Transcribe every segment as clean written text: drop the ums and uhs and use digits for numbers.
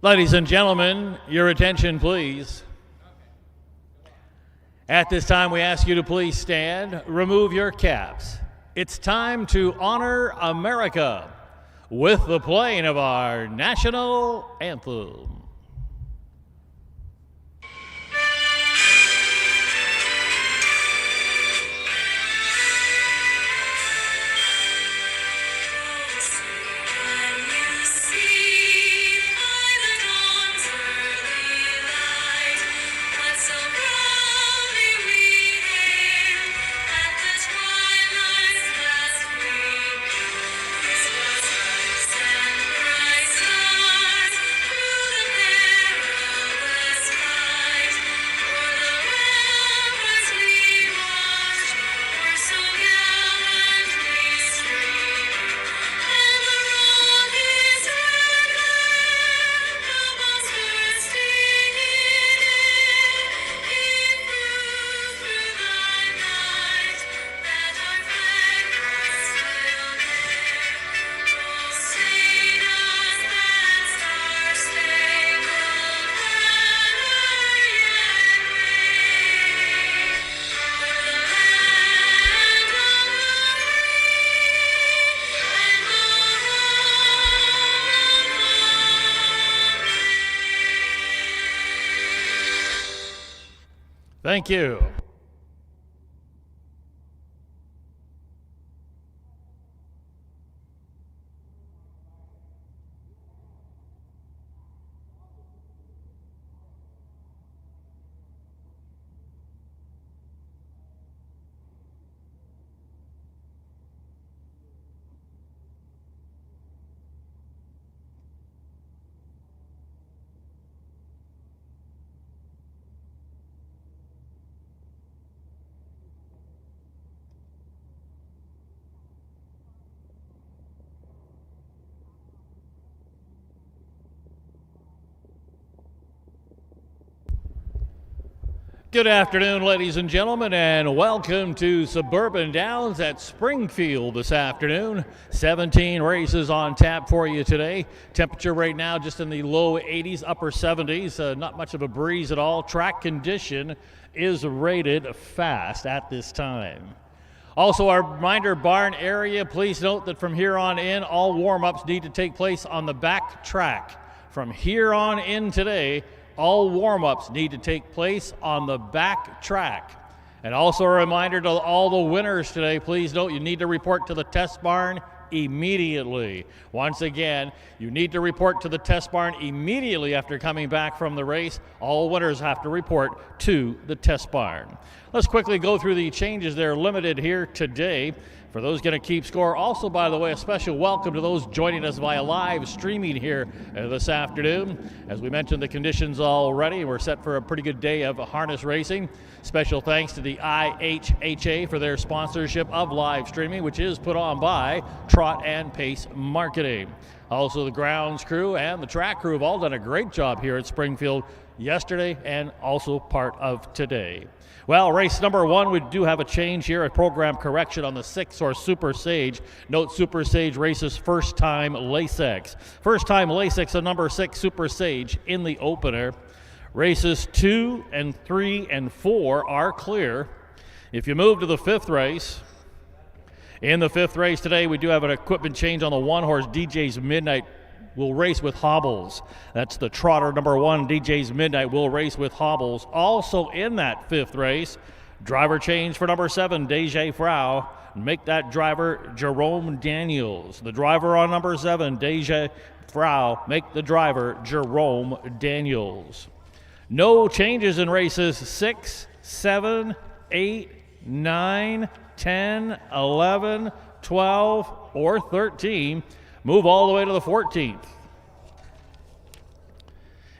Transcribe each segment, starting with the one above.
Ladies and gentlemen, your attention please. At this time, we ask you to please stand, remove your caps. It's time to honor America with the playing of our national anthem. Thank you. Good afternoon, ladies and gentlemen, and welcome to Suburban Downs at Springfield this afternoon. 17 races on tap for you today. Temperature right now just in the low 80s, upper 70s. Not much of a breeze at all. Track condition is rated fast at this time. Also, our reminder, barn area, please note that from here on in, all warm-ups need to take place on the back track. From here on in today, all warm-ups need to take place on the back track. And also a reminder to all the winners today, please note you need to report to the test barn immediately. Once again, you need to report to the test barn immediately after coming back from the race. All winners have to report to the test barn. Let's quickly go through the changes that are limited here today. For those going to keep score, also, by the way, a special welcome to those joining us via live streaming here this afternoon. As we mentioned, the conditions already, we're set for a pretty good day of harness racing. Special thanks to the IHHA for their sponsorship of live streaming, which is put on by Trot and Pace Marketing. Also, the grounds crew and the track crew have all done a great job here at Springfield yesterday and also part of today. Well, race number one, we do have a change here, a program correction on the 6 or Super Sage. Note Super Sage races first time Lasix. First time Lasix on number 6 Super Sage in the opener. Races 2 and 3 and 4 are clear. If you move to the 5th race, in the 5th race today, we do have an equipment change on the 1-horse DJ's Midnight. Will race with hobbles. That's the trotter number 1, DJ's Midnight, will race with hobbles. Also in that 5th race, driver change for number 7, Deja Frau. Make that driver Jerome Daniels. The driver on number 7, Deja Frau, make the driver Jerome Daniels. No changes in races 6, 7, 8, 9, 10, 11, 12, or 13. Move all the way to the 14th.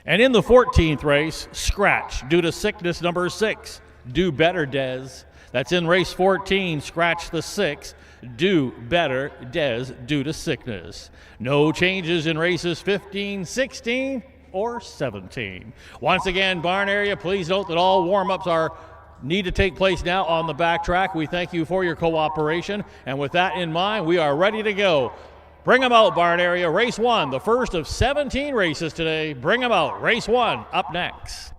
And in the 14th race, scratch due to sickness number 6. Do better, Des. That's in race 14, scratch the 6. Do better, Des, due to sickness. No changes in races 15, 16, or 17. Once again, barn area, please note that all warm-ups need to take place now on the back track. We thank you for your cooperation. And with that in mind, we are ready to go. Bring 'em out, barn area. Race 1, the first of 17 races today. Bring 'em out. Race 1 up next.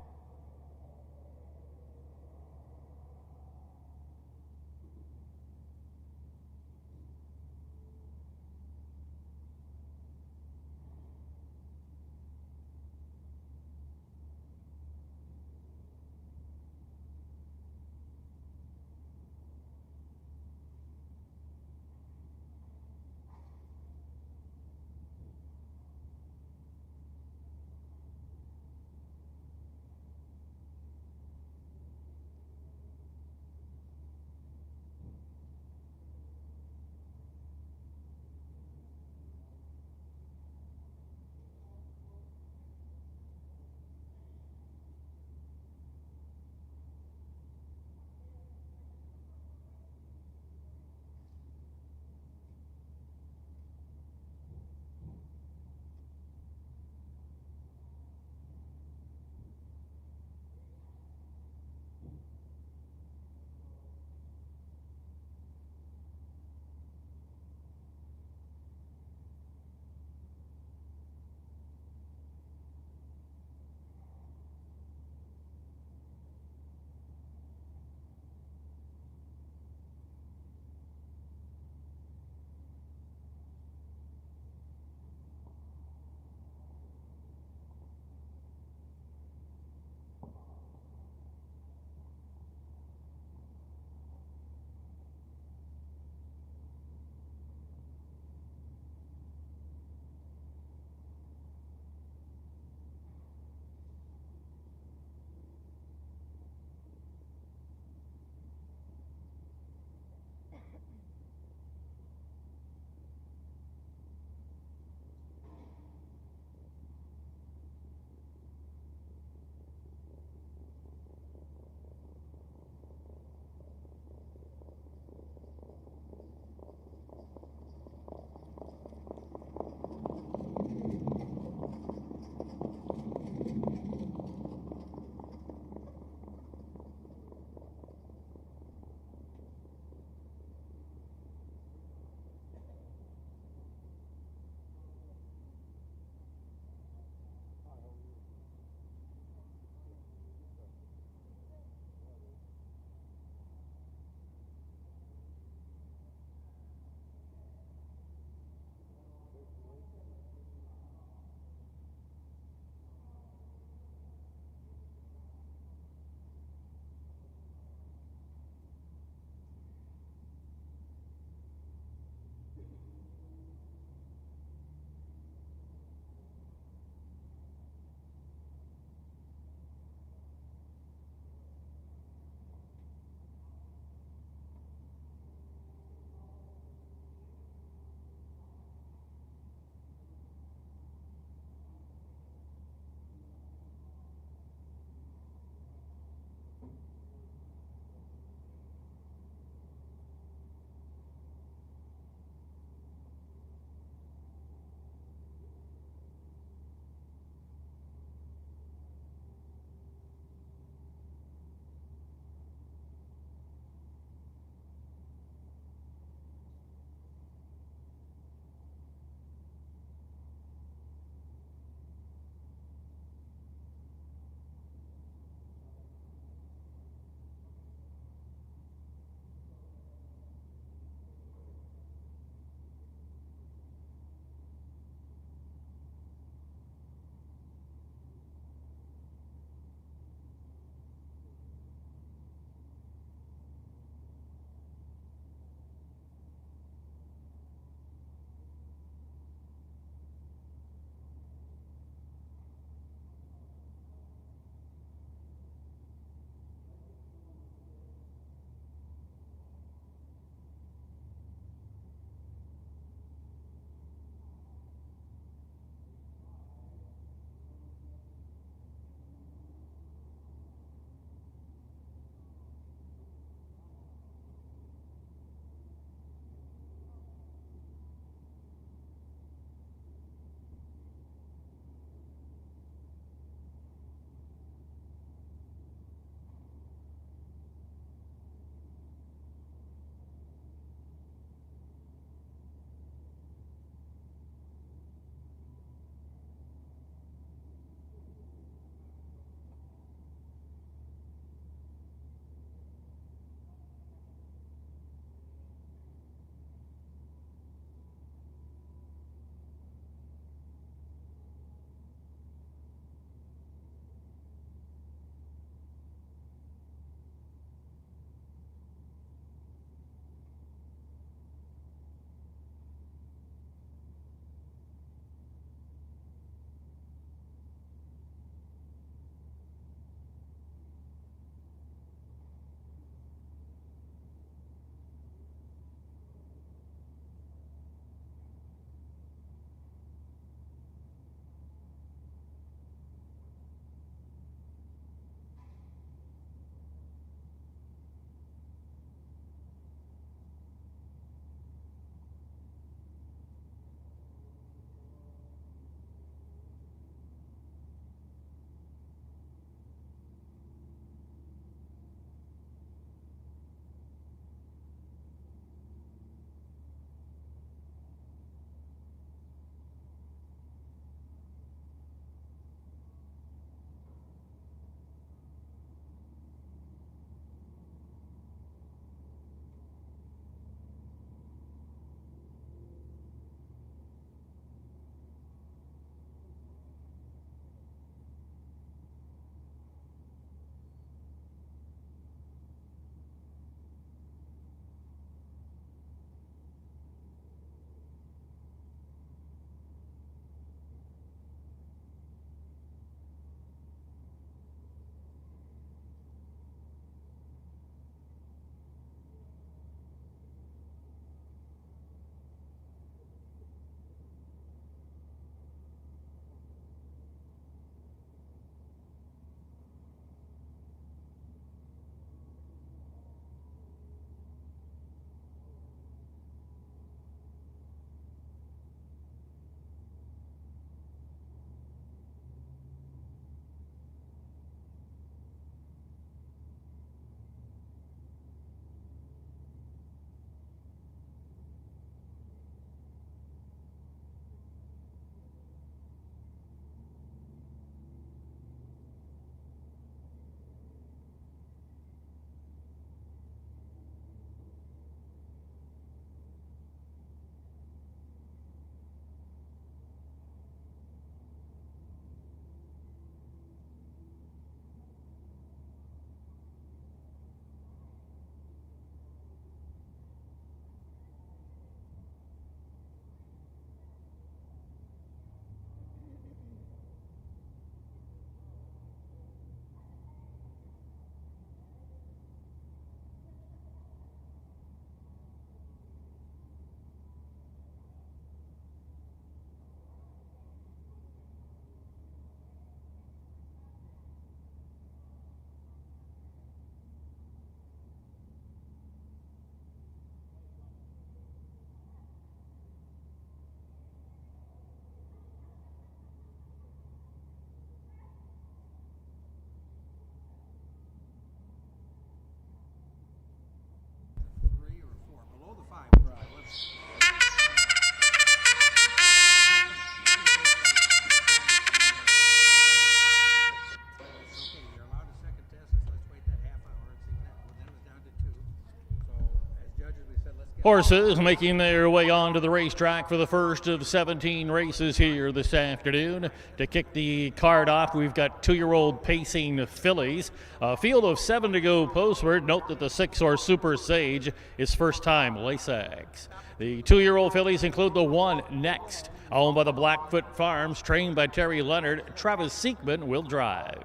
Horses making their way onto the racetrack for the first of 17 races here this afternoon. To kick the card off, we've got 2-year-old pacing fillies. A field of 7 to go postward. Note that the 6-horse Super Sage is first time Lasix. The 2-year-old fillies include the 1 Next, owned by the Blackfoot Farms, trained by Terry Leonard. Travis Seekman will drive.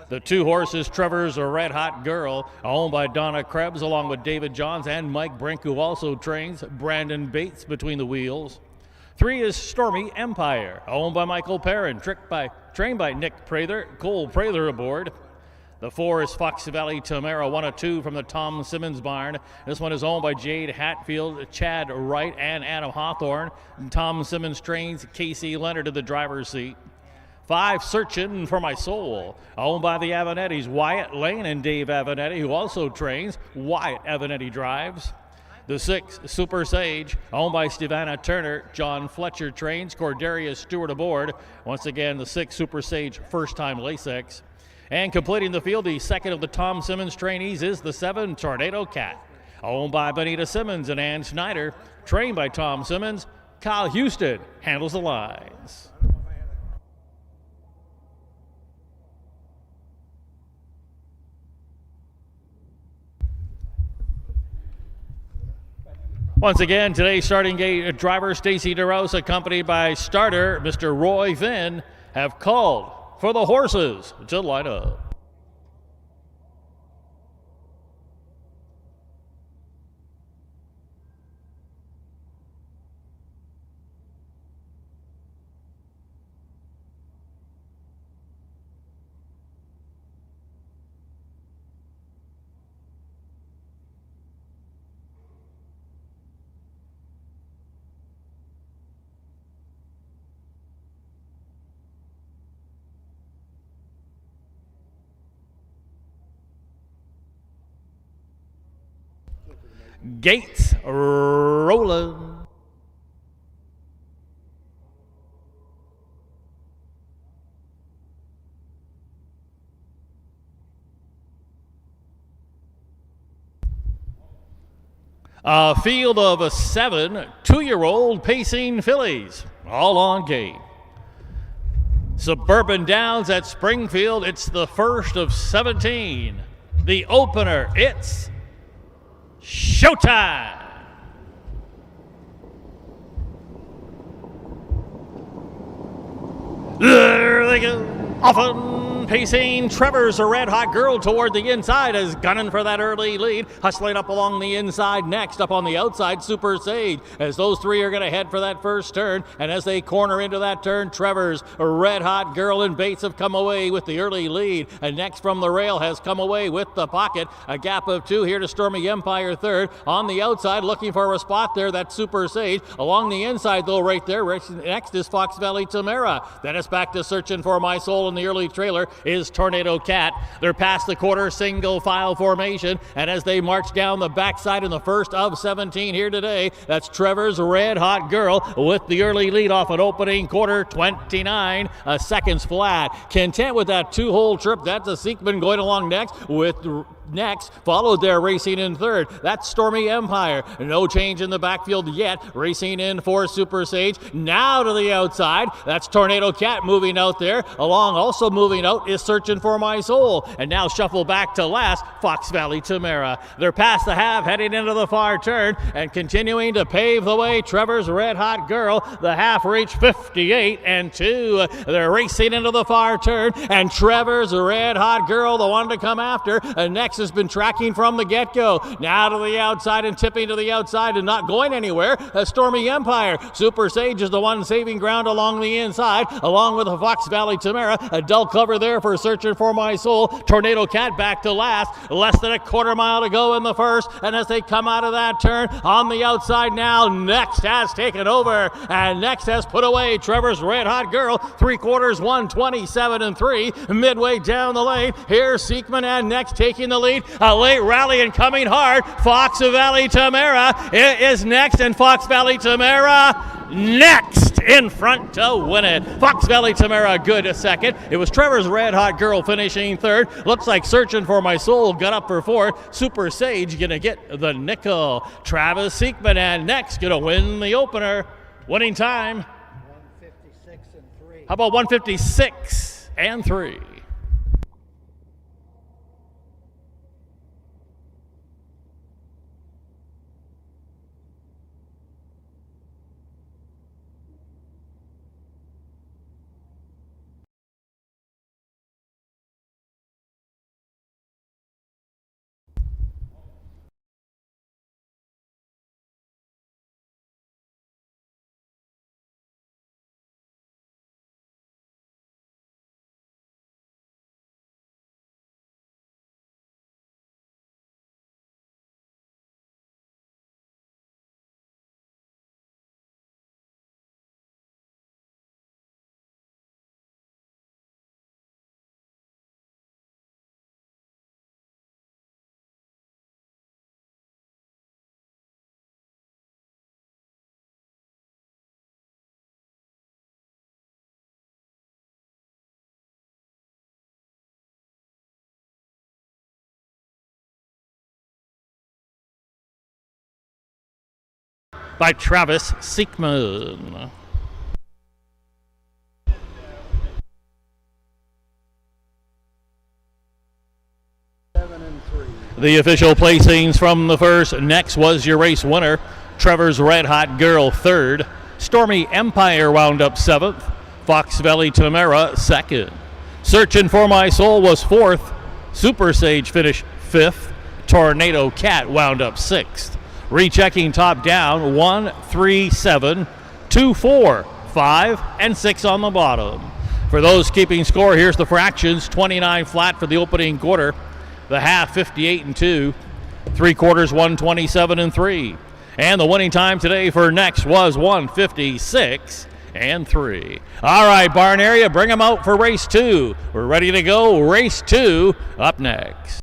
The 2 horses, Trevor's Red Hot Girl, owned by Donna Krebs, along with David Johns and Mike Brink, who also trains. Brandon Bates between the wheels. 3 is Stormy Empire, owned by Michael Perrin, trained by Nick Prather, Cole Prather aboard. The 4 is Fox Valley Tamara, 1 of 2 from the Tom Simmons barn. This one is owned by Jade Hatfield, Chad Wright, and Adam Hawthorne. And Tom Simmons trains. Casey Leonard in the driver's seat. 5, Searchin' for My Soul, owned by the Avenettis, Wyatt Lane and Dave Avenetti, who also trains. Wyatt Avenetti drives. The 6, Super Sage, owned by Stevana Turner. John Fletcher trains. Cordarius Stewart aboard. Once again, the 6, Super Sage, first-time Lasix. And completing the field, the 2nd of the Tom Simmons trainees is the 7, Tornado Cat, owned by Benita Simmons and Ann Schneider, trained by Tom Simmons. Kyle Houston handles the lines. Once again, today's starting gate driver Stacy DeRose, accompanied by starter Mr. Roy Finn, have called for the horses to line up. Gates rolling. A field of 7 2-year-old pacing fillies, all on gate. Suburban Downs at Springfield, it's the first of 17. The opener, it's showtime! There they go. Often pacing Trevor's a Red Hot Girl toward the inside, is gunning for that early lead. Hustling up along the inside next. Up on the outside, Super Sage, as those 3 are going to head for that first turn. And as they corner into that turn, Trevor's a Red Hot Girl and Bates have come away with the early lead. And next from the rail has come away with the pocket. A gap of 2 here to Stormy Empire third. On the outside, looking for a spot there, that's Super Sage. Along the inside, though, right there, next is Fox Valley Tamara. Then it's back to Searching for My Soul in the early trailer is Tornado Cat. They're past the quarter single file formation, and as they march down the backside in the first of 17 here today, that's Trevor's Red Hot Girl with the early lead off an opening quarter 29 seconds flat. Content with that 2-hole trip. That's a Seekman going along next, followed there racing in third. That's Stormy Empire. No change in the backfield yet. Racing in for Super Sage. Now to the outside. That's Tornado Cat moving out there. Along also moving out is Searching for My Soul. And now shuffle back to last, Fox Valley Tamara. They're past the half, heading into the far turn and continuing to pave the way. Trevor's Red Hot Girl. The half reach 58 and 2. They're racing into the far turn, and Trevor's Red Hot Girl, the one to come after. And next has been tracking from the get-go. Now to the outside and tipping to the outside and not going anywhere. Stormy Empire. Super Sage is the one saving ground along the inside, along with the Fox Valley Tamara. A dull cover there for Searching for My Soul. Tornado Cat back to last. Less than a quarter mile to go in the first. And as they come out of that turn, on the outside now, Next has taken over. And Next has put away Trevor's Red Hot Girl. 3/4, 1:27 and 3. Midway down the lane, here's Seekman and Next taking the lead. A late rally and coming hard. Fox Valley Tamara. It is Next, and Fox Valley Tamara next. next in front to win it. Fox Valley Tamara good a second. It was Trevor's Red Hot Girl finishing third. Looks like Searching for My Soul got up for fourth. Super Sage gonna get the nickel. Travis Seekman and next gonna win the opener. Winning time. 156 and 3. How about 156 and 3? By Travis Seekman. The official placings from the first. Next was your race winner, Trevor's Red Hot Girl third. Stormy Empire wound up seventh. Fox Valley Tamara second. Searching for My Soul was fourth. Super Sage finished fifth. Tornado Cat wound up sixth. Rechecking top down, 1, 3, 7, 2, 4, 5, and 6 on the bottom. For those keeping score, here's the fractions. 29 flat for the opening quarter. The half, 58 and 2. 3 quarters, 127 and 3. And the winning time today for next was 156 and 3. All right, barn area, bring them out for race 2. We're ready to go. Race 2 up next.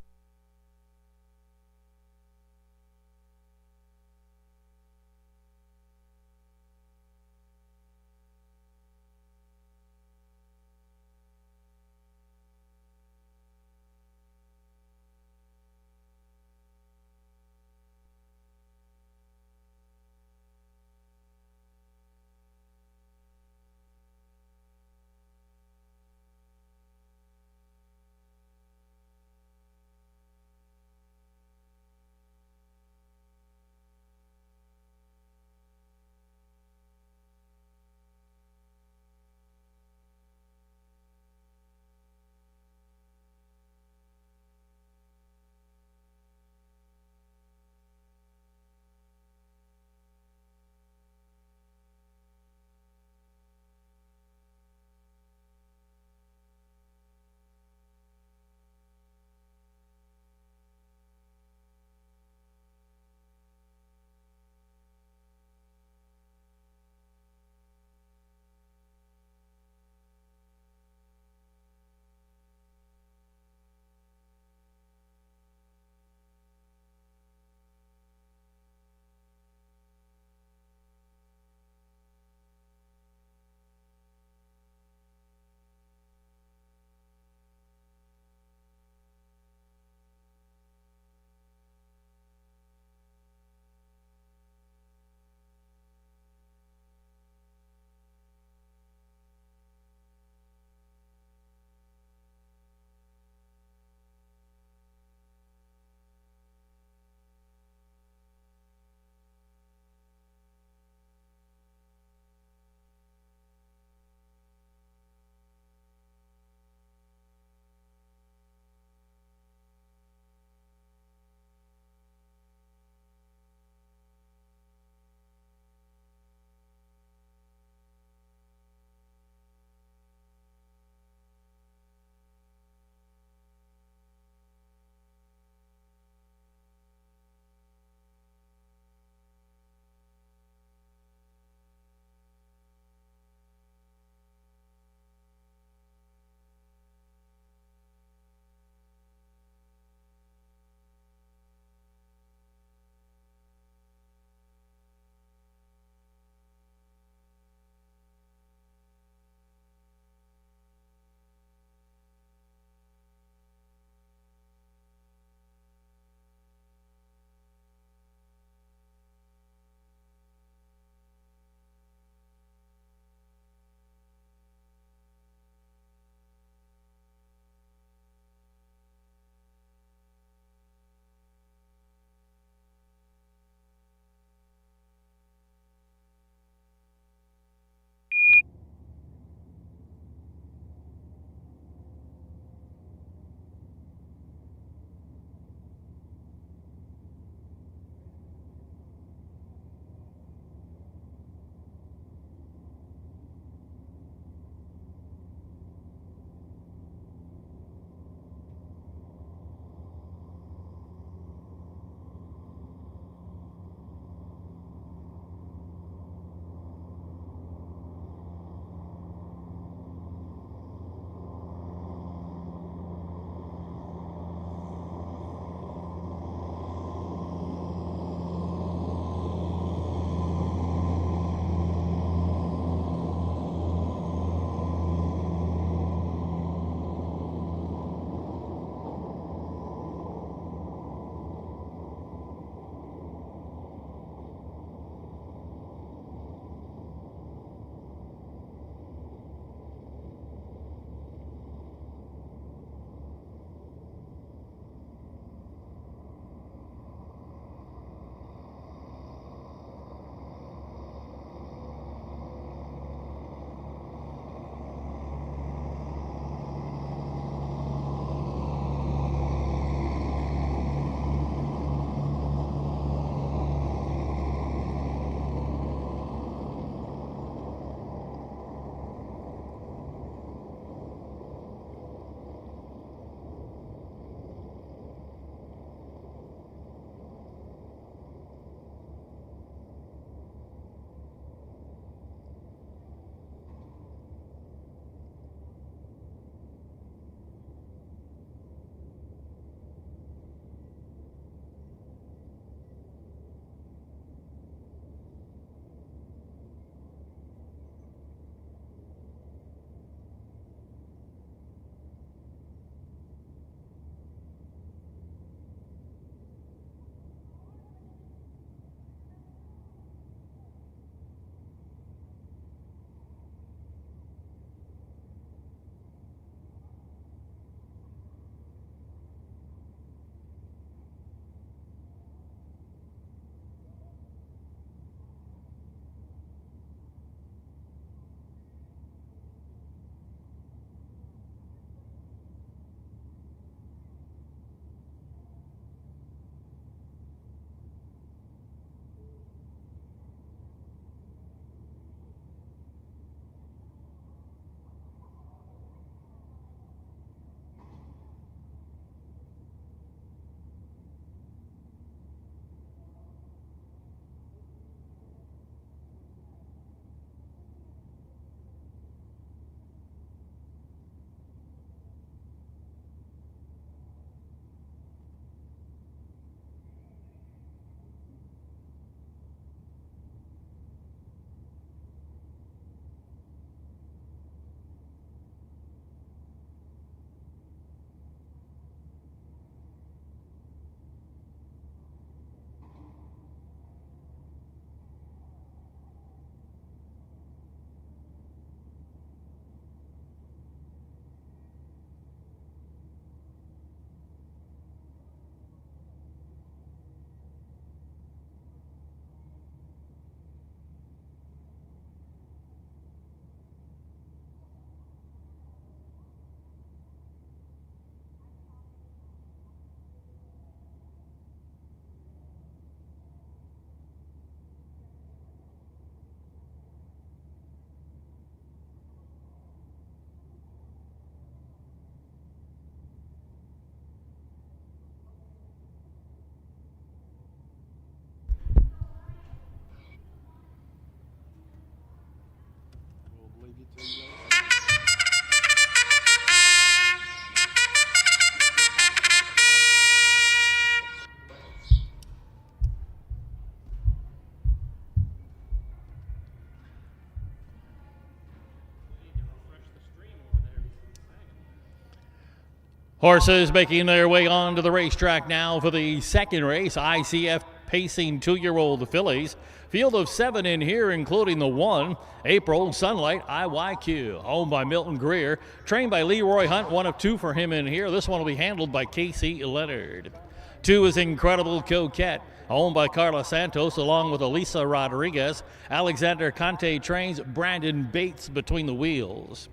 Horses making their way onto the racetrack now for the second race. ICF pacing 2-year-old fillies. Field of 7 in here, including the 1, April Sunlight IYQ, owned by Milton Greer. Trained by Leroy Hunt, 1 of 2 for him in here. This one will be handled by Casey Leonard. 2 is Incredible Coquette, owned by Carla Santos, along with Elisa Rodriguez. Alexander Conte trains Brandon Bates between the wheels.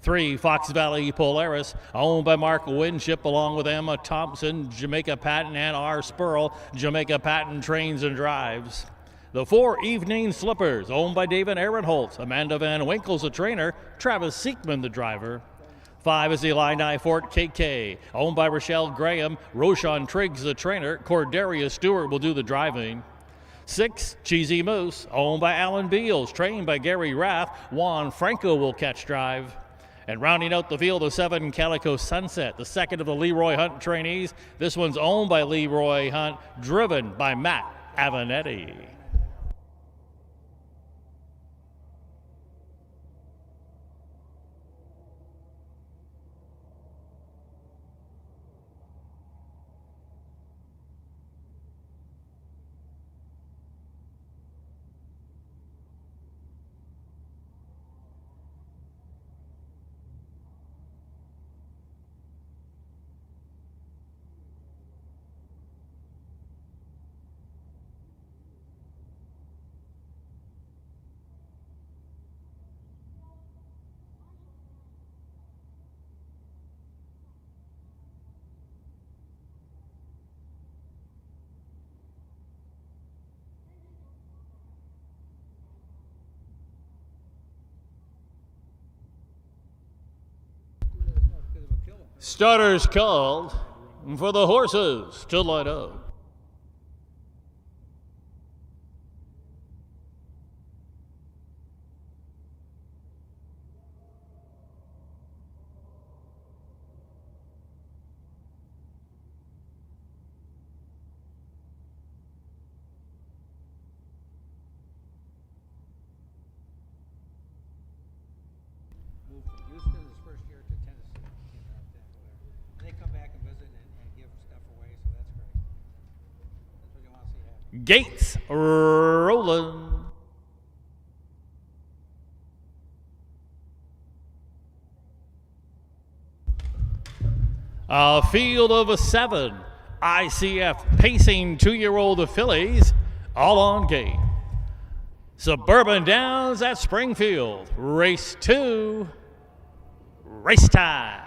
3, Fox Valley Polaris, owned by Mark Winship, along with Emma Thompson, Jamaica Patton, and R. Spurl. Jamaica Patton trains and drives. The 4, Evening Slippers, owned by David Ehrenholtz. Amanda Van Winkle's the trainer, Travis Siekman the driver. 5 is the Illini Fort KK, owned by Rochelle Graham. Roshan Triggs the trainer, Corderia Stewart will do the driving. 6, Cheesy Moose, owned by Alan Beals, trained by Gary Raff. Juan Franco will catch drive. And rounding out the field of 7, Calico Sunset, the second of the Leroy Hunt trainees. This one's owned by Leroy Hunt, driven by Matt Avenetti. Starters called for the horses to line up. Gates rolling. A field of 7, ICF pacing 2-year-old fillies, all on gate. Suburban Downs at Springfield, race 2, race time.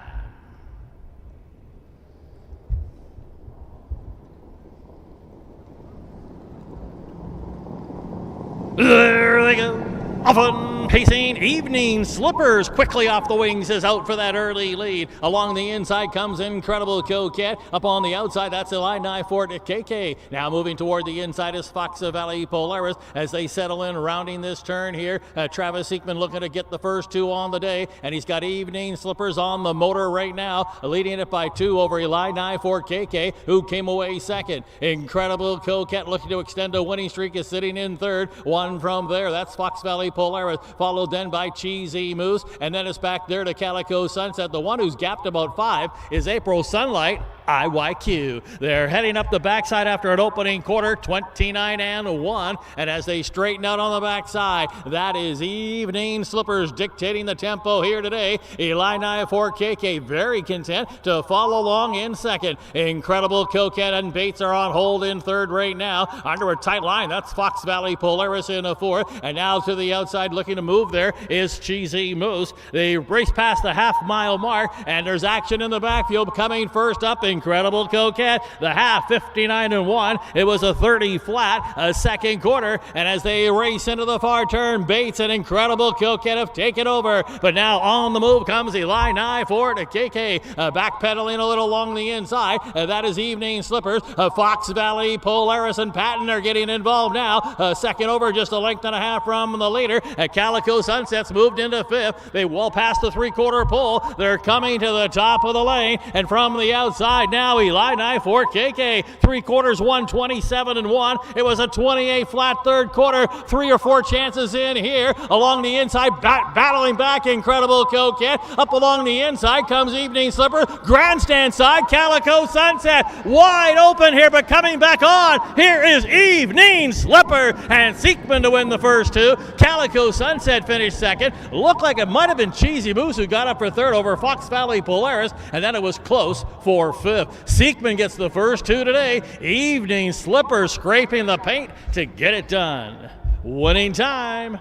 There they go. Often pacing Evening Slippers quickly off the wings is out for that early lead. Along the inside comes Incredible Coquette. Up on the outside, that's Illini Fort KK. Now moving toward the inside is Fox Valley Polaris as they settle in, rounding this turn here. Travis Siekman looking to get the first 2 on the day, and he's got Evening Slippers on the motor right now, leading it by 2 over Illini Fort KK, who came away second. Incredible Coquette looking to extend a winning streak is sitting in third. 1 from there, that's Fox Valley Polaris, followed then by Cheesy Moose, and then it's back there to Calico Sunset. The one who's gapped about 5 is April Sunlight IYQ. They're heading up the backside after an opening quarter, 29-1, and as they straighten out on the backside, that is Evening Slippers dictating the tempo here today. Illini Fort KK very content to follow along in second. Incredible Coquette and Bates are on hold in third right now. Under a tight line, that's Fox Valley Polaris in a fourth, and now to the outside looking to move there is Cheesy Moose. They race past the half-mile mark, and there's action in the backfield. Coming first up, Incredible Coquette, the half, 59-1. It was a 30 flat, a second quarter, and as they race into the far turn, Bates and Incredible Coquette have taken over, but now on the move comes Illini Fort KK, backpedaling a little along the inside. That is Evening Slippers. Fox Valley Polaris and Patton are getting involved now. Second over, just a length and a half from the leader. Calico Sunset's moved into fifth. They well past the three-quarter pole. They're coming to the top of the lane, and from the outside, inside now. Eli for KK. 3/4, 127-1. It was a 28 flat third quarter. 3 or 4 chances in here. Along the inside, battling back, Incredible Coquette. Up along the inside comes Evening Slipper. Grandstand side, Calico Sunset. Wide open here, but coming back on. Here is Evening Slipper and Seekman to win the first two. Calico Sunset finished second. Looked like it might have been Cheesy Moose who got up for third over Fox Valley Polaris, and then it was close for fifth. Seekman gets the first two today. Evening Slipper scraping the paint to get it done. Winning time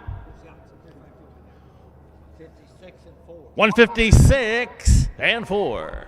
156 and 4.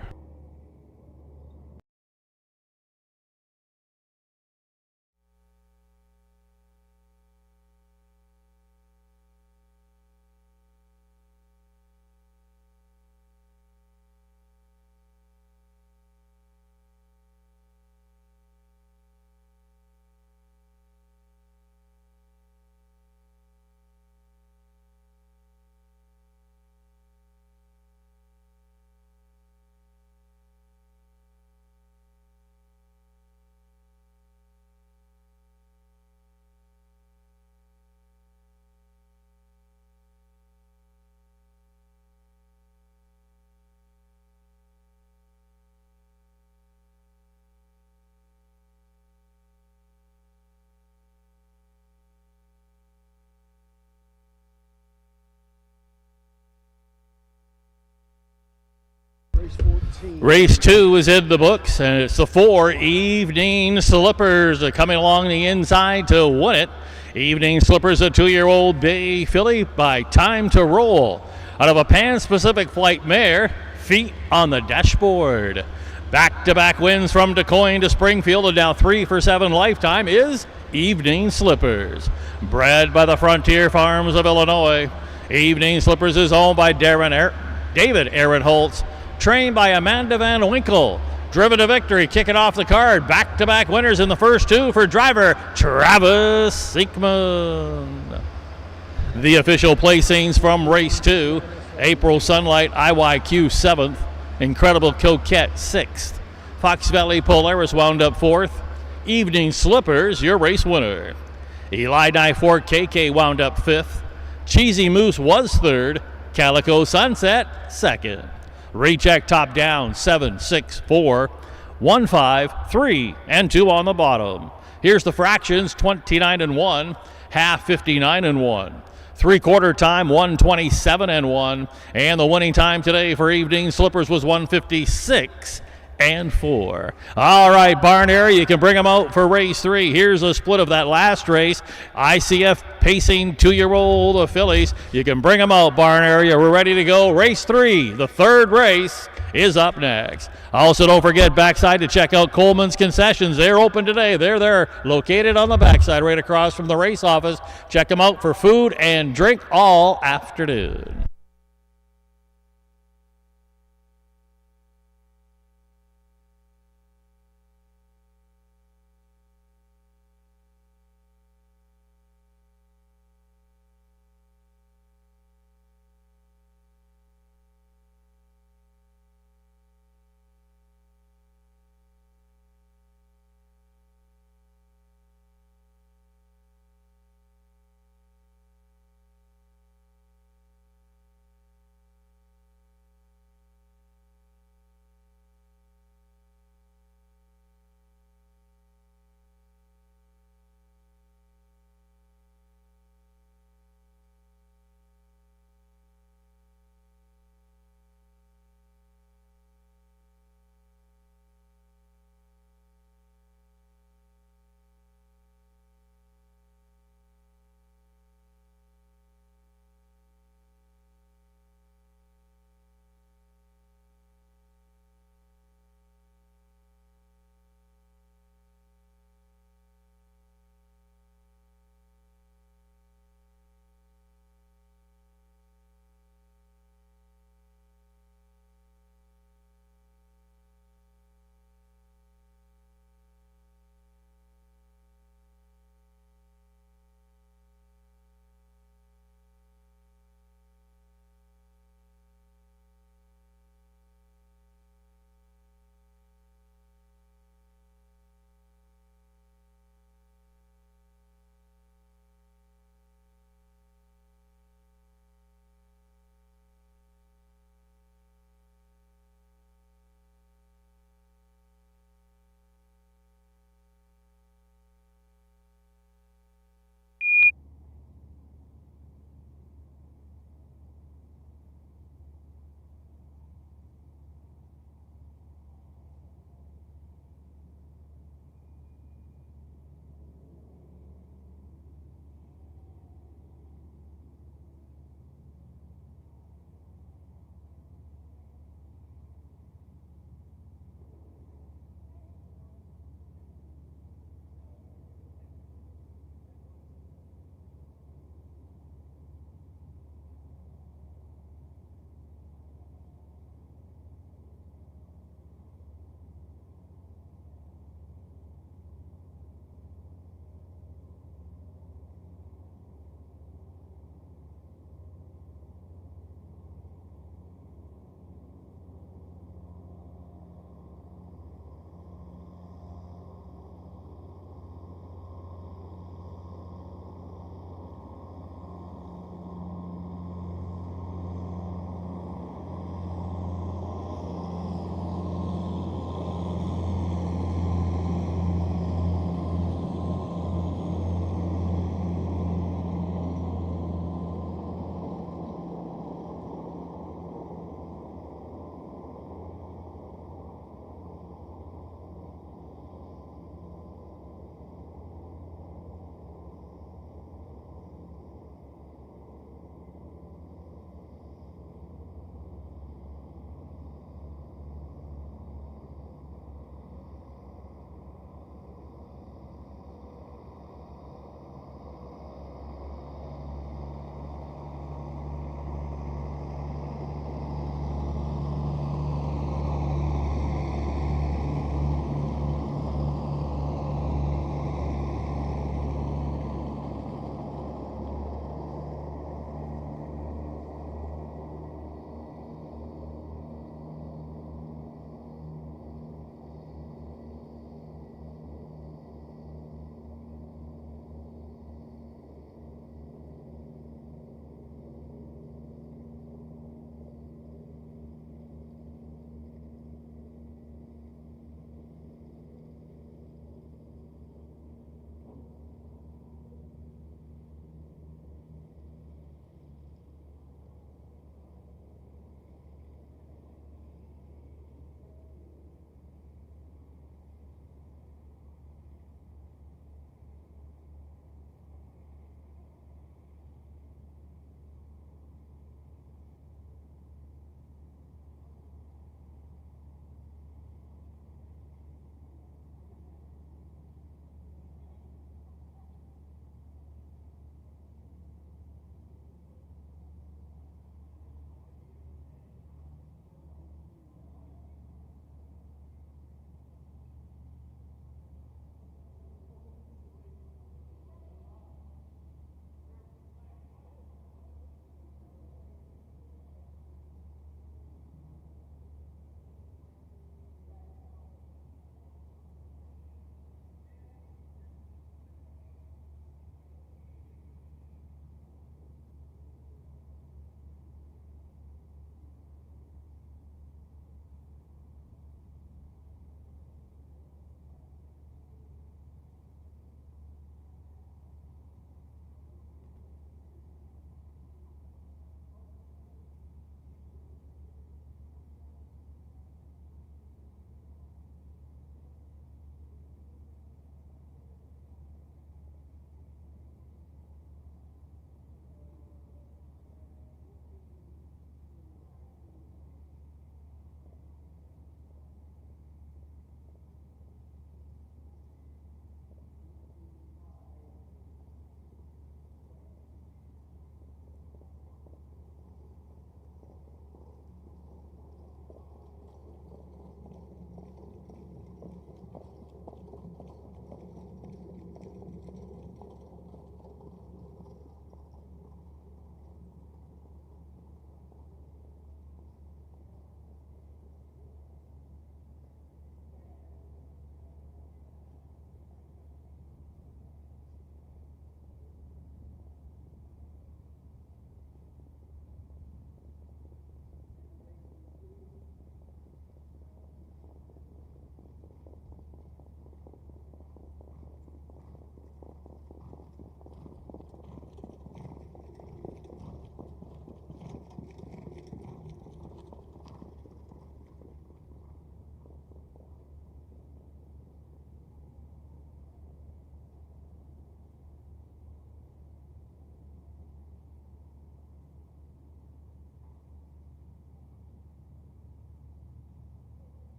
Race 2 is in the books, and it's the 4 Evening Slippers coming along the inside to win it. Evening Slippers, a 2-year-old bay filly by Time to Roll. Out of a Pan-Pacific Flight mare, Feet on the Dashboard. Back-to-back wins from DeCoin to Springfield, and now 3 for 7 lifetime is Evening Slippers. Bred by the Frontier Farms of Illinois, Evening Slippers is owned by David Aaron Holtz. Trained by Amanda Van Winkle. Driven to victory, kicking off the card. Back-to-back winners in the first two for driver Travis Seekman. The official placings from race 2. April Sunlight IYQ 7th. Incredible Coquette 6th. Fox Valley Polaris wound up 4th. Evening Slippers, your race winner. Eli for KK wound up 5th. Cheesy Moose was 3rd. Calico Sunset 2nd. Recheck top down, 7, 6, 4, 1, 5, 3, and 2 on the bottom. Here's the fractions, 29-1, half 59-1. 3/4 time, 127-1. And the winning time today for Evening Slippers was 156 and 4. All right, barn area, you can bring them out for race 3. Here's a split of that last race. ICF pacing 2-year-old fillies. You can bring them out, barn area. We're ready to go. Race 3, the third race, is up next. Also, don't forget backside to check out Coleman's Concessions. They're open today. They're located on the backside right across from the race office. Check them out for food and drink all afternoon.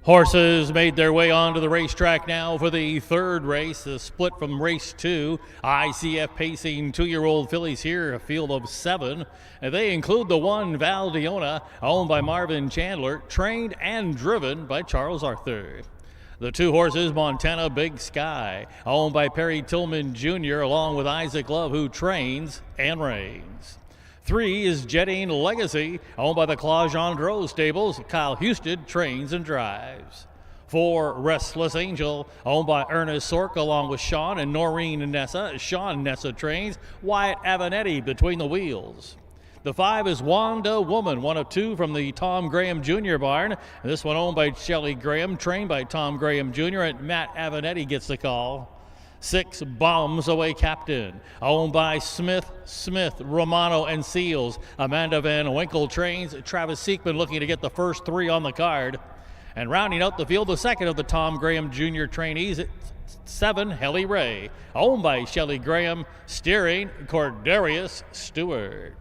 Horses made their way onto the racetrack now for the third race, the split from race 2. ICF pacing 2-year-old fillies here, a field of 7. And they include the 1 Valdiona, owned by Marvin Chandler, trained and driven by Charles Arthur. The 2 horses, Montana Big Sky, owned by Perry Tillman Jr., along with Isaac Love, who trains and reins. 3 is Jetting Legacy, owned by the Claude Gendreau stables. Kyle Houston trains and drives. 4, Restless Angel, owned by Ernest Sork, along with Sean and Noreen Nessa. Sean Nessa trains. Wyatt Avanetti between the wheels. The 5 is Wanda Woman, one of 2 from the Tom Graham Jr. barn. This one owned by Shelley Graham, trained by Tom Graham Jr., and Matt Avanetti gets the call. 6, Bombs Away Captain, owned by Smith, Romano, and Seals. Amanda Van Winkle trains. Travis Seekman looking to get the first 3 on the card. And rounding out the field, the second of the Tom Graham Jr. trainees, 7, Helly Ray, owned by Shelley Graham, steering Cordarius Stewart.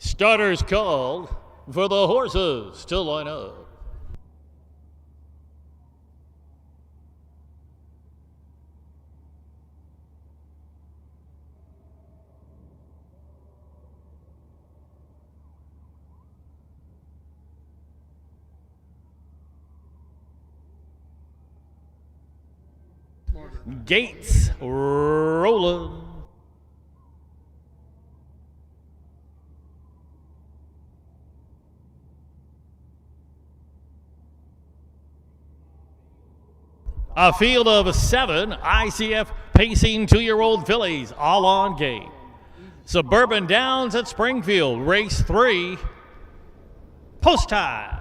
Starters called for the horses to line up. Gates rolling. A field of 7 ICF pacing 2-year-old fillies, all on gate. Suburban Downs at Springfield, race 3, post time.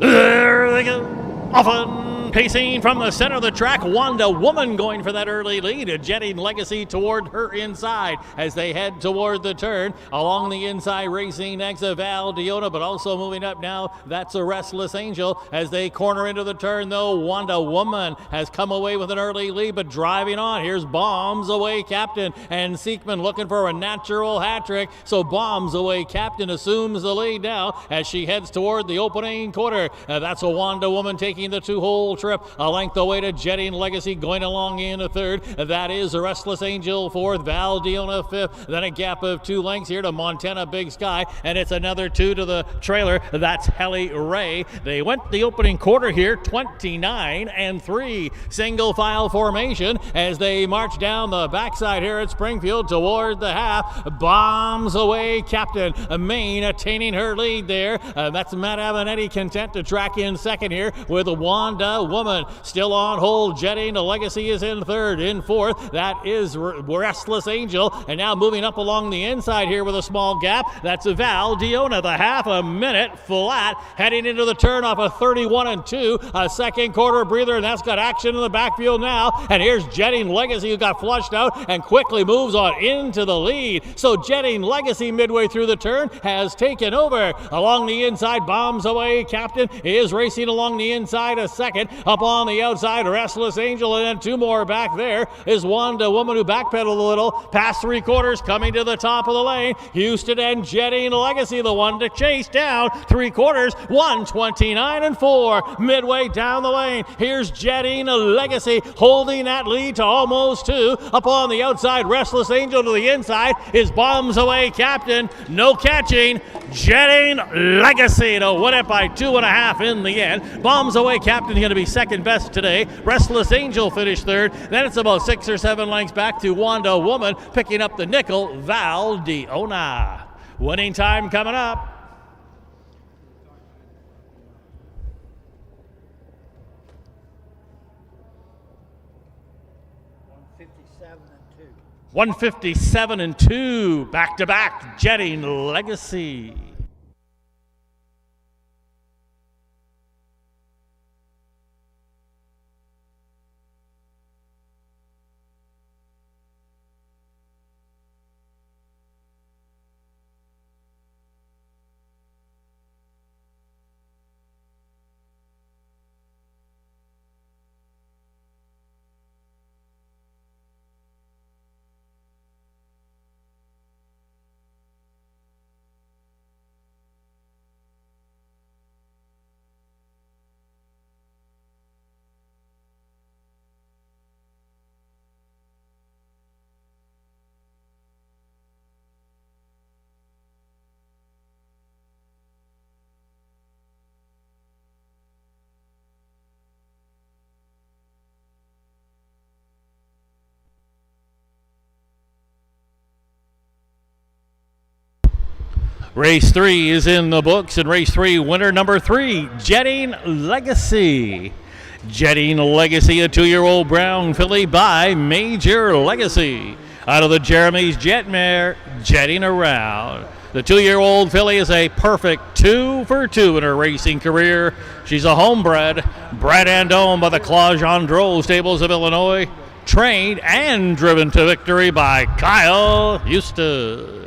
There they go. Often pacing from the center of the track, Wanda Woman going for that early lead. A Jetting Legacy toward her inside as they head toward the turn. Along the inside, racing next to Valdiona, but also moving up now, that's a Restless Angel. As they corner into the turn, though, Wanda Woman has come away with an early lead, but driving on. Here's Bombs Away Captain, and Seekman looking for a natural hat trick. So Bombs Away Captain assumes the lead now as she heads toward the opening quarter. That's a Wanda Woman taking the 2-hole trip, a length away to Jetting Legacy going along in a third. That is a Restless Angel fourth, Valdiona 5th, then a gap of 2 lengths here to Montana Big Sky, and it's another 2 to the trailer. That's Helly Ray. They went the opening quarter here 29-3, single file formation as they march down the backside here at Springfield toward the half. Bombs Away Captain, Maine attaining her lead there. That's Matt Avanetti content to track in second here with Wanda Woman still on hold. Jetting Legacy is in third. In fourth, that is Restless Angel, and now moving up along the inside here with a small gap, that's Valdiona, the half a minute flat, heading into the turn off a 31-2, a second quarter breather, and that's got action in the backfield now. And here's Jetting Legacy, who got flushed out and quickly moves on into the lead. So Jetting Legacy midway through the turn has taken over. Along the inside, Bombs Away Captain is racing along the inside a second. Up on the outside, Restless Angel, and then 2 more back there is Wanda Woman, who backpedaled a little. Past 3 quarters, coming to the top of the lane. Houston and Jetting Legacy, the one to chase down. 3 quarters, 1:29-4. Midway down the lane, here's Jetting Legacy holding that lead to almost 2. Up on the outside, Restless Angel to the inside is Bombs Away Captain. No catching. Jetting Legacy to win it by 2.5 in the end. Bombs Away Captain going to be second best today. Restless Angel finished third. Then it's about 6 or 7 lengths back to Wanda Woman, picking up the nickel, Val Diona. Winning time coming up. $157.2, back-to-back, Jetting Legacy. Race 3 is in the books, and race 3 winner number 3, Jetting Legacy. Jetting Legacy, a 2-year-old brown filly by Major Legacy. Out of the Jeremy's Jet Mare, jetting around. The 2-year-old filly is a perfect 2 for 2 in her racing career. She's a homebred, bred and owned by the Claude Gendreau Stables of Illinois, trained and driven to victory by Kyle Houston.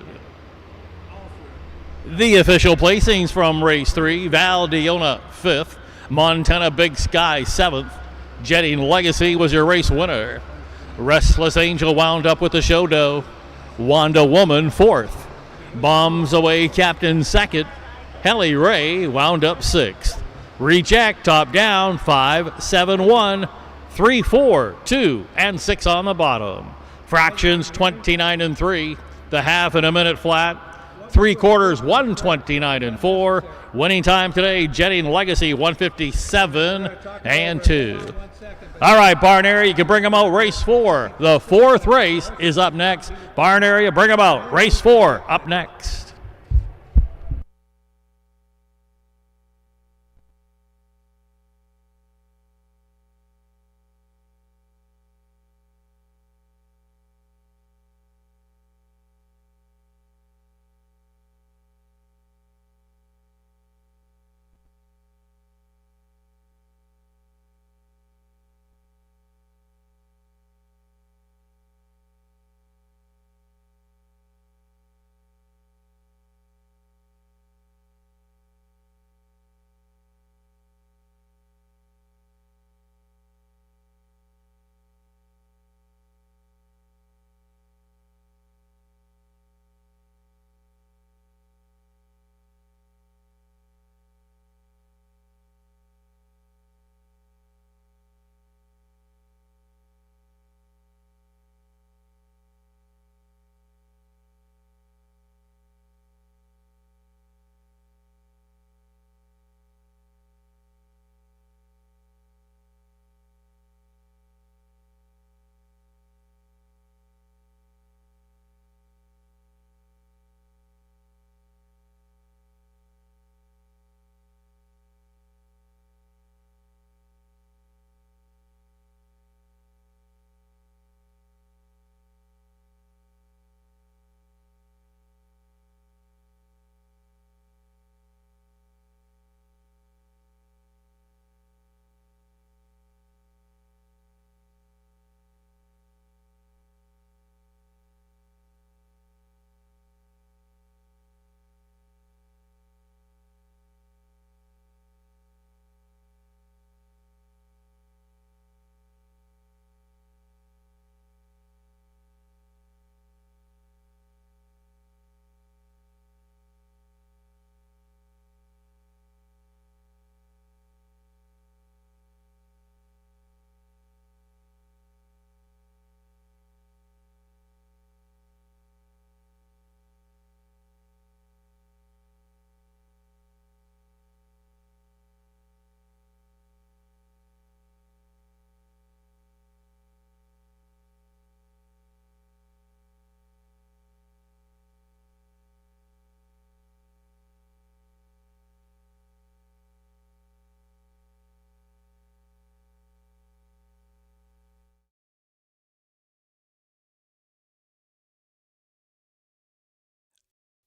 The official placings from race 3, Val Diona 5th, Montana Big Sky 7th, Jetting Legacy was your race winner. Restless Angel wound up with the show dough, Wanda Woman 4th, Bombs Away Captain 2nd, Helly Ray wound up 6th. Recheck top down 5, 7, 1, 3, 4, 2, and 6 on the bottom. Fractions 29 and 3, the half and a minute flat. 3/4, 129 and 4. Winning time today, Jetting Legacy 157 and 2. All right, Barn Area, you can bring them out. Race 4. The 4th race is up next. Barn Area, bring them out. Race 4 up next.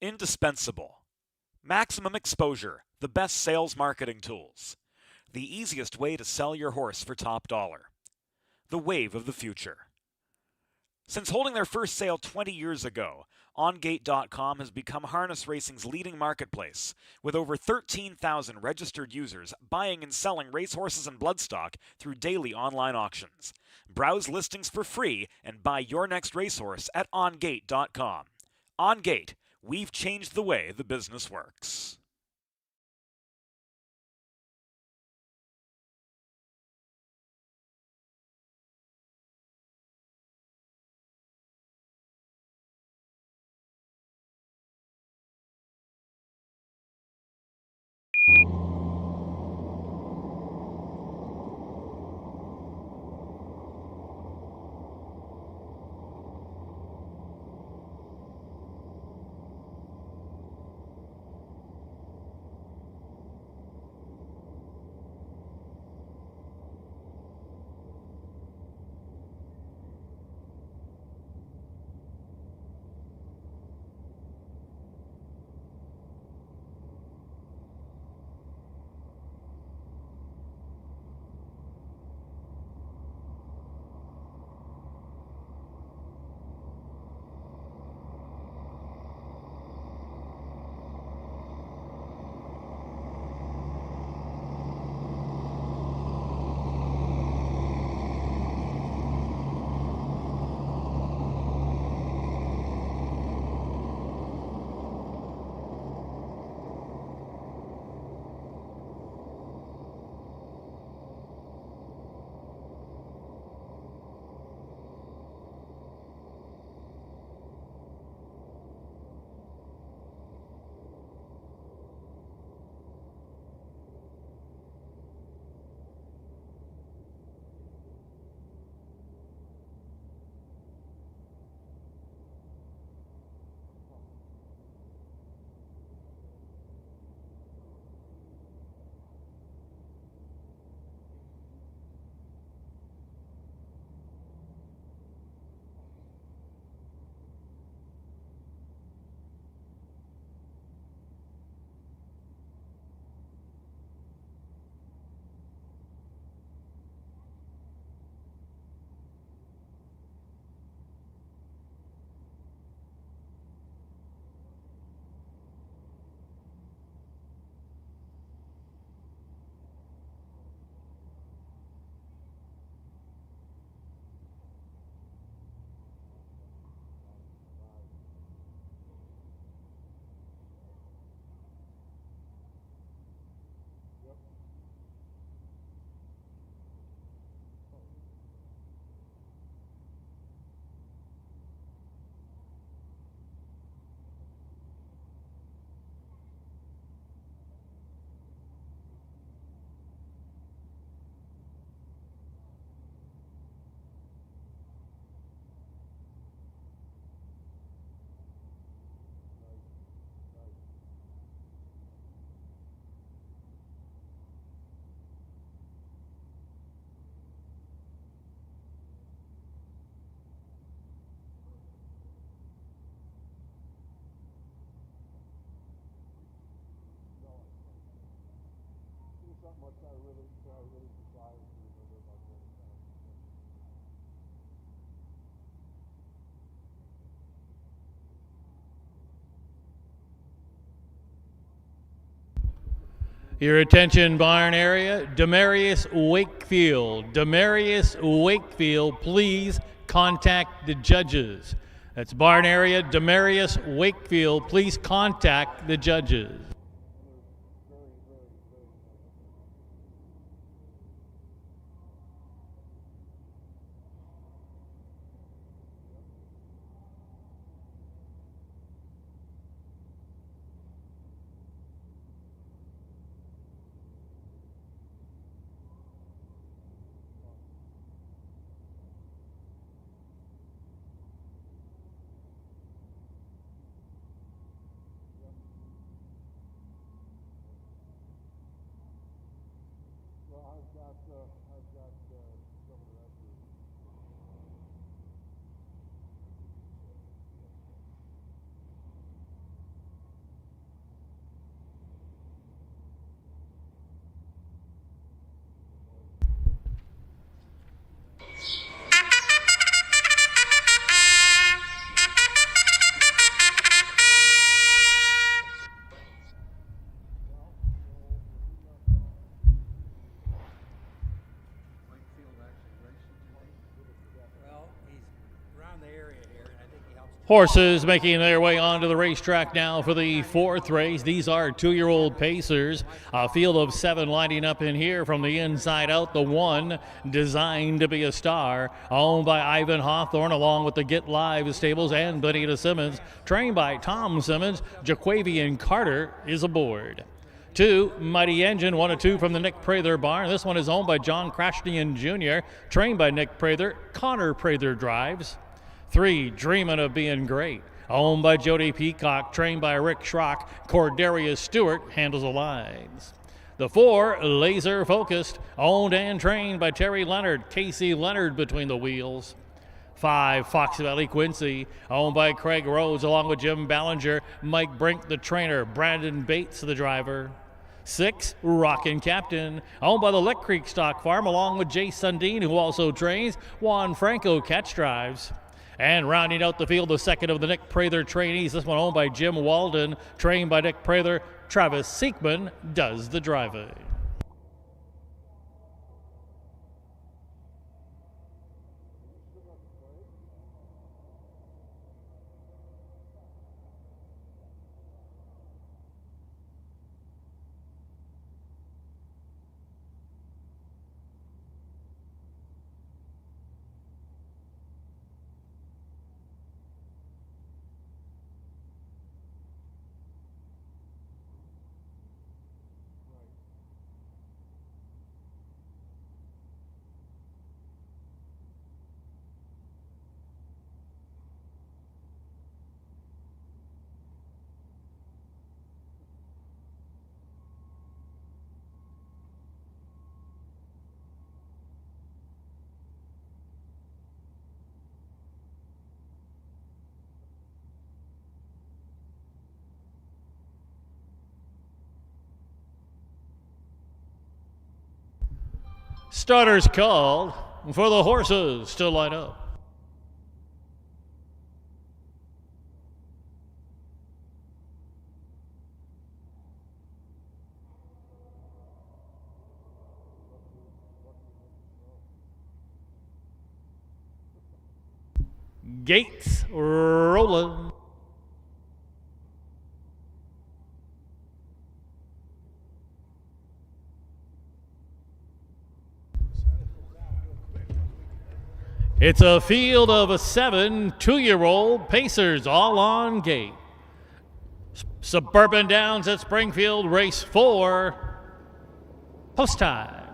Indispensable. Maximum exposure, the best sales marketing tools. The easiest way to sell your horse for top dollar. The wave of the future. Since holding their first sale 20 years ago, OnGate.com has become harness racing's leading marketplace, with over 13,000 registered users buying and selling racehorses and bloodstock through daily online auctions. Browse listings for free and buy your next racehorse at OnGate.com. OnGate, we've changed the way the business works. Your attention, barn area. Demarius Wakefield. Demarius Wakefield, please contact the judges. That's barn area. Demarius Wakefield, please contact the judges. Horses making their way onto the racetrack now for the fourth race. These are two-year-old pacers. A field of 7 lining up in here from the inside out. The one, Designed to Be a Star, owned by Ivan Hawthorne, along with the Get Live stables and Benita Simmons. Trained by Tom Simmons, Jaquavian Carter is aboard. 2, Mighty Engine, 1 and 2 from the Nick Prather barn. This one is owned by John Krashnian Jr., trained by Nick Prather. Connor Prather drives. 3, Dreamin' of Being Great, owned by Jody Peacock, trained by Rick Schrock. Cordarius Stewart handles the lines. The 4, Laser Focused, owned and trained by Terry Leonard, Casey Leonard between the wheels. 5, Fox Valley Quincy, owned by Craig Rhodes, along with Jim Ballinger, Mike Brink the trainer, Brandon Bates the driver. 6, Rockin' Captain, owned by the Lick Creek Stock Farm, along with Jay Sundin, who also trains. Juan Franco catch drives. And rounding out the field, the second of the Nick Prather trainees, this one owned by Jim Walden, trained by Nick Prather. Travis Siekman does the driving. Starters called for the horses to line up. Gates rolling. It's a field of 7 two-year-old pacers, all on gate. Suburban Downs at Springfield, race 4, post time.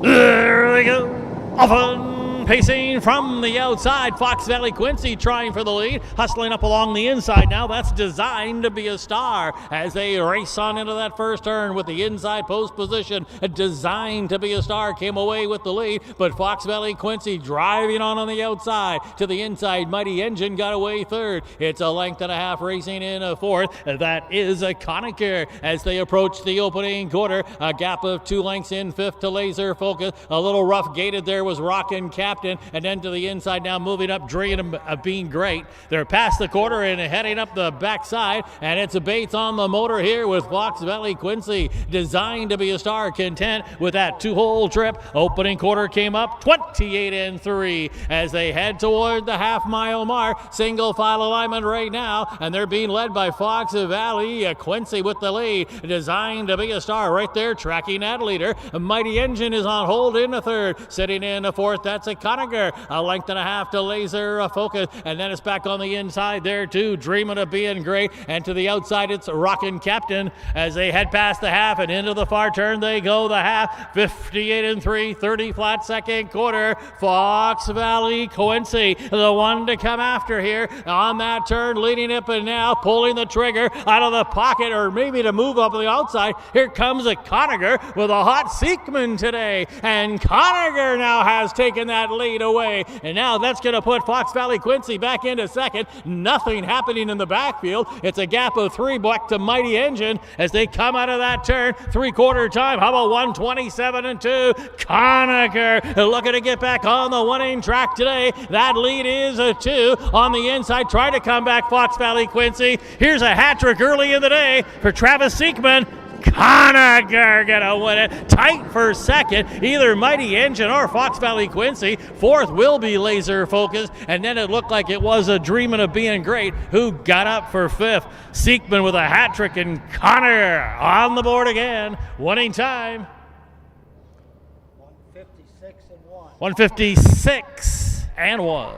There they go. Often pacing from the outside, Fox Valley Quincy trying for the lead, hustling up along the inside now. That's Designed to Be a Star as they race on into that first turn with the inside post position. Designed to Be a Star came away with the lead, but Fox Valley Quincy driving on the outside to the inside. Mighty Engine got away third. It's a length and a half racing in a fourth. That is a Conacher as they approach the opening quarter. A gap of 2 lengths in fifth to Laser Focus. A little rough gated there was Rockin' Captain, and then to the inside now moving up, Dream of Being Great. They're past the quarter and heading up the backside, and it's a Bates on the motor here with Fox Valley Quincy. Designed to Be a Star content with that 2-hole trip. Opening quarter came up 28-3 as they head toward the half-mile mark. Single file alignment right now, and they're being led by Fox Valley Quincy with the lead. Designed to Be a Star right there tracking that leader. Mighty Engine is on hold in the third. Sitting in the fourth, that's a Conacher. A length and a half to Laser Focus, and then it's back on the inside there too. Dreamin' of Being Great, and to the outside it's Rockin' Captain as they head past the half and into the far turn they go. The half 58-3, 30 flat second quarter. Fox Valley Quincy, the one to come after here on that turn, leading up and now pulling the trigger out of the pocket, or maybe to move up on the outside. Here comes a Conacher with a hot Siekman today, and Conacher now has taken that lead away, and now that's going to put Fox Valley Quincy back into second. Nothing happening in the backfield. It's a gap of 3 back to Mighty Engine as they come out of that turn. 3/4 time. How about 1:27-2? Conacher looking to get back on the winning track today. That lead is a 2 on the inside. Try to come back, Fox Valley Quincy. Here's a hat trick early in the day for Travis Siekman. Conacher gonna win it. Tight for second, either Mighty Engine or Fox Valley Quincy. Fourth will be Laser Focus, and then it looked like it was a Dreamin' of Being Great who got up for fifth. Seekman with a hat trick, and Connor on the board again. Winning time 156 and 1. 156 and 1.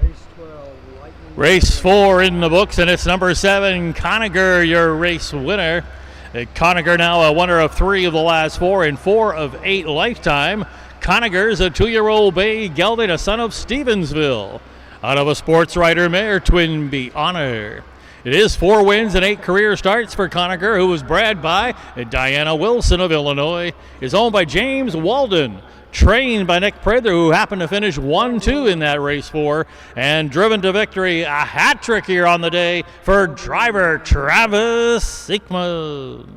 Race 12, Lightning. Race 4 in the books, and it's number 7, Conacher, your race winner. Conacher now a winner of 3 of the last 4 and 4 of 8 lifetime. Conacher's a 2-year-old bay gelding, a son of Stevensville, out of a sports rider mare, Twinbee Honor. It is 4 wins and 8 career starts for Conacher, who was bred by Diana Wilson of Illinois, is owned by James Walden, trained by Nick Prather, who happened to finish 1-2 in that race 4, and driven to victory, a hat trick here on the day for driver Travis Seekman.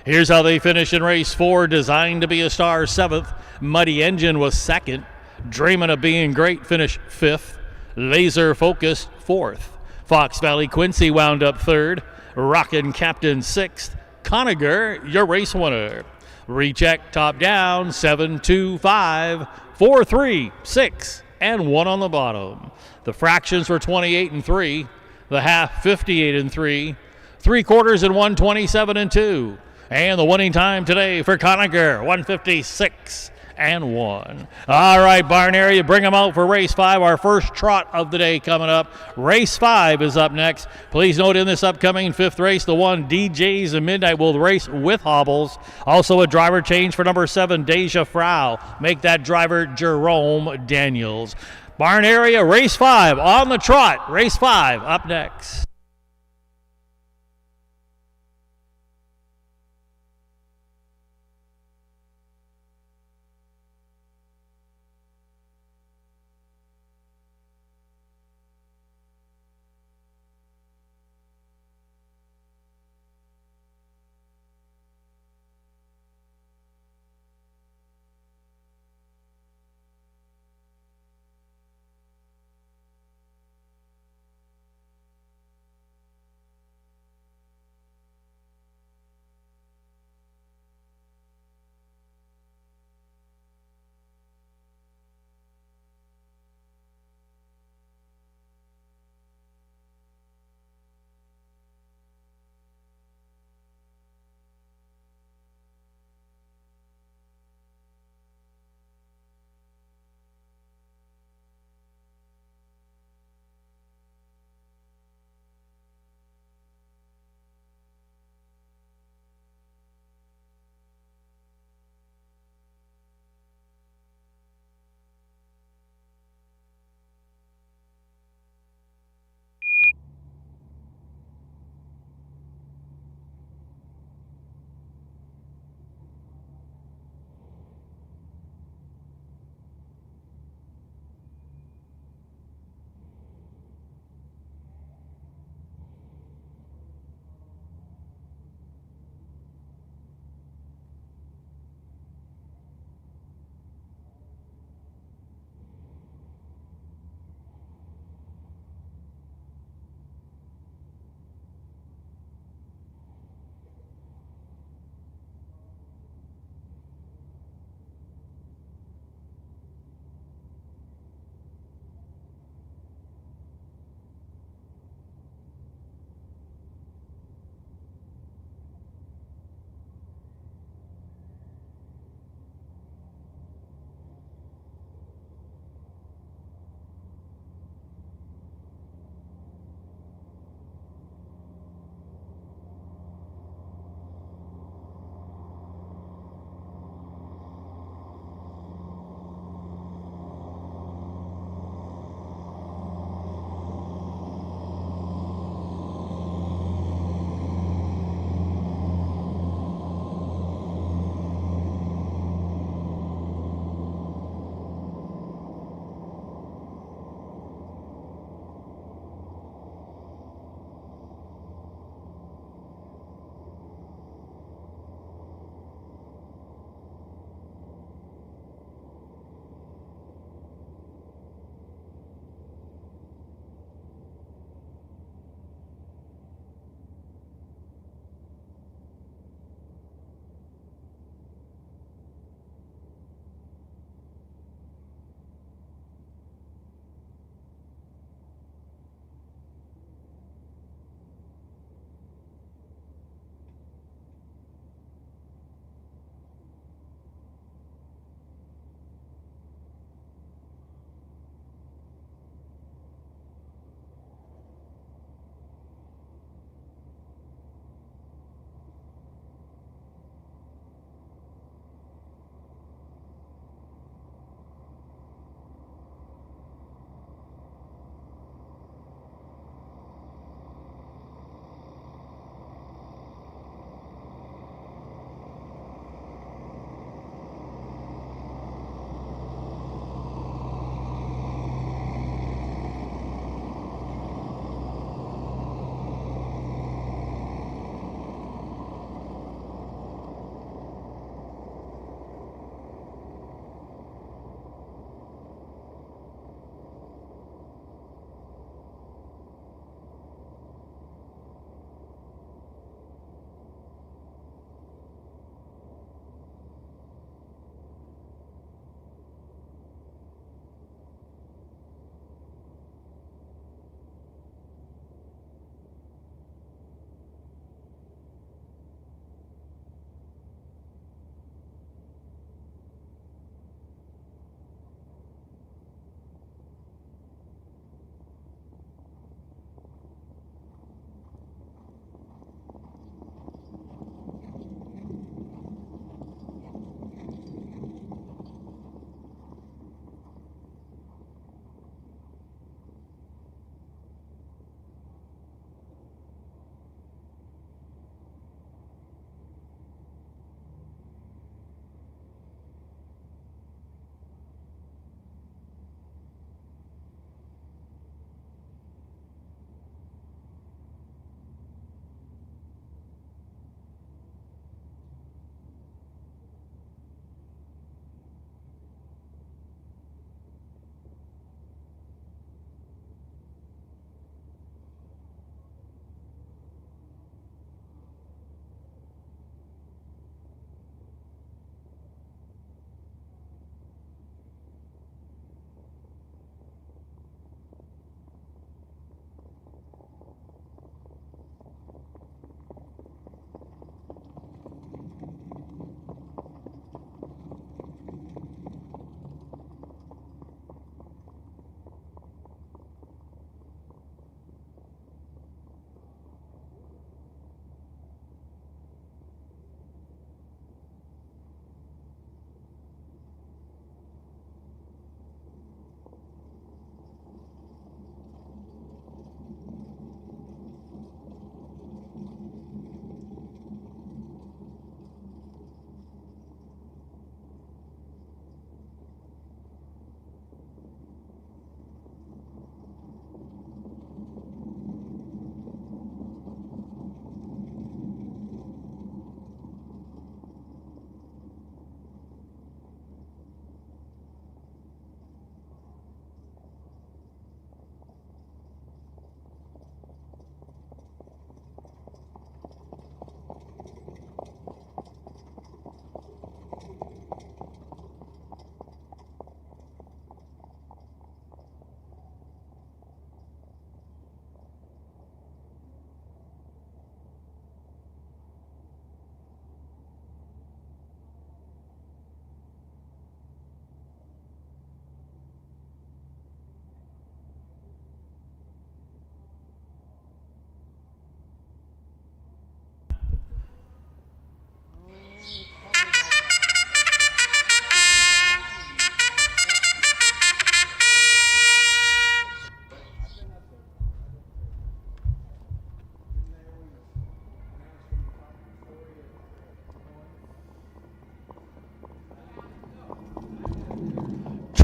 Here's how they finished in race 4, Designed to be a Star 7th, Muddy Engine was 2nd, Dreamin' of Being Great finished 5th, Laser Focus 4th, Fox Valley Quincy wound up 3rd, Rockin' Captain 6th, Conacher, your race winner. Recheck top down, 7, 2, 5, 4, 3, 6, and 1 on the bottom. The fractions were 28 and 3, the half 58 and 3, 3/4 and 127 and 2. And the winning time today for Conacher, 156 and 1. All right, barn area, bring them out for race 5, our first trot of the day coming up. Race 5 is up next. Please note in this upcoming 5th race, the one DJ's and Midnight will race with hobbles. Also a driver change for number 7, Deja Frau. Make that driver Jerome Daniels. Barn area, race 5 on the trot. Race 5 up next.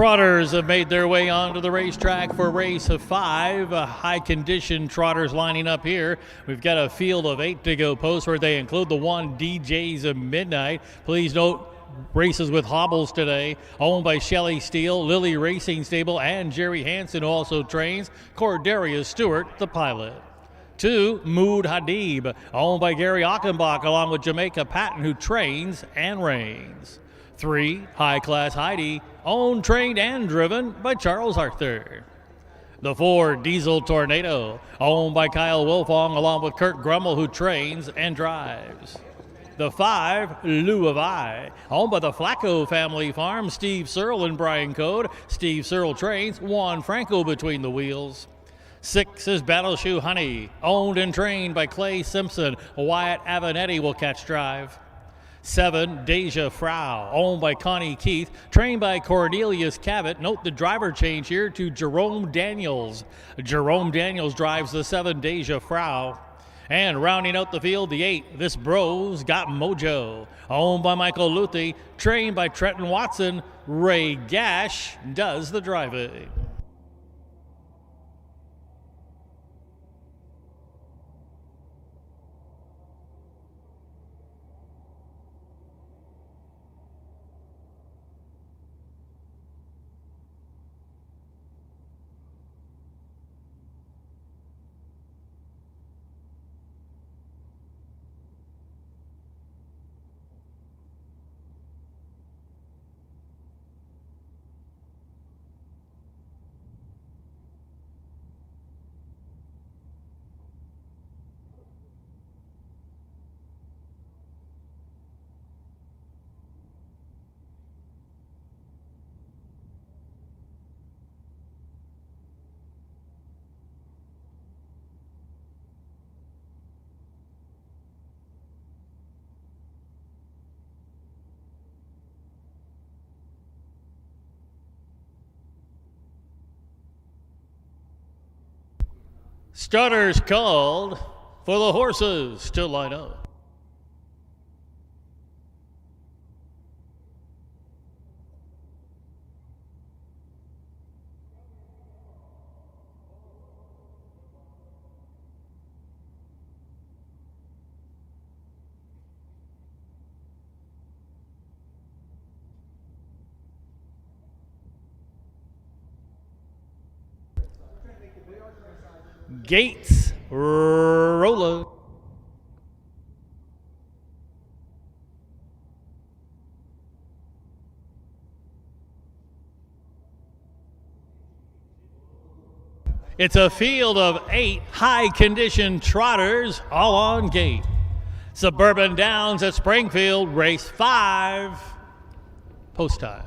trotters have made their way onto the racetrack for race 5. High-condition trotters lining up here. We've got a field of 8 to go post where they include the one DJ's Midnight. Please note, races with hobbles today, owned by Shelley Steele, Lily Racing Stable, and Jerry Hansen, who also trains. Cordarius Stewart, the pilot. 2, Mood Hadib, owned by Gary Achenbach, along with Jamaica Patton, who trains and reigns. 3, High Class Heidi, owned, trained, and driven by Charles Arthur. The 4, Diesel Tornado, owned by Kyle Wilfong, along with Kurt Grummel, who trains and drives. The 5, Lou of I, owned by the Flacco family farm, Steve Searle and Brian Code. Steve Searle trains, Juan Franco between the wheels. 6 is Battle Shoe Honey, owned and trained by Clay Simpson. Wyatt Avanetti will catch drive. 7, Deja Frau, owned by Connie Keith, trained by Cornelius Cavett. Note the driver change here to Jerome Daniels. Jerome Daniels drives the 7, Deja Frau. And rounding out the field, the 8, This Bro's Got Mojo, owned by Michael Luthi, trained by Trenton Watson. Ray Gash does the driving. Starters called for the horses to line up. Gates rolling. It's a field of 8 high-condition trotters, all on gate. Suburban Downs at Springfield, race 5, post time.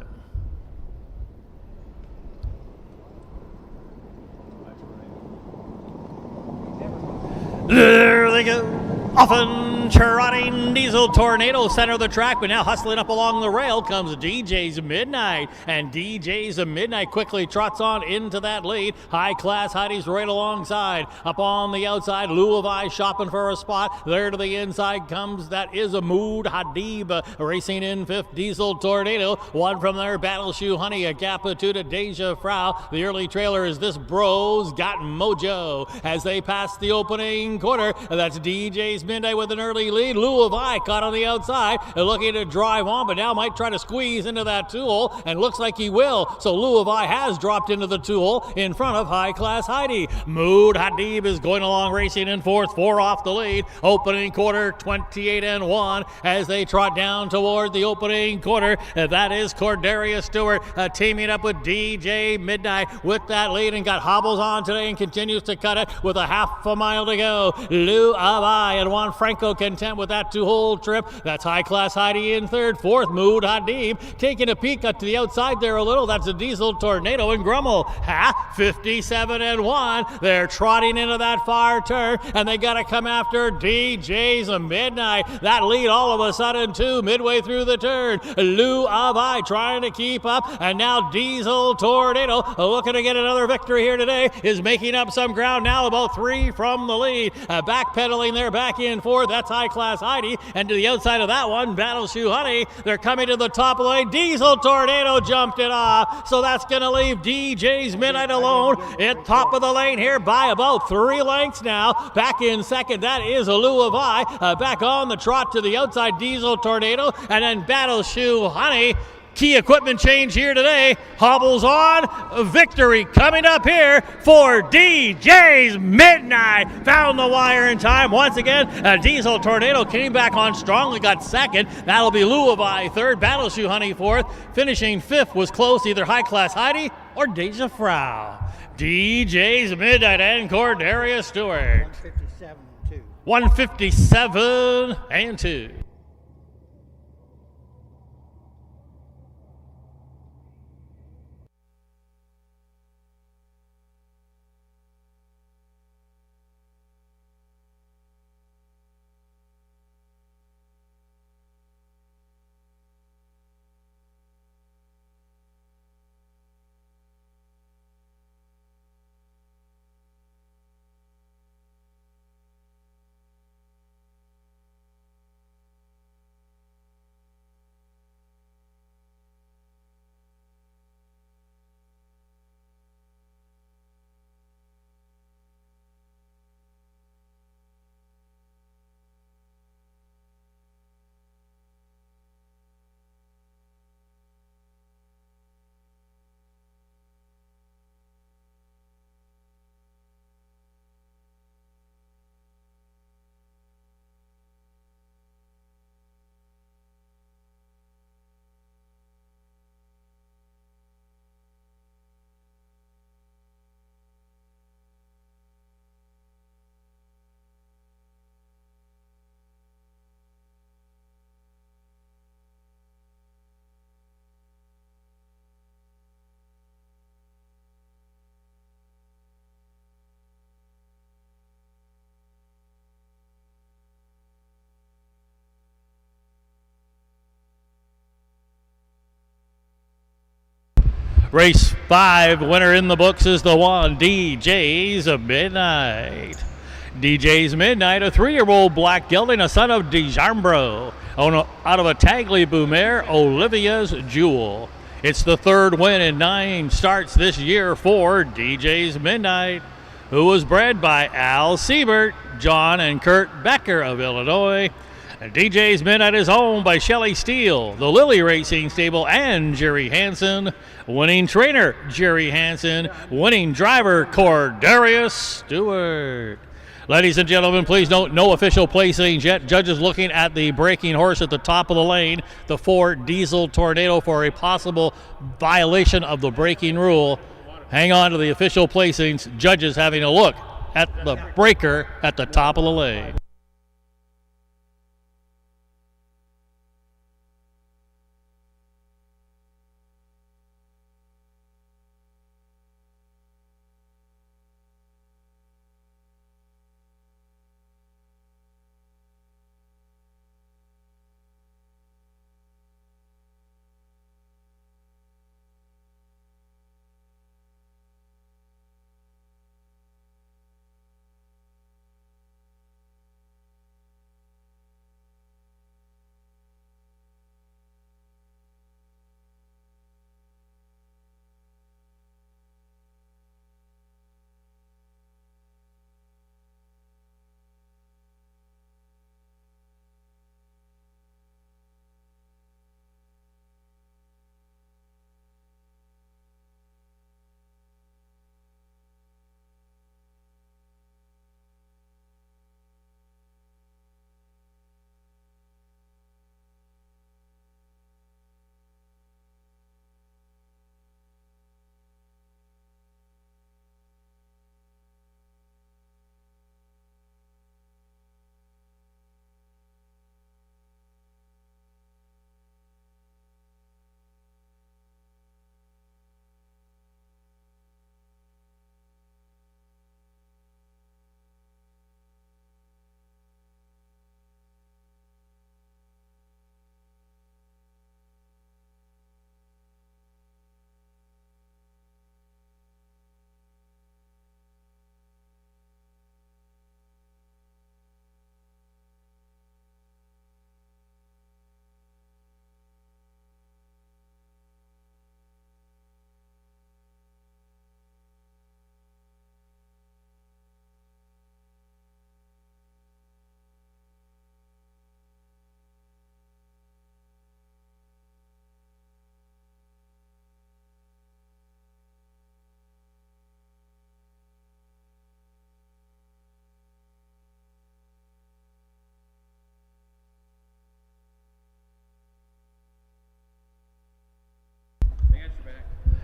There they go. Often trotting Diesel Tornado, center of the track, but now hustling up along the rail comes DJ's Midnight. And DJ's Midnight quickly trots on into that lead. High Class Heidi's right alongside. Up on the outside, Lou of I shopping for a spot. There to the inside comes, that is a Mood Hadib. Racing in 5th, Diesel Tornado. 1 from there, Battle Shoe Honey. A gap of 2 to Deja Frau. The early trailer is This Bro's Got Mojo. As they pass the opening quarter, that's DJ's Midnight with an early lead. Lou of I caught on the outside, looking to drive on, but now might try to squeeze into that two-hole, and looks like he will. So Lou of I has dropped into the two-hole in front of High Class Heidi. Mood Hadib is going along, racing in 4th, 4 off the lead. Opening quarter, 28-1 as they trot down toward the opening quarter. That is Cordarius Stewart teaming up with DJ Midnight with that lead, and got hobbles on today and continues to cut it with a half a mile to go. Lou of I and Juan Franco content with that two-hole trip. That's High Class Heidi in 3rd. 4th, Mood Hadib taking a peek up to the outside there a little. That's a Diesel Tornado and Grummel. 57-1. They're trotting into that far turn, and they got to come after DJ's Midnight. That lead all of a sudden, too, midway through the turn. Lou of I trying to keep up, and now Diesel Tornado, looking to get another victory here today, is making up some ground now, about 3 from the lead. Backpedaling there back in 4th. That's High Class Heidi, and And to the outside of that one, Battle Shoe Honey. They're coming to the top of the lane. Diesel Tornado jumped it off. So that's going to leave DJ's Midnight alone at top of the lane here by about 3 lengths now. Back in second, that is Alou of I. Back on the trot to the outside, Diesel Tornado. And then Battle Shoe Honey. Key equipment change here today. Hobbles on. Victory coming up here for DJ's Midnight. Found the wire in time. Once again, Diesel Tornado came back on strongly, got second. That'll be Lou of I third. Battle Shoe Honey fourth. Finishing fifth was close, either High Class Heidi or Deja Frau. DJ's Midnight and Cordelia Stewart. 157 and 2. 157 and 2. Race 5, winner in the books is the one, DJ's Midnight. DJ's Midnight, a 3-year-old black gelding, a son of DeJambro, out of a Tagliabue mare, Olivia's Jewel. It's the 3rd win in 9 starts this year for DJ's Midnight, who was bred by Al Siebert, John and Kurt Becker of Illinois. DJ's Midnight is owned by Shelley Steele, the Lily Racing Stable, and Jerry Hansen. Winning trainer, Jerry Hansen. Winning driver, Cordelia Stewart. Ladies and gentlemen, please note no official placings yet. Judges looking at the breaking horse at the top of the lane, the 4 Diesel Tornado, for a possible violation of the breaking rule. Hang on to the official placings. Judges having a look at the breaker at the top of the lane.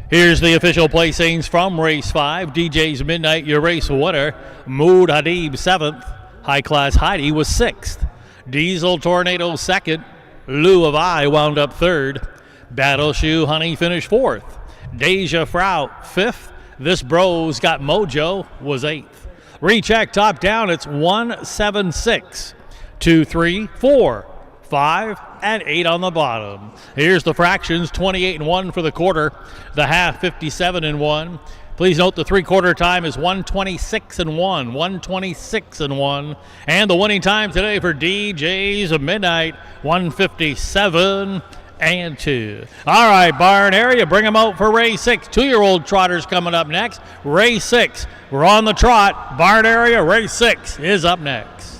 Here's the official placings from race 5. DJ's Midnight, your race winner. Mood Hadib 7th. High Class Heidi was 6th. Diesel Tornado 2nd. Lou of I wound up 3rd. Battle Shoe Honey finished 4th. Deja Frau 5th. This Bro's Got Mojo was 8th. Recheck top down, it's 1, 7, 6, 2, 3, 4, 5, and 8 on the bottom. Here's the fractions, 28-1 for the quarter, the half 57-1. Please note the three-quarter time is 1:26:1, 1:26:1, and the winning time today for DJ's Midnight, 1:57:2. All right, barn area, bring them out for race 6. 2-year-old trotters coming up next. Race 6, we're on the trot. Barn area, race 6 is up next.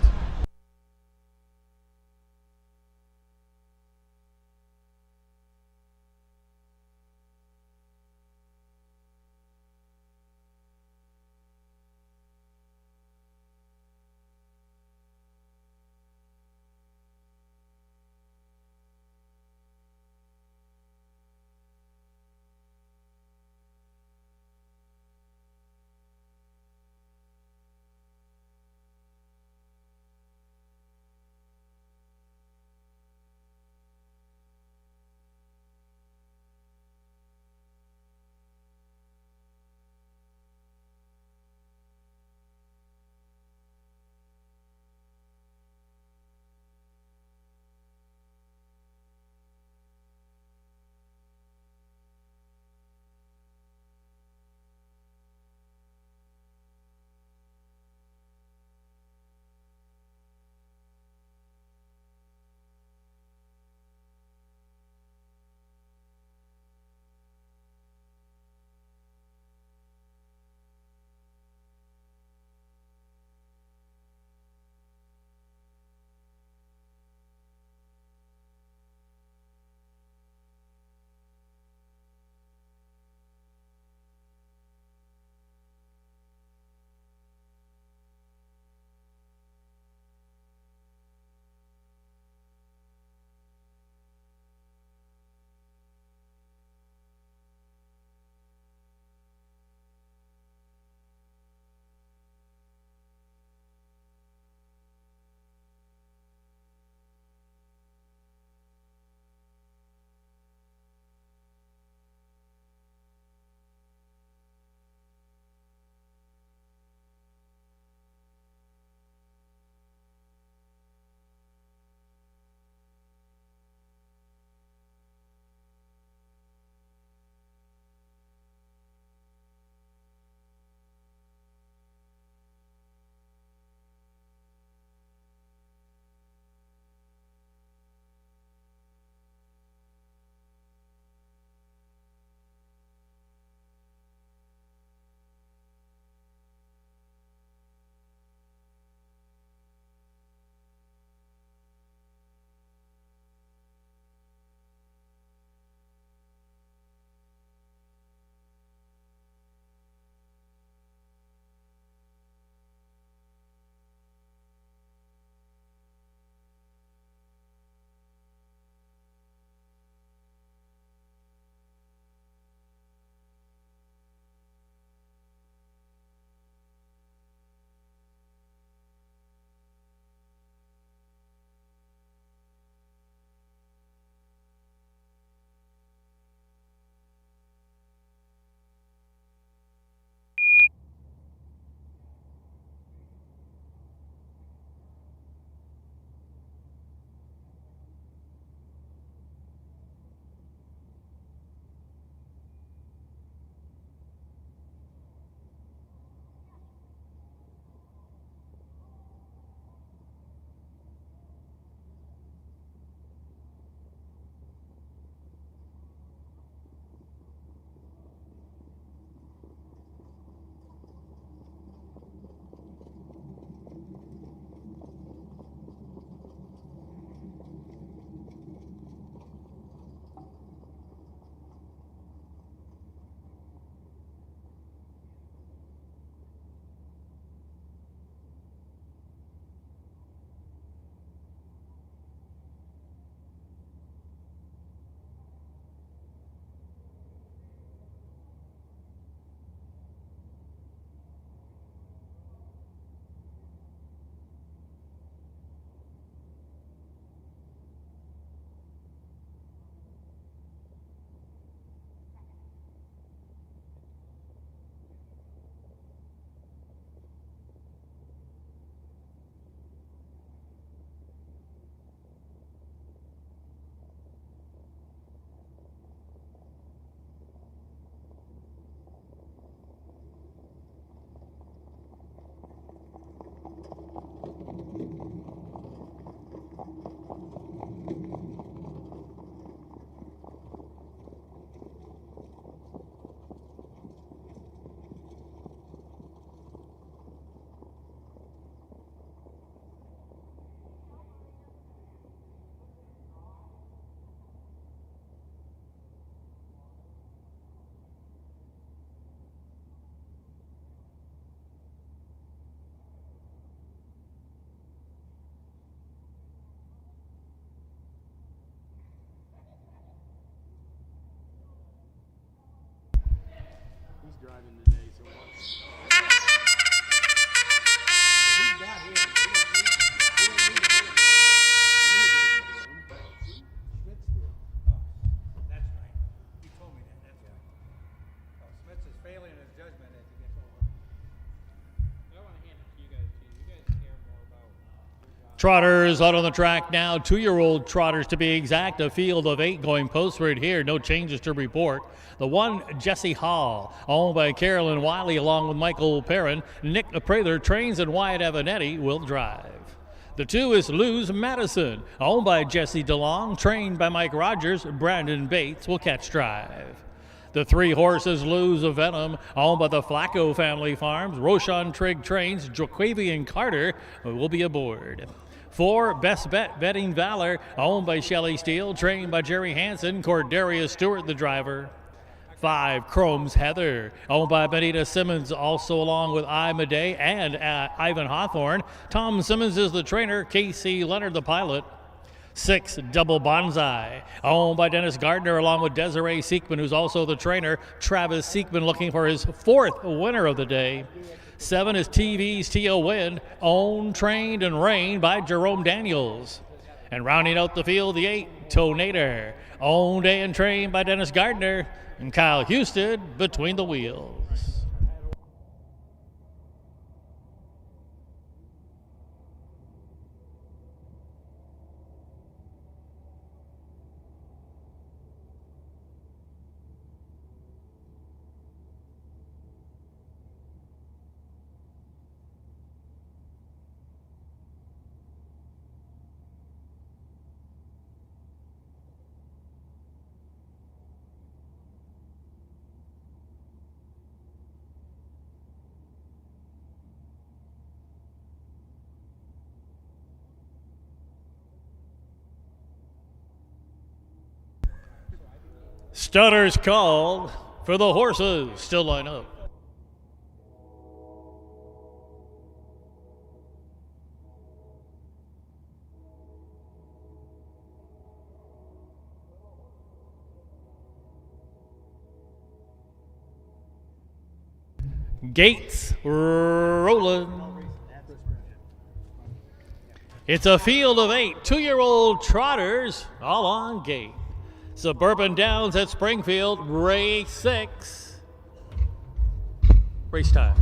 Trotters out on the track now, 2-year-old trotters to be exact, a field of 8 going postward here, no changes to report. The 1, Jesse Hall, owned by Carolyn Wiley along with Michael Perrin. Nick Prather trains and Wyatt Avanetti will drive. The 2 is Luz Madison, owned by Jesse DeLong, trained by Mike Rogers. Brandon Bates will catch drive. The 3 horses, Luz of Venom, owned by the Flacco family farms. Roshan Trigg trains. Jaquavian Carter will be aboard. 4, Best Bet Betting Valor, owned by Shelley Steele, trained by Jerry Hansen. Cordarius Stewart, the driver. 5, Chrome's Heather, owned by Benita Simmons, also along with I. Madej and Ivan Hawthorne. Tom Simmons is the trainer. Casey Leonard, the pilot. 6, Double Bonsai, owned by Dennis Gardner along with Desiree Seekman, who's also the trainer. Travis Seekman looking for his 4th winner of the day. 7 is TV's T.O. Wind, owned, trained, and reigned by Jerome Daniels. And rounding out the field, the 8, Tonator, owned and trained by Dennis Gardner. And Kyle Houston between the wheels. Stutters called for the horses. Still line up. Gates rolling. It's a field of 8 2-year-old trotters all on gate. Suburban Downs at Springfield, race 6. Race time.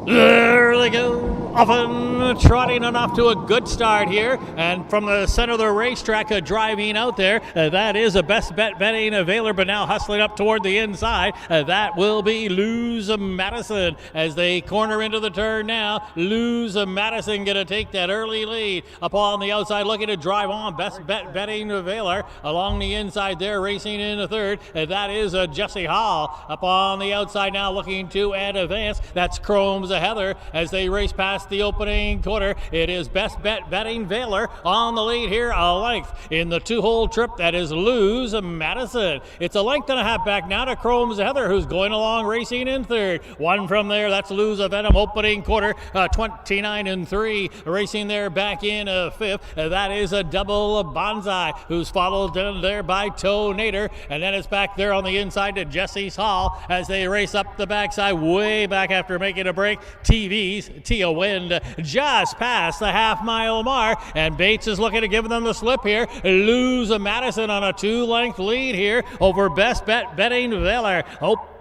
There they go. Often trotting and off to a good start here. And from the center of the racetrack, driving out there, that is a Best Bet Betting Valor, but now hustling up toward the inside. That will be Luz Madison as they corner into the turn now. Luz Madison going to take that early lead. Up on the outside, looking to drive on. Best Bet Betting Valor along the inside there, racing in the third. That is Jesse Hall. Up on the outside now, looking to advance. That's Chrome's Heather as they race past the opening quarter. It is Best Bet Betting Valor on the lead here, a length in the 2-hole trip. That is Luz Madison. It's a length and a half back now to Chrome's Heather, who's going along racing in third. 1 from there, that's Luz Venom opening quarter, 29-3, racing there back in 5th. That is a Double Bonsai, who's followed there by Tonator, and then it's back there on the inside to Jesse's Hall as they race up the backside, way back after making a break. TV's Tia Wind just past the half-mile mark, and Bates is looking to give them the slip here. Luz Madison on a 2-length lead here over Best Bet Betting Valor.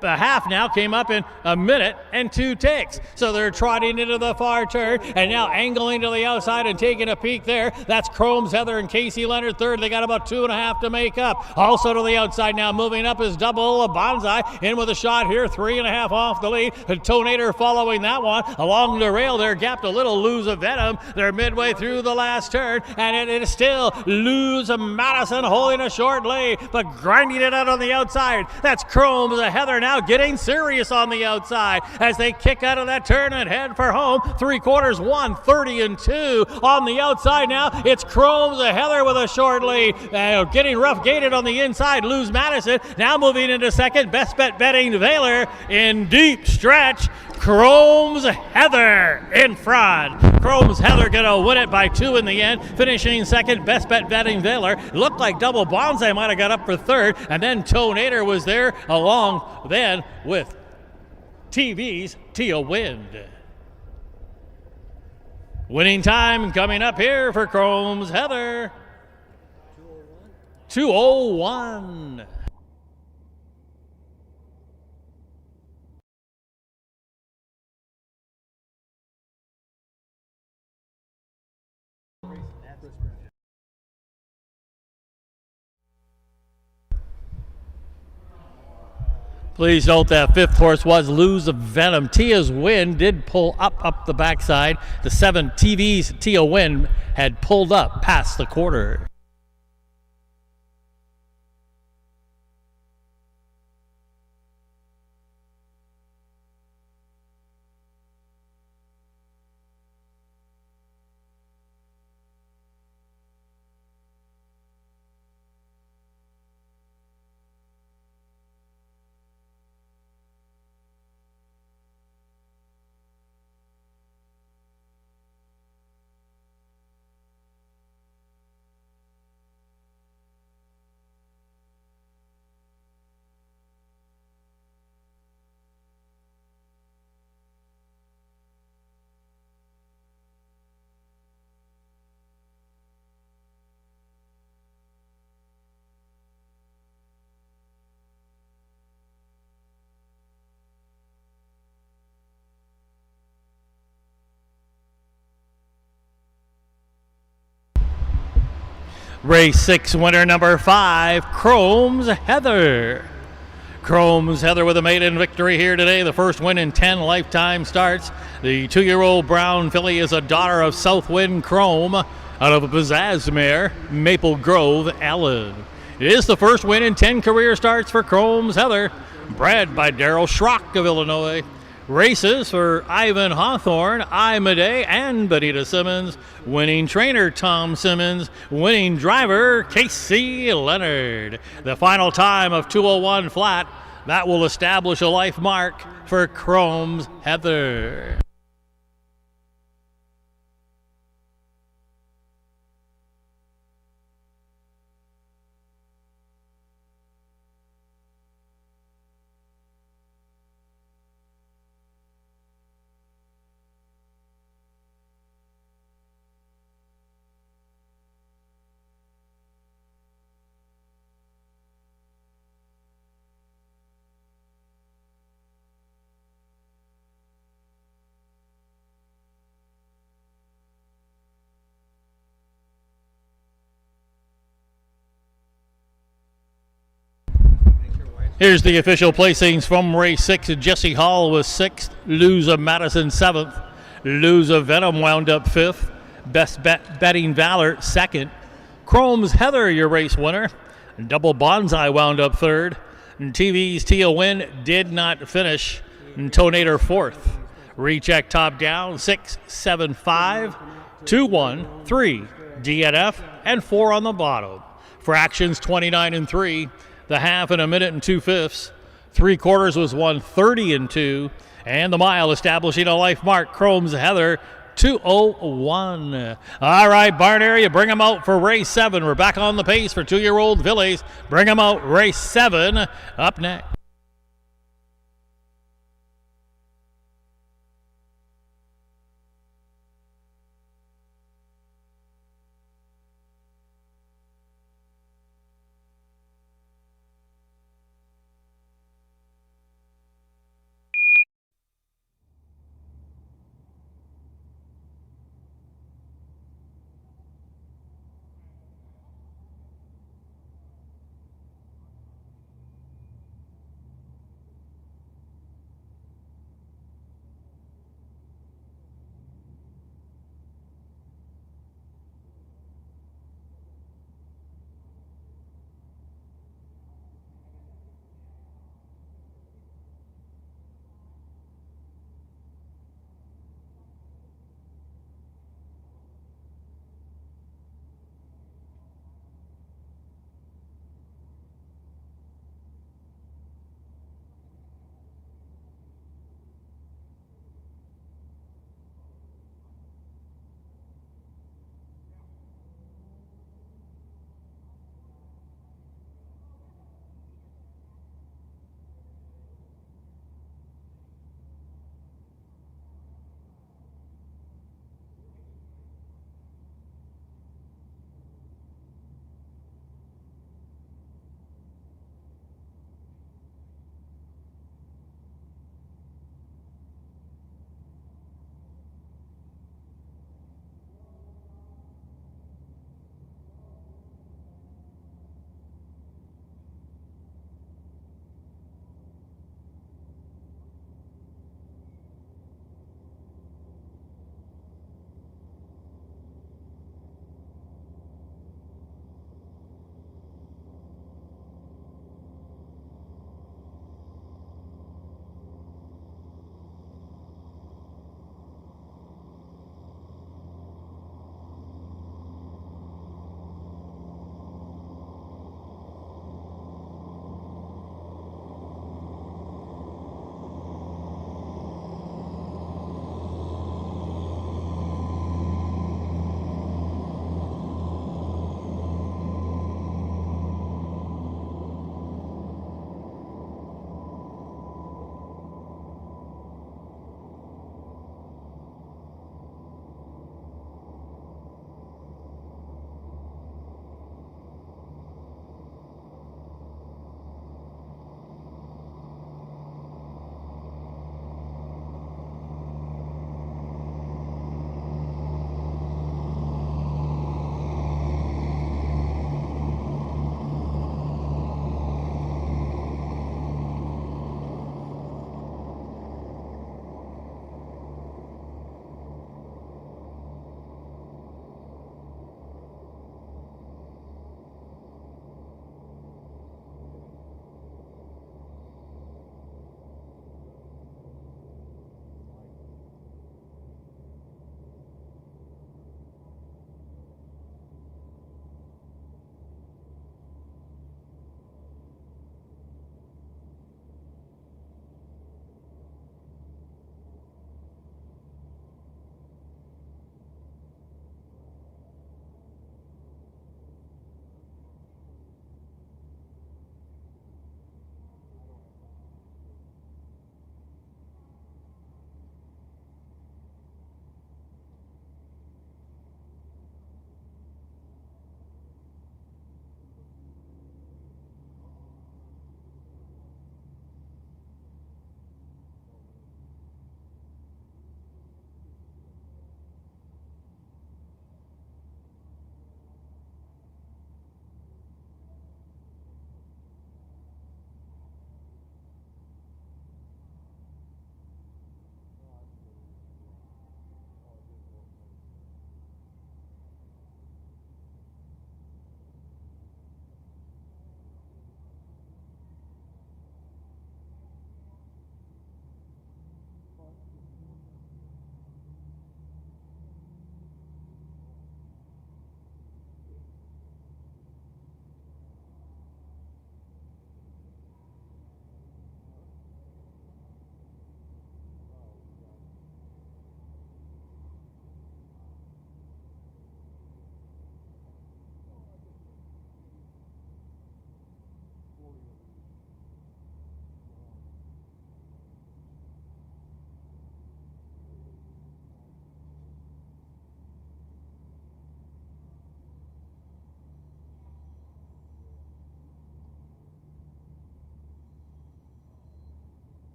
A half now came up in a minute and 2 ticks. So they're trotting into the far turn and now angling to the outside and taking a peek there. That's Chrome's Heather and Casey Leonard third. They got about 2.5 to make up. Also to the outside now, moving up is Double Bonsai in with a shot here, 3.5 off the lead. Tonator following that one along the rail there, gapped a little. Luz Venom. They're midway through the last turn, and it is still Luz Madison holding a short lead, but grinding it out on the outside. That's Chrome's Heather now getting serious on the outside as they kick out of that turn and head for home. 3/4, 1:30-2 on the outside now. It's Chrome's Heather with a short lead, getting rough gated on the inside. Luz Madison now moving into second. Best Bet Betting Valor in deep stretch. Chrome's Heather in front. Chrome's Heather gonna win it by 2 in the end. Finishing second, Best Bet Betting Valor. Looked like Double Bonsai might have got up for third, and then Tonator was there along then with TV's Tia Wind. Winning time coming up here for Chrome's Heather. 2:01. Please note that fifth horse was Lose of Venom. Tia's Win did pull up the backside. The 7 TV's Tia Win had pulled up past the quarter. Race 6 winner number 5, Chrome's Heather. Chrome's Heather with a maiden victory here today. The first win in 10 lifetime starts. The 2-year-old brown filly is a daughter of Southwind Chrome out of a pizzazz mare, Maple Grove Allen. It is the first win in 10 career starts for Chrome's Heather, bred by Daryl Schrock of Illinois. Races for Ivan Hawthorne, Day, and Benita Simmons. Winning trainer Tom Simmons. Winning driver Casey Leonard. The final time of 2:01 flat. That will establish a life mark for Chrome's Heather. Here's the official placings from race 6. Jesse Hall was 6th. Lose of Madison 7th. Lose of Venom wound up 5th. Best Bet Betting Valor 2nd. Chrome's Heather, your race winner. Double Bonsai wound up 3rd. And TV's Tia Win did not finish. And Tonator 4th. Recheck top down 6, 7, 5, 2, 1, 3. DNF and 4 on the bottom. Fractions 29 and 3. The half in 1 minute and 2/5. 3/4 was 1:30 and 2. And the mile establishing a life mark. Chrome's Heather 2:01. All right, barn area, bring them out for race 7. We're back on the pace for 2-year-old fillies. Bring them out, race 7 up next.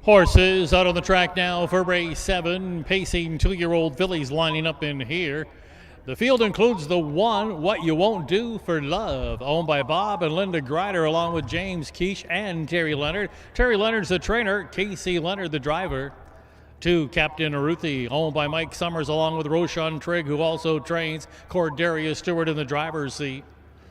Horses out on the track now for race 7, pacing 2-year-old fillies lining up in here. The field includes the 1, What You Won't Do for Love, owned by Bob and Linda Grider, along with James Quiche and Terry Leonard. Terry Leonard's the trainer, Casey Leonard the driver. 2, Captain Aruthi, owned by Mike Summers, along with Roshan Trigg, who also trains. Cordelia Stewart in the driver's seat.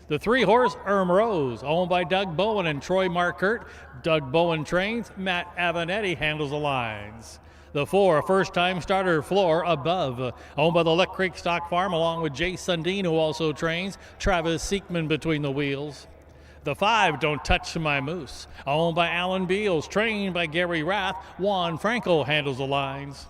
The 3-horse Rose, owned by Doug Bowen and Troy Markert. Doug Bowen trains. Matt Avenatti handles the lines. The 4, first-time starter Floor Above, owned by the Lick Creek Stock Farm, along with Jay Sundin, who also trains. Travis Seekman between the wheels. The 5, Don't Touch My Moose, owned by Alan Beals, trained by Gary Rath. Juan Franco handles the lines.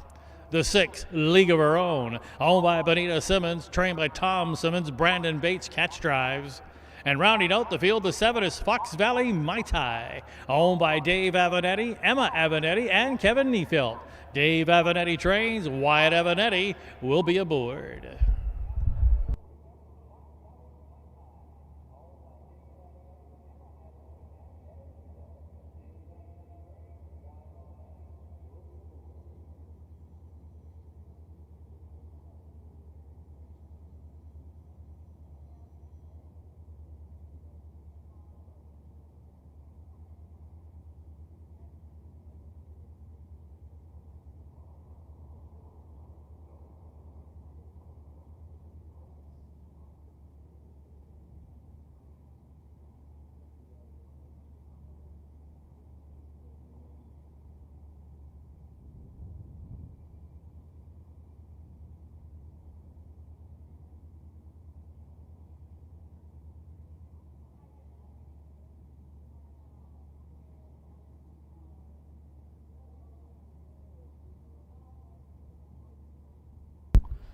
The 6, League of Her Own, owned by Benita Simmons, trained by Tom Simmons. Brandon Bates catch drives. And rounding out the field, the 7 is Fox Valley Mai Tai, owned by Dave Avenatti, Emma Avenatti, and Kevin Neufeld. Dave Avenatti trains. Wyatt Avenatti will be aboard.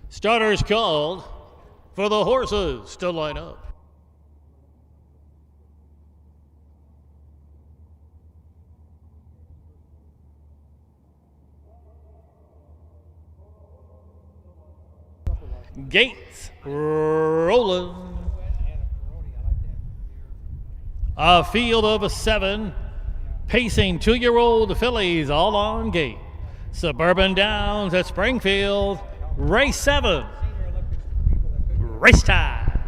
Starters called for the horses to line up. Gates rolling. A field of 7, pacing 2-year-old fillies all on gate. Suburban Downs at Springfield. Race 7, race time.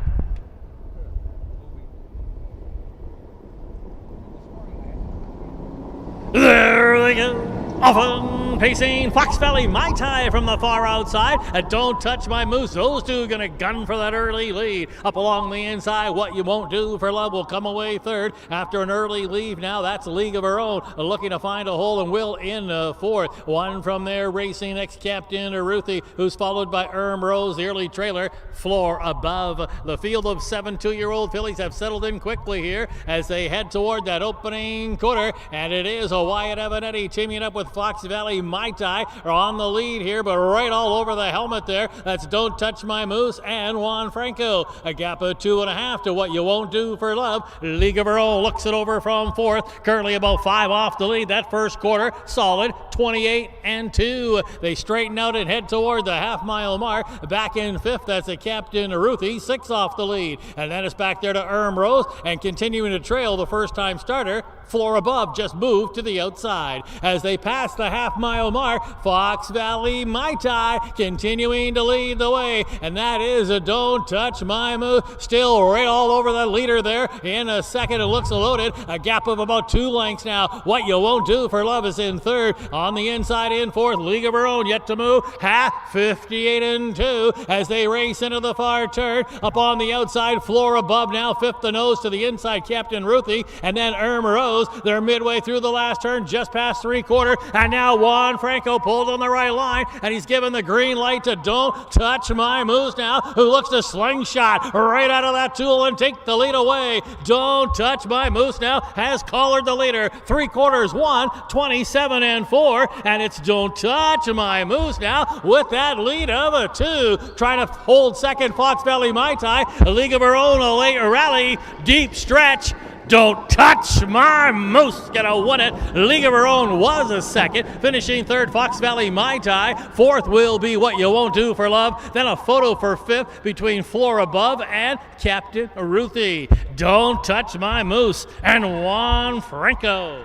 There they go. Often pacing Fox Valley Mai Tai from the far outside. Don't Touch My Moose. Those two going to gun for that early lead. Up along the inside, What You Won't Do for Love will come away third after an early leave. Now that's League of Her Own looking to find a hole and will in fourth. One from there racing ex-captain Aruthi, who's followed by Rose, the early trailer. Floor Above. The field of 7 2-year-old fillies have settled in quickly here as they head toward that opening quarter, and it is a Wyatt Avenatti teaming up with Fox Valley Mai Tai are on the lead here, but right all over the helmet there. That's Don't Touch My Moose and Juan Franco. A gap of 2.5 to What You Won't Do for Love. League of Her Own looks it over from fourth. Currently about 5 off the lead. That first quarter, solid, 28-2. They straighten out and head toward the half-mile mark. Back in fifth, that's the Captain Aruthi, 6 off the lead. And then it's back there to Rose and continuing to trail the first-time starter. Floor Above just moved to the outside. As they pass the half-mile mark, Fox Valley Mai Tai continuing to lead the way, and that is a Don't Touch My Moose. Still right all over the leader there. In a second, it looks loaded. A gap of about 2 lengths now. What You Won't Do for Love is in third. On the inside, in fourth, League of Her Own yet to move. 58-2 as they race into the far turn. Up on the outside, Floor Above now fifth the nose to the inside, Captain Ruthie, and then Rose. They're midway through the last turn, just past 3/4, and now Juan Franco pulled on the right line, and he's given the green light to Don't Touch My Moose now, who looks to slingshot right out of that tool and take the lead away. Don't Touch My Moose now has collared the leader. 3/4 won, 27-4, and it's Don't Touch My Moose now with that lead of a 2. Trying to hold second, Fox Valley Mai Tai. A League of Her Own, a late rally, deep stretch. Don't Touch My Moose gonna win it. League of Her Own was a second. Finishing third, Fox Valley Mai Tai. Fourth will be What You Won't Do for Love. Then a photo for fifth between Floor Above and Captain Ruthie. Don't Touch My Moose and Juan Franco.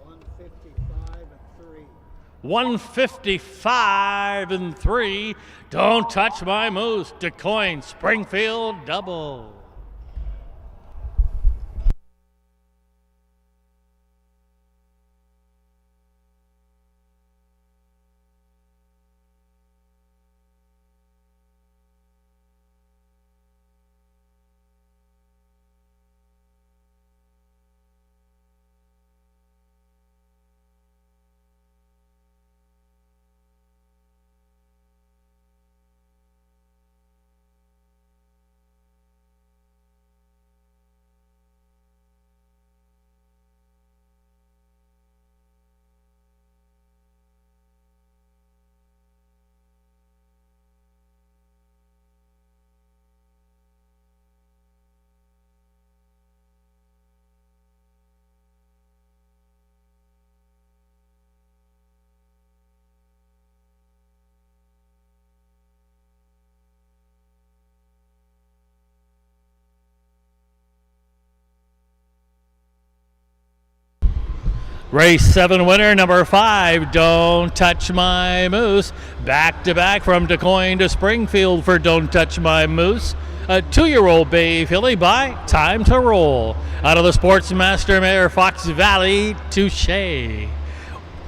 1:15. 155-3. Don't touch my moose. DeCoin, Springfield double. Race 7 winner, number 5, Don't Touch My Moose. Back to back from DeCoin to Springfield for Don't Touch My Moose. A 2-year-old bay filly by Time to Roll. Out of the Sportsmaster mare, Fox Valley, Touche.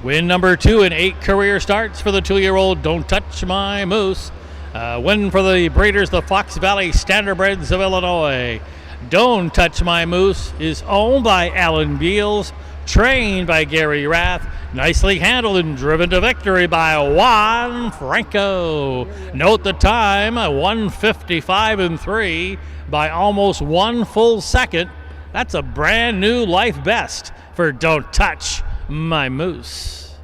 Win number 2 in 8 career starts for the 2-year-old Don't Touch My Moose. Win for the breeders, the Fox Valley Standardbreds of Illinois. Don't Touch My Moose is owned by Alan Beals, trained by Gary Rath, nicely handled and driven to victory by Juan Franco. Note the time, 155-3 by almost 1 full second. That's a brand new life best for Don't Touch My Moose.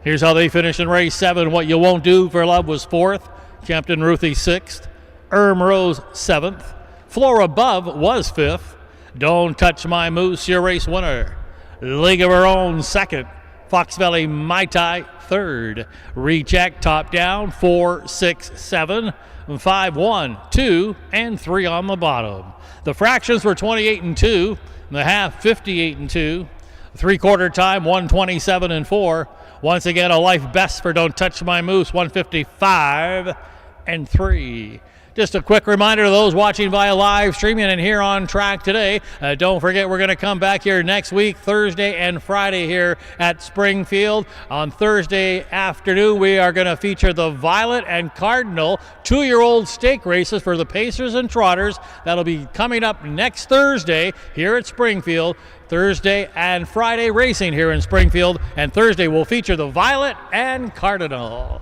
Here's how they finished in race 7. What You Won't Do for Love was 4th, Captain Ruthie 6th, Rose 7th, Floor Above was 5th, Don't Touch My Moose, your race winner. League of Her Own 2nd, Fox Valley Mai Tai 3rd, Recheck Top Down 4, 6, 7, 5, 1, 2, and 3 on the bottom. The fractions were 28-2, the half 58-2, 3/4 time 127-4. Once again, a life best for Don't Touch My Moose, 155-3. Just a quick reminder to those watching via live streaming and here on track today, don't forget we're going to come back here next week, Thursday and Friday here at Springfield. On Thursday afternoon, we are going to feature the Violet and Cardinal 2-year-old stake races for the Pacers and Trotters. That'll be coming up next Thursday here at Springfield. Thursday and Friday racing here in Springfield, and Thursday will feature the Violet and Cardinal.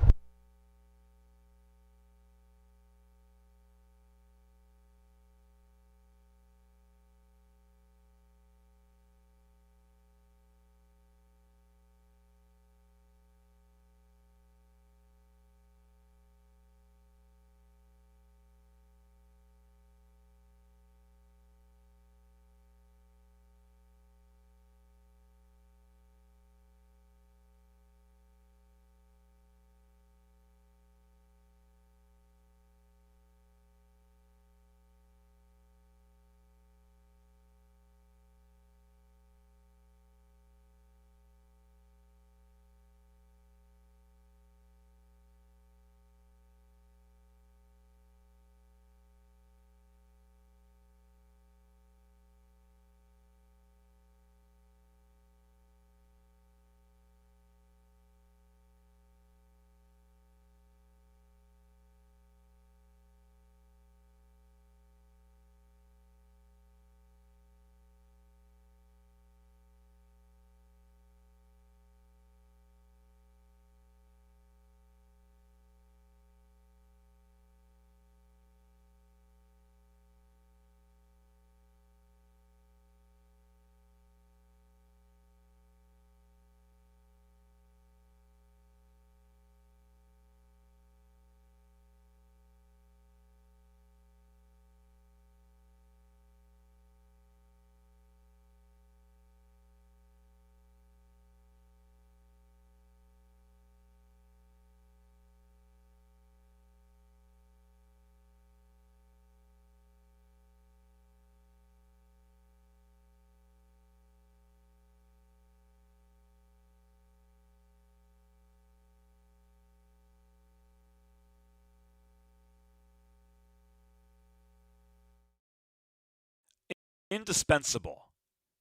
Indispensable.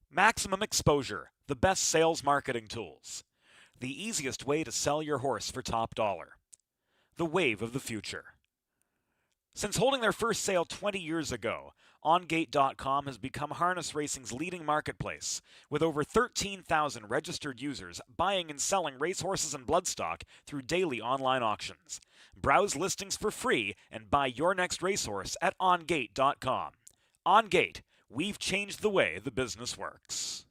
Maximum exposure, the best sales marketing tools. The easiest way to sell your horse for top dollar. The wave of the future. Since holding their first sale 20 years ago, OnGate.com has become harness racing's leading marketplace, with over 13,000 registered users buying and selling racehorses and bloodstock through daily online auctions. Browse listings for free and buy your next racehorse at OnGate.com. OnGate, we've changed the way the business works.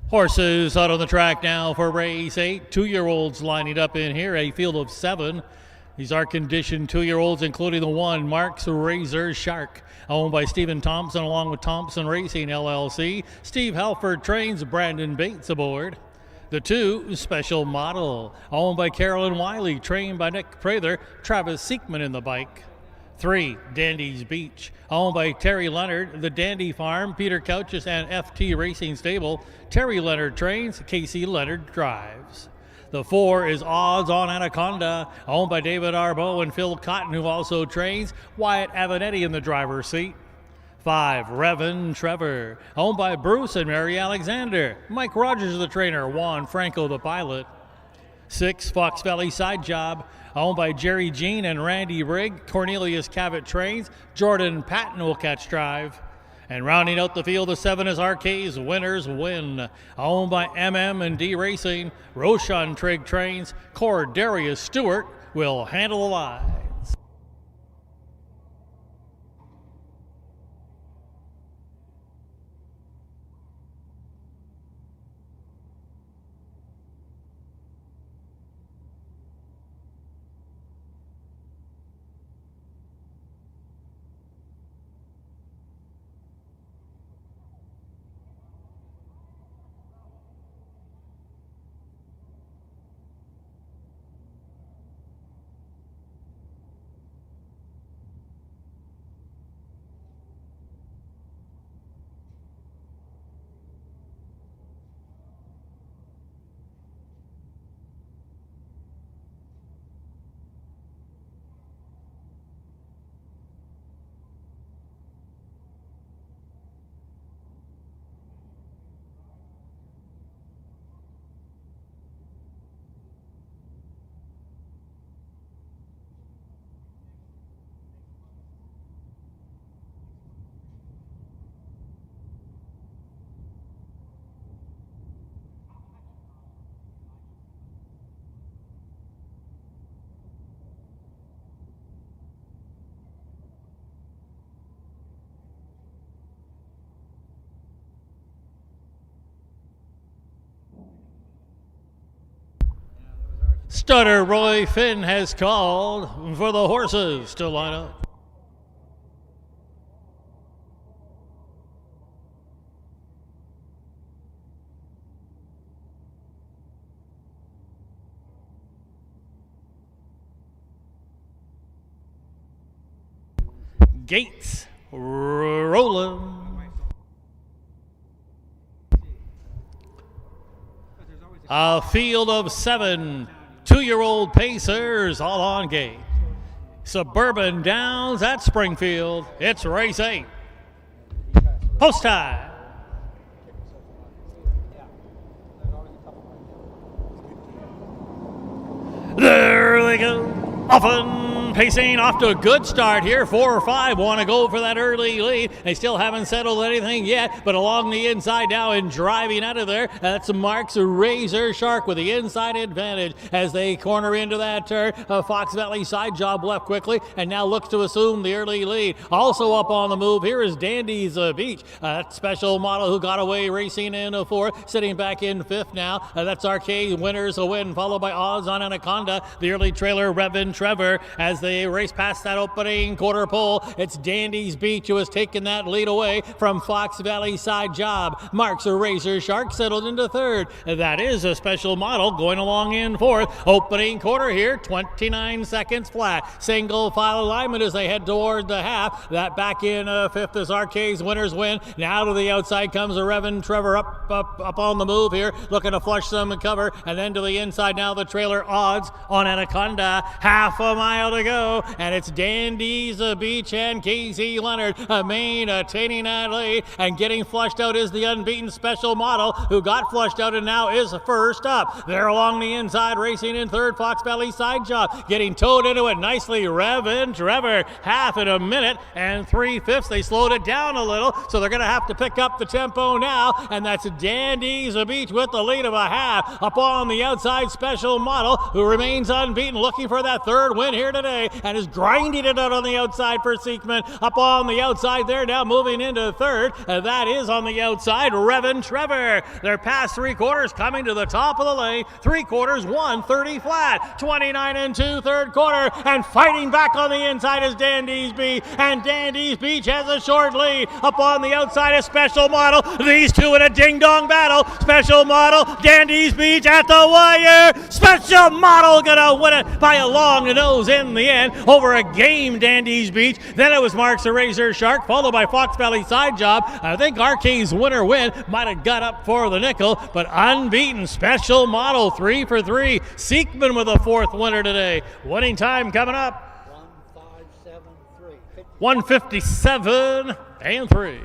Horses out on the track now for race 8. 2-year-olds lining up in here, a field of 7. These are conditioned 2-year-olds, including the one, Mark's Razor Shark, owned by Stephen Thompson along with Thompson Racing LLC. Steve Halford trains Brandon Bates aboard. The 2, Special Model, owned by Carolyn Wiley, trained by Nick Prather, Travis Seekman in the bike. 3, Dandy's Beach, owned by Terry Leonard, the Dandy Farm, Peter Couchus, and FT Racing Stable. Terry Leonard trains, Casey Leonard drives. The 4 is Odds on Anaconda, owned by David Arbo and Phil Cotton, who also trains, Wyatt Avanetti in the driver's seat. 5, Revan Trevor, owned by Bruce and Mary Alexander. Mike Rogers the trainer, Juan Franco the pilot. 6, Fox Valley Side Job, owned by Jerry Jean and Randy Rigg. Cornelius Cavett trains. Jordan Patton will catch drive. And rounding out the field of 7 is RK's Winners Win, owned by MM&D Racing. Roshan Trigg trains. Cordarius Stewart will handle the lines. Starter Roy Finn has called for the horses to line up. Gates rolling. A field of 7 2-year-old pacers all on gate. Suburban Downs at Springfield. It's race 8. Post time. There they go. Often pacing off to a good start here. 4 or 5 want to go for that early lead. They still haven't settled anything yet, but along the inside now and driving out of there, that's Mark's Razor Shark with the inside advantage as they corner into that turn. Fox Valley Side Job left quickly and now looks to assume the early lead. Also up on the move here is Dandy's Beach, that Special Model who got away racing in 4th, sitting back in 5th now. That's RK Winners a Win, followed by Odds on Anaconda, the early trailer Revan Trevor. As they race past that opening quarter pole, it's Dandy's Beach who has taken that lead away from Fox Valley Side Job. Mark's Razor Shark settled into 3rd. That is a Special Model going along in 4th. Opening quarter here, 29 seconds flat. Single file alignment as they head toward the half. That back in 5th is RK's Winners Win. Now to the outside comes a Revan Trevor up on the move here, looking to flush some cover. And then to the inside now the trailer Odds on Anaconda. Half a mile to go, and it's Dandy's Beach and Casey Leonard maintaining that lead, and getting flushed out is the unbeaten Special Model who got flushed out and now is first up. They're along the inside racing in 3rd, Fox Valley Side Job getting towed into it nicely. Revan Trevor, half in a minute and 3/5. They slowed it down a little, so they're going to have to pick up the tempo now, and that's Dandy's Beach with the lead of a half. Up on the outside, Special Model who remains unbeaten, looking for that 3rd win here today. today and is grinding it out on the outside for Seekman. Up on the outside there, now moving into third. That is on the outside, Revan Trevor. They're past 3/4, coming to the top of the lane. 3/4, 130 flat. 29 and 2, third quarter. And fighting back on the inside is Dandy's Beach. And Dandy's Beach has a short lead. Up on the outside is Special Model. These two in a ding-dong battle. Special Model, Dandy's Beach at the wire. Special Model gonna win it by a long nose in the end over a game Dandy's Beach. Then it was Mark's the Razor Shark, followed by Fox Valley Side Job. I think Arcade's winner win might have got up for the nickel, but unbeaten Special Model 3 for 3. Seekman with a fourth winner today. Winning time coming up. 1:57 and 3.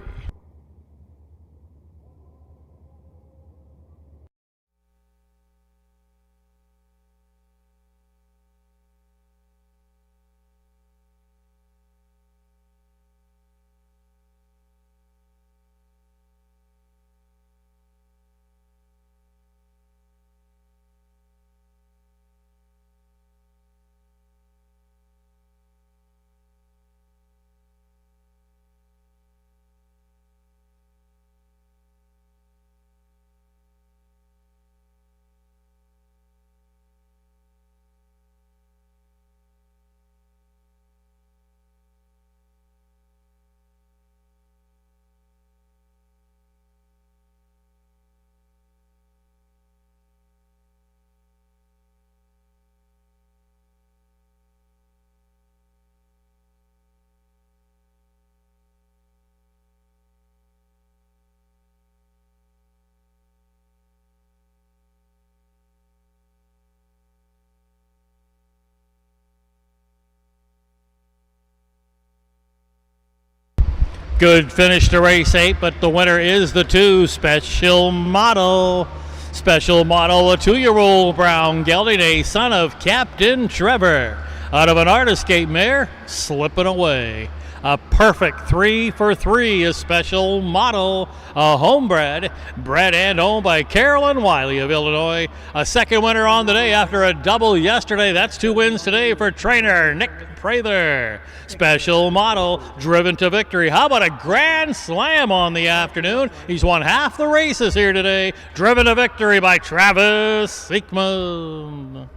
Good finish to race 8, but the winner is the 2, Special Model. Special Model, a 2-year-old brown gelding, a son of Captain Trevor. Out of an Artiscape mare, slipping away. A perfect 3 for 3 is Special Model, a homebred, bred and owned by Carolyn Wiley of Illinois. A second winner on the day after a double yesterday. That's 2 wins today for trainer Nick Prather. Special Model, driven to victory. How about a grand slam on the afternoon? He's won half the races here today. Driven to victory by Travis Seekman.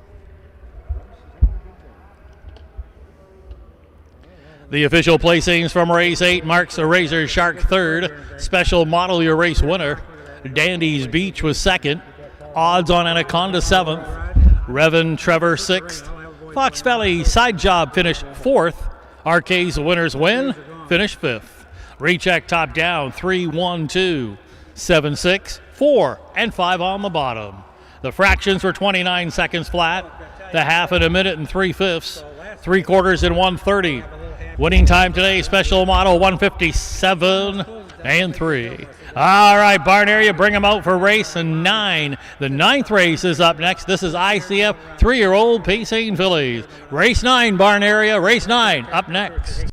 The official placings from race 8, Mark's the Razor Shark third. Special Model, your race winner. Dandy's Beach was second. Odds on Anaconda 7th. Revan Trevor 6th. Fox Valley Side Job finished 4th. Arcade's winners win, finished 5th. Recheck top down, 3, 1, 2, 7, 6, 4, and 5 on the bottom. The fractions were 29 seconds flat. The half in a minute and 3/5. 3/4 in 1:30. Winning time today, Special Model 1:57 and 3. All right, barn area, bring them out for race 9. The 9th race is up next. This is ICF 3-year-old Pacing fillies. Race 9, barn area, race 9 up next.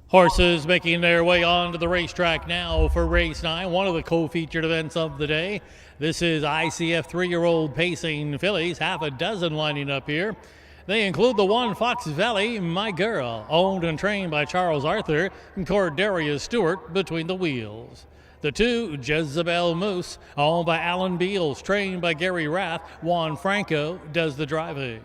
Horses making their way onto the racetrack now for race 9, one of the co-featured events of the day. This is ICF 3-year-old pacing fillies, half a dozen lining up here. They include the one Fox Valley, My Girl, owned and trained by Charles Arthur and Cordelia Stewart between the wheels. The 2, Jezebel Moose, owned by Alan Beals, trained by Gary Rath. Juan Franco does the driving.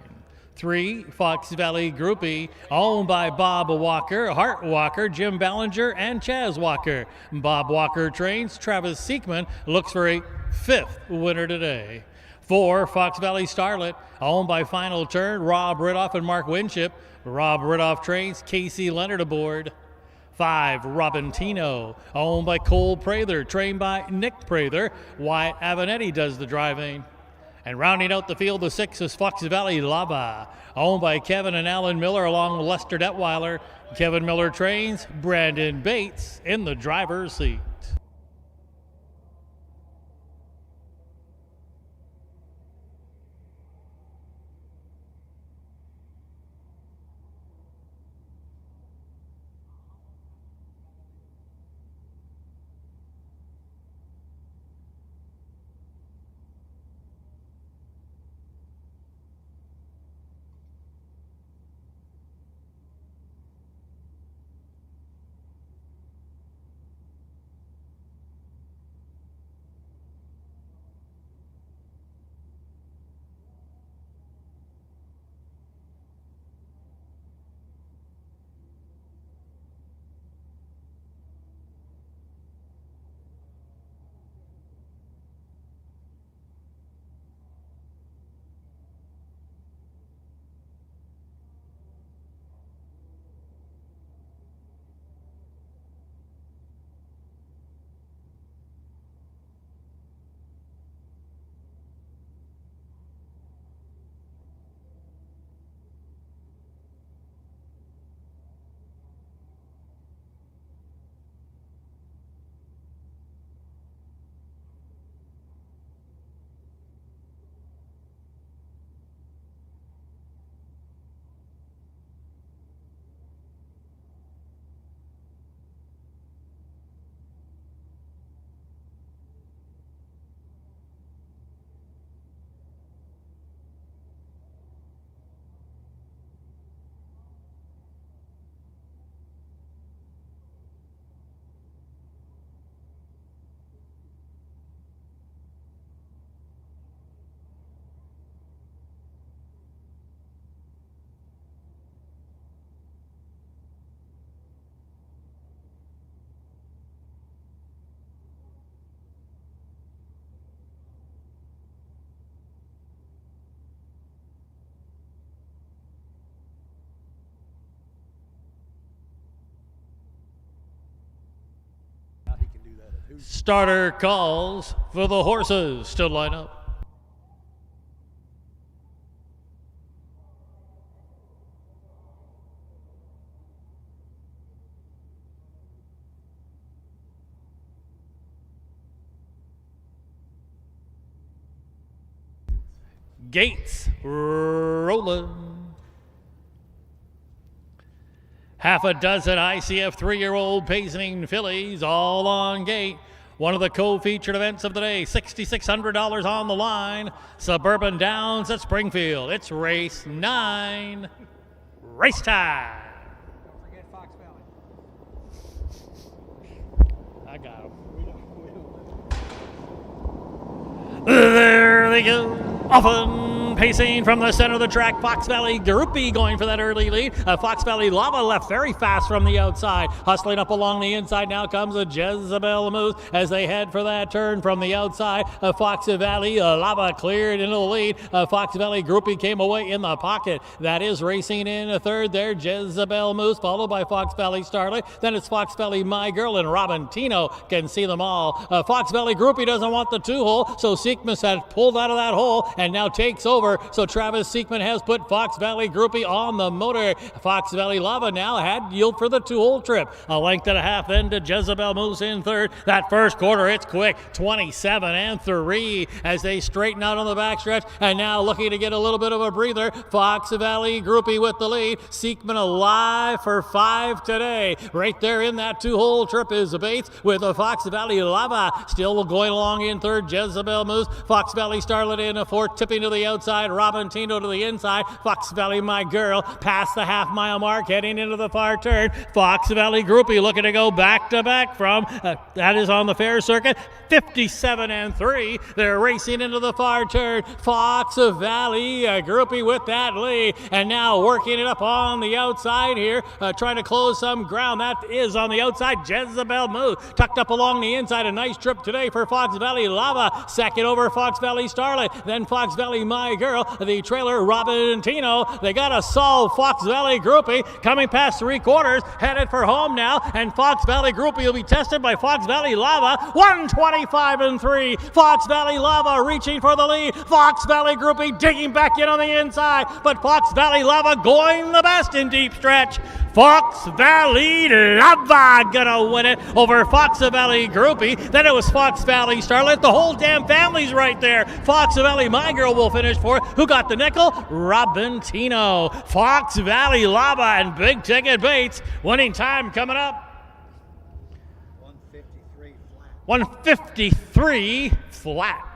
3, Fox Valley Groupie, owned by Bob Walker, Hart Walker, Jim Ballinger, and Chaz Walker. Bob Walker trains. Travis Seekman looks for a 5th winner today. 4, Fox Valley Starlet, owned by Final Turn, Rob Ridoff and Mark Winship. Rob Ridoff trains. Casey Leonard aboard. 5, Robintino, owned by Cole Prather, trained by Nick Prather. Wyatt Avenetti does the driving. And rounding out the field, the 6 is Fox Valley Lava, owned by Kevin and Alan Miller along with Lester Detweiler. Kevin Miller trains. Brandon Bates in the driver's seat. Starter calls for the horses to line up. Gates rolling. Half a dozen ICF 3-year-old pacing fillies all on gate. One of the co-featured events of the day, $6,600 on the line. Suburban Downs at Springfield. It's race 9. Race time. Don't forget Fox Valley. I got him. There they go. Often pacing from the center of the track, Fox Valley Groupie going for that early lead. Fox Valley Lava left very fast from the outside. Hustling up along the inside now comes a Jezebel Moose as they head for that turn from the outside. Fox Valley Lava cleared into the lead. Fox Valley Groupie came away in the pocket. That is racing in a third there. Jezebel Moose followed by Fox Valley Starlight. Then it's Fox Valley My Girl and Robintino can see them all. Fox Valley Groupie doesn't want the 2-hole, so Seekmus has pulled out of that hole and now takes over 4. So Travis Seekman has put Fox Valley Groupie on the motor. Fox Valley Lava now had yield for the 2-hole trip. A length and a half then to Jezebel Moose in third. That first quarter, it's quick, 27-3 as they straighten out on the backstretch. And now looking to get a little bit of a breather, Fox Valley Groupie with the lead. Seekman alive for 5 today. Right there in that 2-hole trip is Bates with a Fox Valley Lava still going along in third. Jezebel Moose, Fox Valley Starlet in a fourth, tipping to the outside. Robin Tino to the inside. Fox Valley My Girl past the half-mile mark, heading into the far turn. Fox Valley Groupie looking to go back-to-back from, that is on the fair circuit, 57-3. They're racing into the far turn. Fox Valley Groupie with that lead, and now working it up on the outside here, trying to close some ground. That is on the outside. Jezebel Moose tucked up along the inside. A nice trip today for Fox Valley Lava. Second over Fox Valley Starlet, then Fox Valley My Girl. The trailer Robin Tino. They got a solve Fox Valley Groupie coming past 3/4, headed for home now, and Fox Valley Groupie will be tested by Fox Valley Lava. 125-3. Fox Valley Lava reaching for the lead. Fox Valley Groupie digging back in on the inside, but Fox Valley Lava going the best in deep stretch. Fox Valley Lava gonna win it over Fox Valley Groupie. Then it was Fox Valley Starlet. The whole damn family's right there. Fox Valley My Girl will finish fourth. Who got the nickel? Robin Tino. Fox Valley Lava and Big Ticket Bates. Winning time coming up. 153 flat.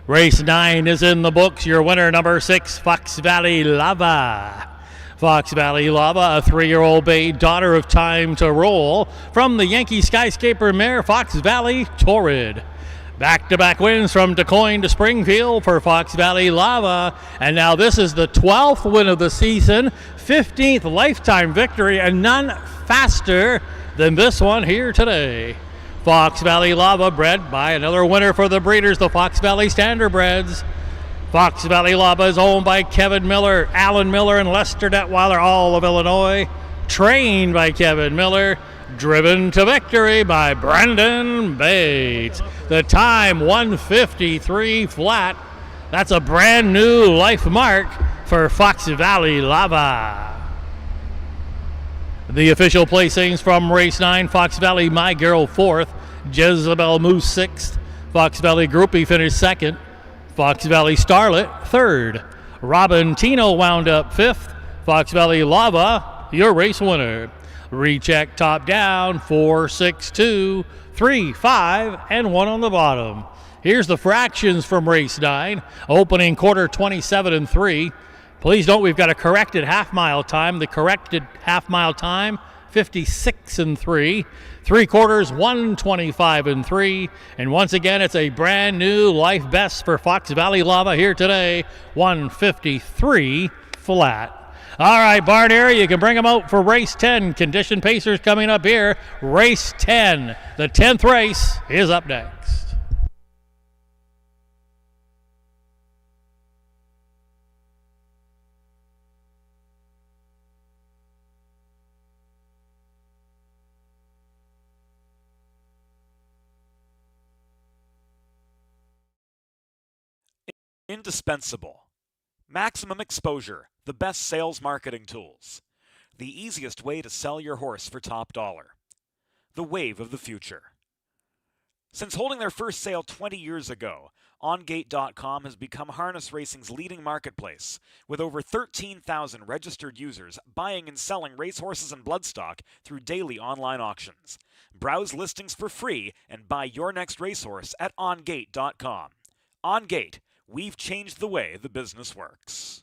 Race 9 is in the books. Your winner, number 6, Fox Valley Lava. Fox Valley Lava, a 3-year-old bay, daughter of Time to Roll, from the Yankee Skyscaper mare, Fox Valley Torrid. Back-to-back wins from DeCoin to Springfield for Fox Valley Lava. And now this is the 12th win of the season, 15th lifetime victory, and none faster than this one here today. Fox Valley Lava bred by another winner for the breeders, the Fox Valley Standardbreds. Fox Valley Lava is owned by Kevin Miller, Alan Miller, and Lester Detweiler, all of Illinois. Trained by Kevin Miller. Driven to victory by Brendan Bates. The time, 153 flat. That's a brand new life mark for Fox Valley Lava. The official placings from race 9, Fox Valley My Girl 4th, Jezebel Moose 6th, Fox Valley Groupie finished 2nd, Fox Valley Starlet 3rd, Robin Tino wound up 5th, Fox Valley Lava, your race winner. Recheck top down, 4, 6, 2, 3, 5, and 1 on the bottom. Here's the fractions from race 9, opening quarter 27-3. Please note we've got a corrected half-mile time. The corrected half-mile time, 56-3. 3/4, 125-3. And once again, it's a brand new life best for Fox Valley Lava here today, 153 flat. All right, Bart area, you can bring them out for race 10. Condition Pacers coming up here. Race 10. The 10th race is up next. Indispensable. Maximum exposure, the best sales marketing tools. The easiest way to sell your horse for top dollar. The wave of the future. Since holding their first sale 20 years ago, OnGate.com has become harness racing's leading marketplace, with over 13,000 registered users buying and selling racehorses and bloodstock through daily online auctions. Browse listings for free and buy your next racehorse at OnGate.com. OnGate, we've changed the way the business works.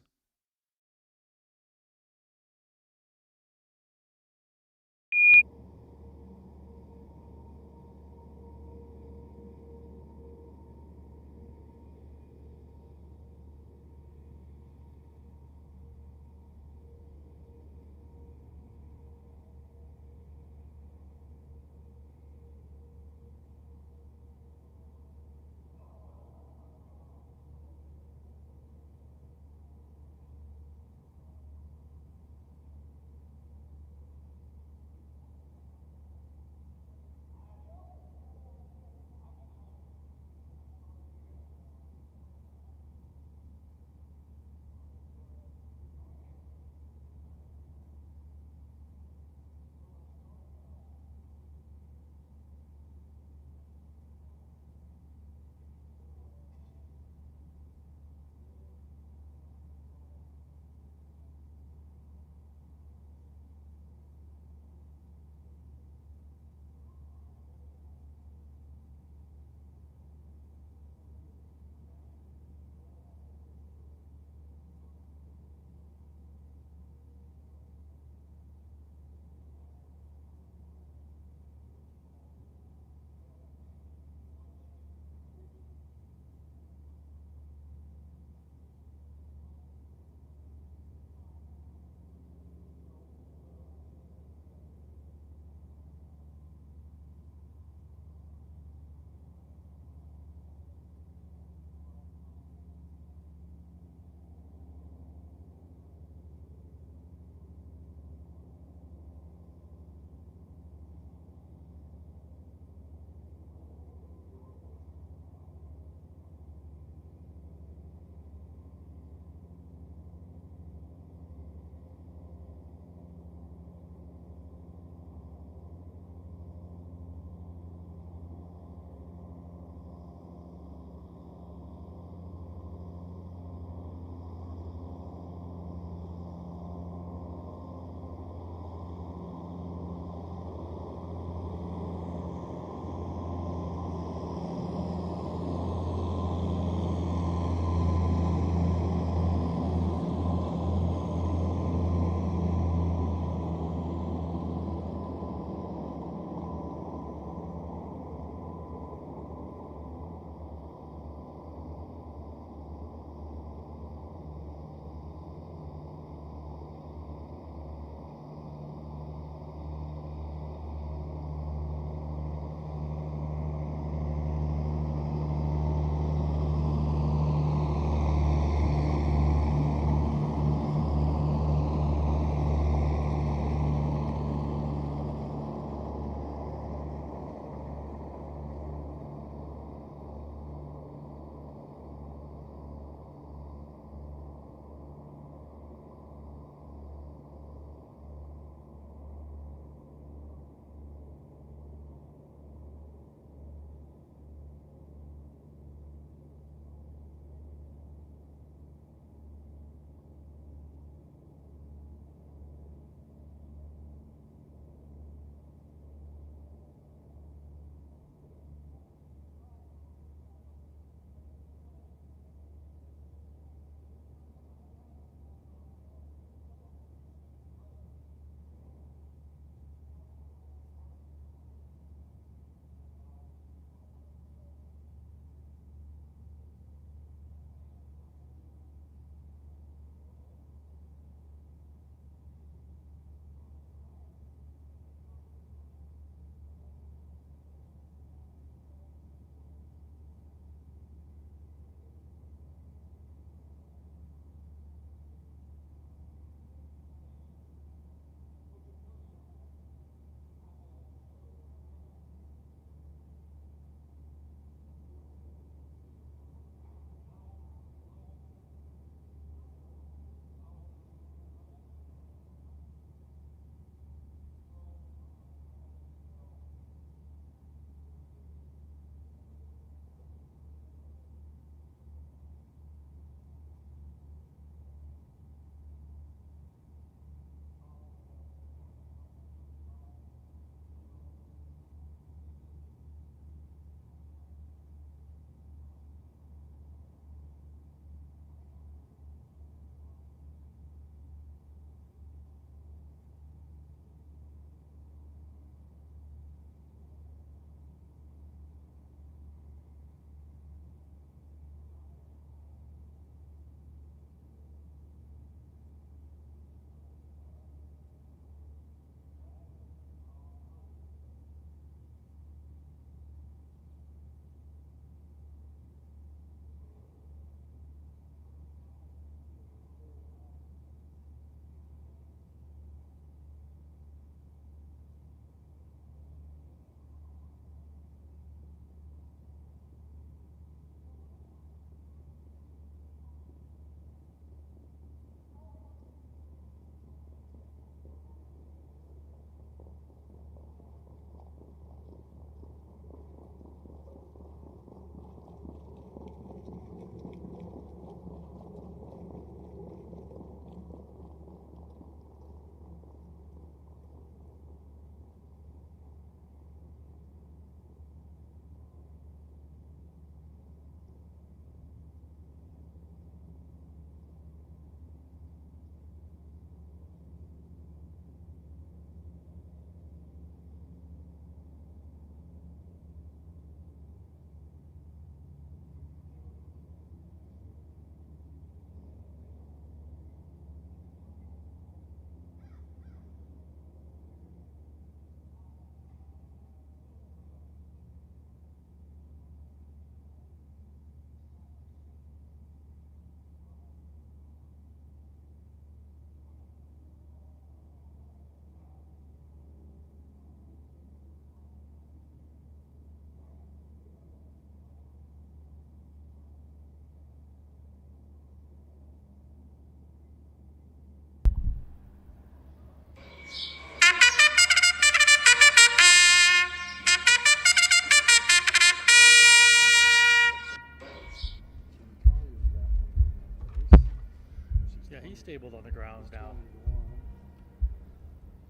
Yeah, he's stabled on the grounds now.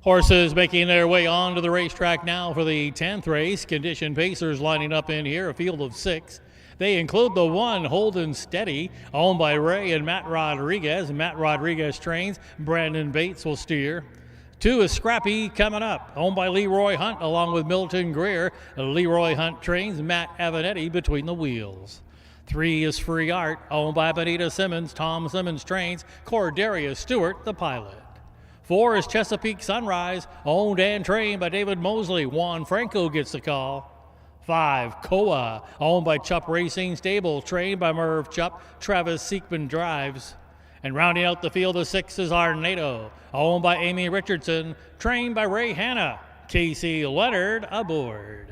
Horses making their way onto the racetrack now for the 10th race. Condition Pacers lining up in here, a field of 6. They include the 1, Holden Steady, owned by Ray and Matt Rodriguez. Matt Rodriguez trains. Brandon Bates will steer. 2 is Scrappy coming up, owned by Leroy Hunt along with Milton Greer. Leroy Hunt trains. Matt Avanetti between the wheels. 3 is Free Art, owned by Benita Simmons. Tom Simmons trains. Corderia Stewart, the pilot. 4 is Chesapeake Sunrise, owned and trained by David Mosley. Juan Franco gets the call. 5, Koa, owned by Chupp Racing Stable, trained by Merv Chupp. Travis Seekman drives. And rounding out the field of 6 is Arnado, owned by Amy Richardson, trained by Ray Hanna. Casey Leonard aboard.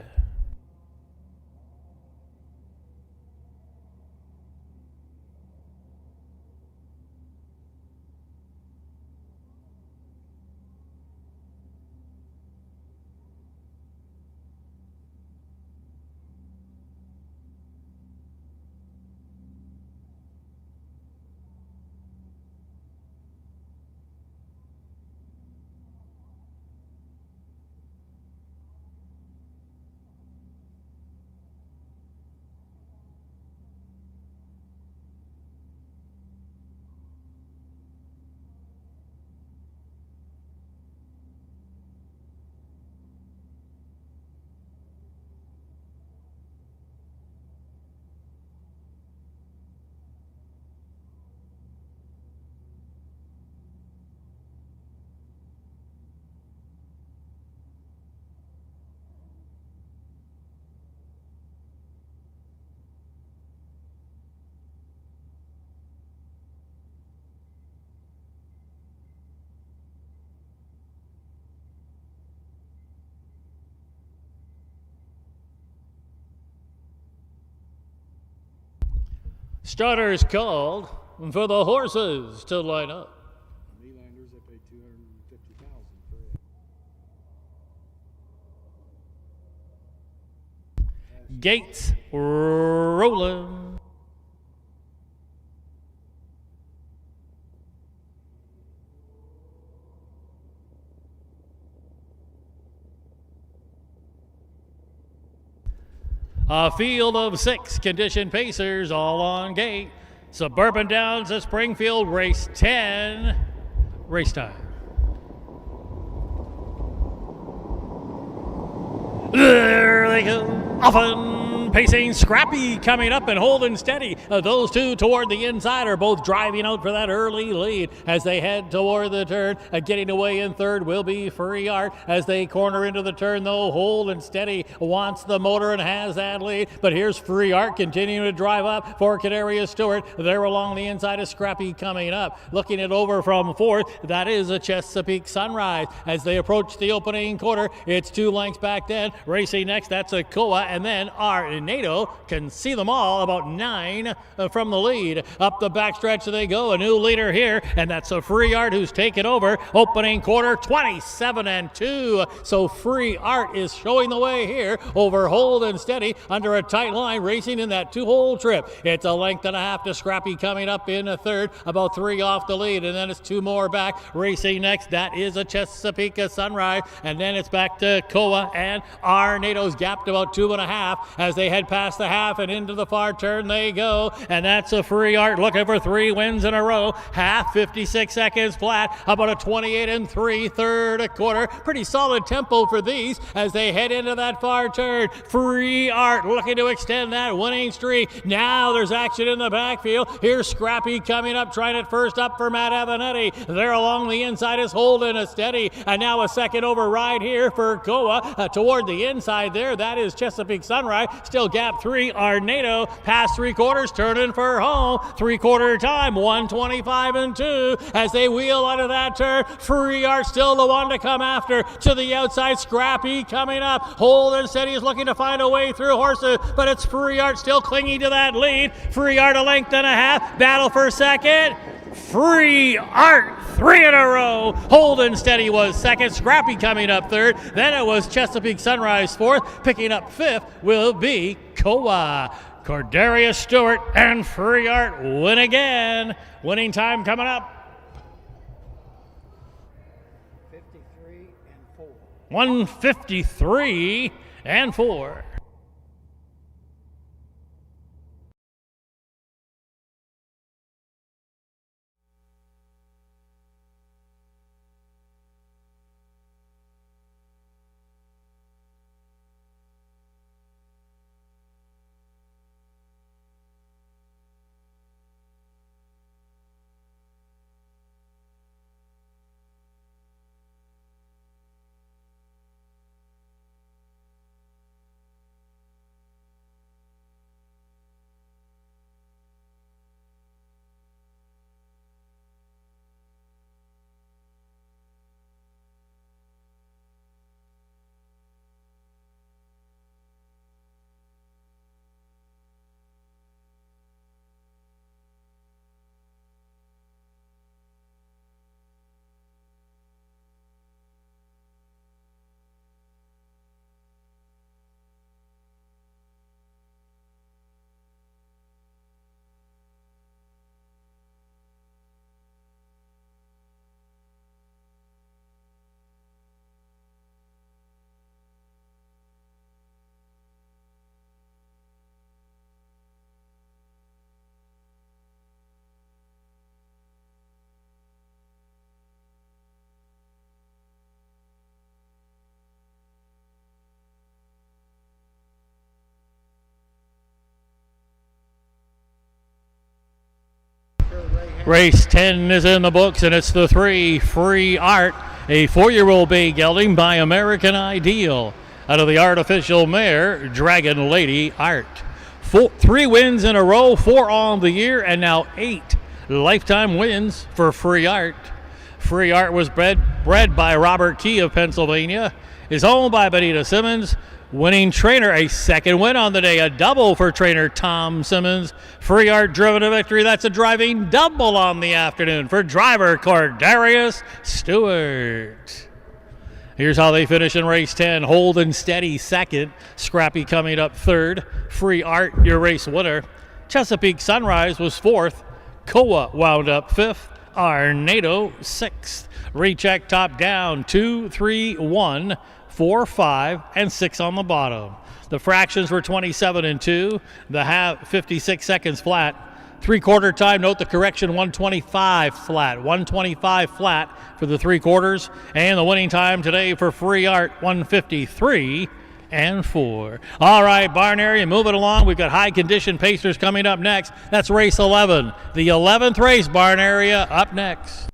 Starters called for the horses to line up. Lelanders, they paid $250,000 for it. Gates rolling. A field of 6 Condition Pacers all on gate. Suburban Downs at Springfield, race 10. Race time. There they go. Often pacing. Scrappy coming up and holding steady. Those 2 toward the inside are both driving out for that early lead as they head toward the turn. Getting away in 3rd will be Free Art as they corner into the turn, though. Holding steady wants the motor and has that lead. But here's Free Art continuing to drive up for Corderia Stewart. They're along the inside of Scrappy coming up. Looking it over from 4th, that is a Chesapeake Sunrise. As they approach the opening quarter, it's 2 lengths back then. Racing next, that's a Koa, and then Arnado can see them all about 9 from the lead. Up the backstretch they go, a new leader here, and that's a Free Art who's taken over. Opening quarter, 27-2. So Free Art is showing the way here over Holden Steady under a tight line, racing in that 2-hole trip. It's a length and a half to Scrappy coming up in a 3rd, about 3 off the lead, and then it's 2 more back. Racing next, that is a Chesapeake Sunrise, and then it's back to Koa, and Arnado's gapped about 2.5 as they head past the half and into the far turn they go. And that's a Free Art looking for 3 wins in a row. Half, 56 seconds flat, about a 28 3/3 a quarter. Pretty solid tempo for these as they head into that far turn. Free Art looking to extend that winning streak. Now there's action in the backfield. Here's Scrappy coming up, trying it first up for Matt Avanetti. There along the inside is Holden a steady, and now a second override here for Koa. Toward the inside there, that is Chesapeake Sunrise. Still gap 3, Arnado. Past 3/4, turning for home. 3/4 time, 1:25 2 as they wheel out of that turn. Free Art still the one to come after. To the outside, Scrappy coming up. Holden Steady is looking to find a way through horses, but it's Free Art still clinging to that lead. Free Art a length and a half. Battle for second. Free Art, 3 in a row. Holden Steady was second. Scrappy coming up 3rd. Then it was Chesapeake Sunrise 4th. Picking up 5th will be Koa. Corderia Stewart and Free Art win again. Winning time coming up. 153 and 4. Race 10 is in the books, and it's the 3 Free Art, a 4-year-old bay gelding by American Ideal. Out of the artificial mare, Dragon Lady Art. 3 wins in a row, 4 on the year, and now 8 lifetime wins for Free Art. Free Art was bred by Robert Key of Pennsylvania, is owned by Benita Simmons. Winning trainer, a second win on the day, a double for trainer Tom Simmons. Free Art driven to victory. That's a driving double on the afternoon for driver Cordarius Stewart. Here's how they finish in race 10. Holden Steady second. Scrappy coming up third. Free Art, your race winner. Chesapeake Sunrise was fourth. Koa wound up fifth. Arnado sixth. Recheck top down 2, 3, 1. 4, 5, and 6 on the bottom. The fractions were 27 and 2. The half 56 seconds flat. 3/4 time, note the correction, 125 flat. 125 flat for the 3/4. And the winning time today for Free Art, 153 and 4. All right, barn area, moving along. We've got high condition pacers coming up next. That's race 11. The 11th race, barn area, up next.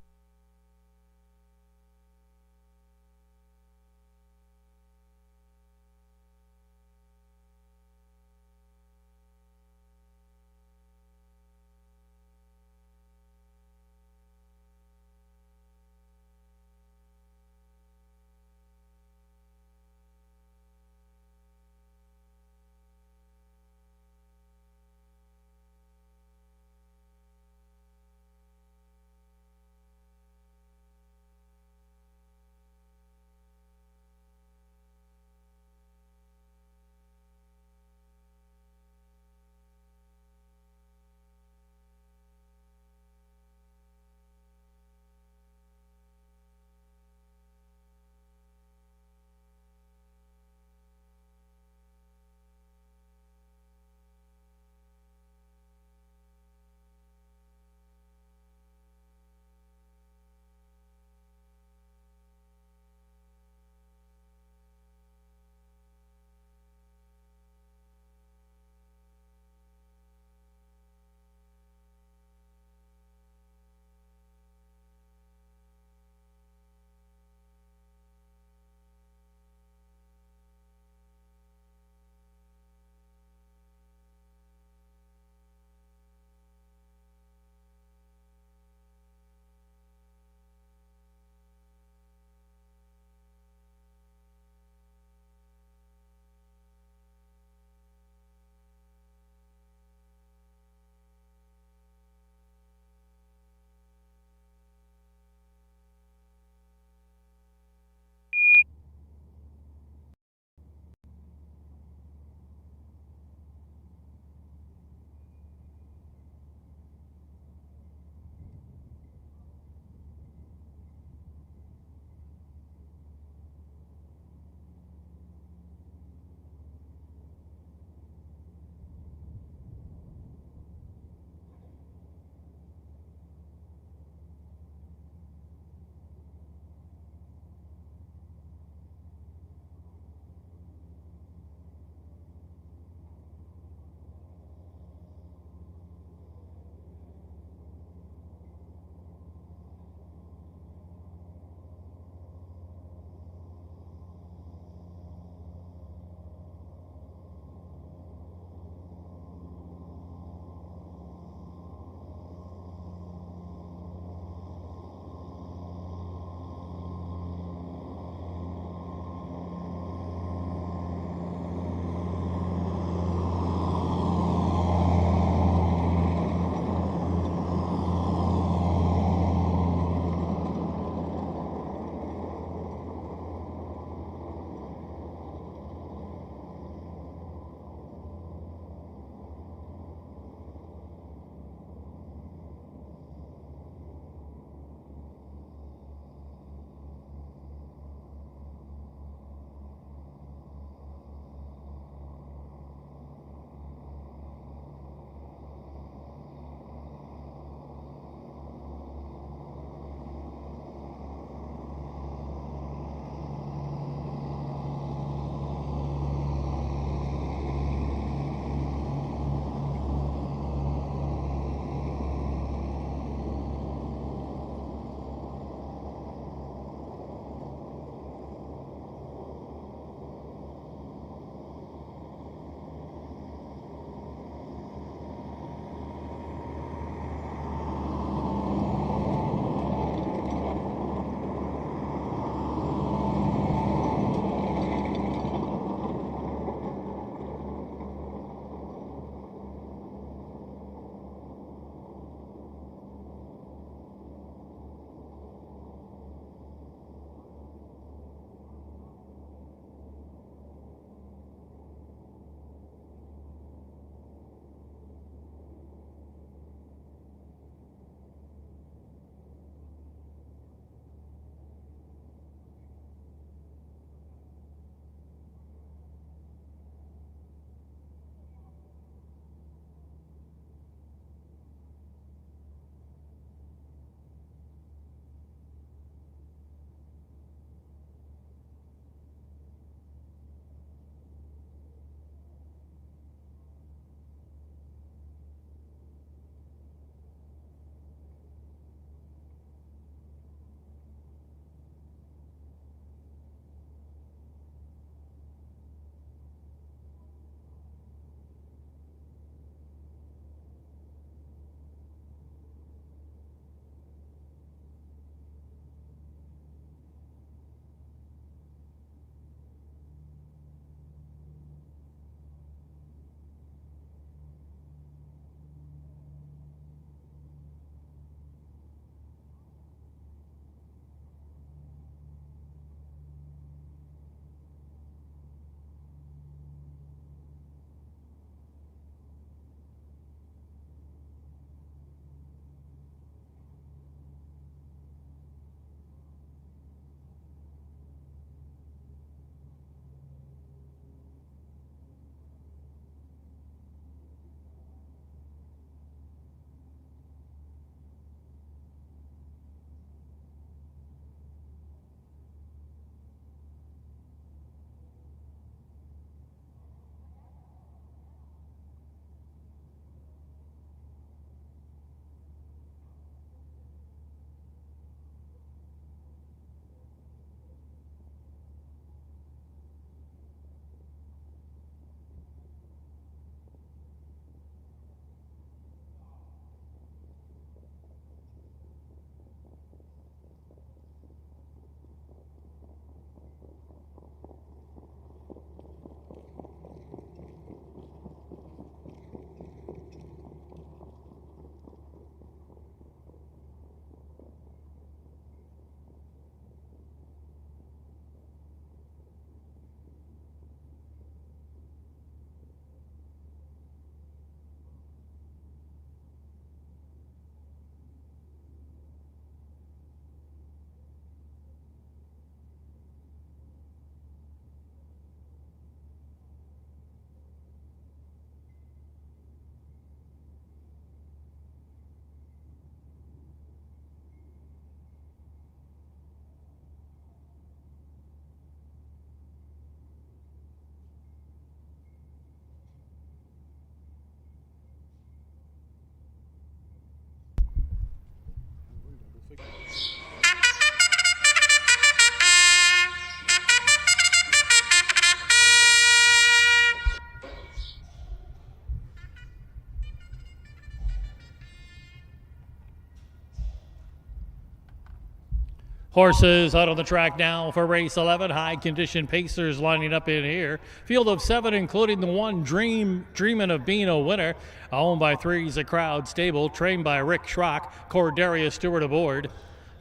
Horses out on the track now for race 11. High condition pacers lining up in here. Field of 7, including the one Dreamin' of Being a Winner. Owned by 3's A Crowd Stable, trained by Rick Schrock. Cordelia Stewart aboard.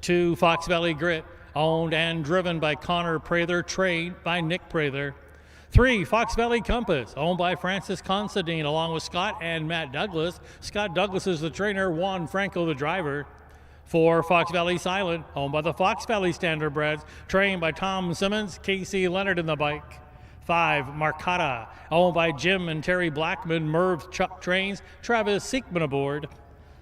2 Fox Valley Grit, owned and driven by Connor Prather, trained by Nick Prather. 3 Fox Valley Compass, owned by Francis Considine, along with Scott and Matt Douglas. Scott Douglas is the trainer, Juan Franco the driver. 4 Fox Valley Silent, owned by the Fox Valley Standardbreds, trained by Tom Simmons, Casey Leonard in the bike. 5 Marcata, owned by Jim and Terry Blackman, Merv Chuck trains, Travis Seekman aboard.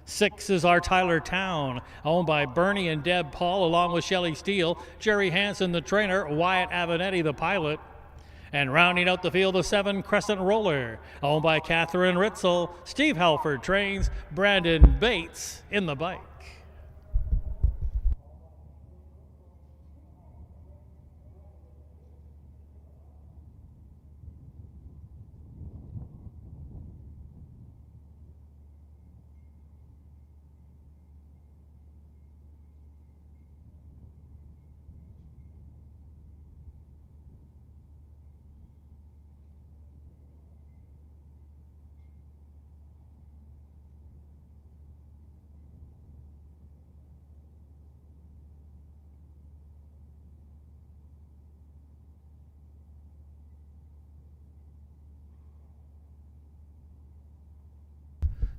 6 is Our Tyler Town, owned by Bernie and Deb Paul, along with Shelley Steele, Jerry Hansen the trainer, Wyatt Avenetti the pilot. And rounding out the field of 7, Crescent Roller, owned by Catherine Ritzel, Steve Halford trains, Brandon Bates in the bike.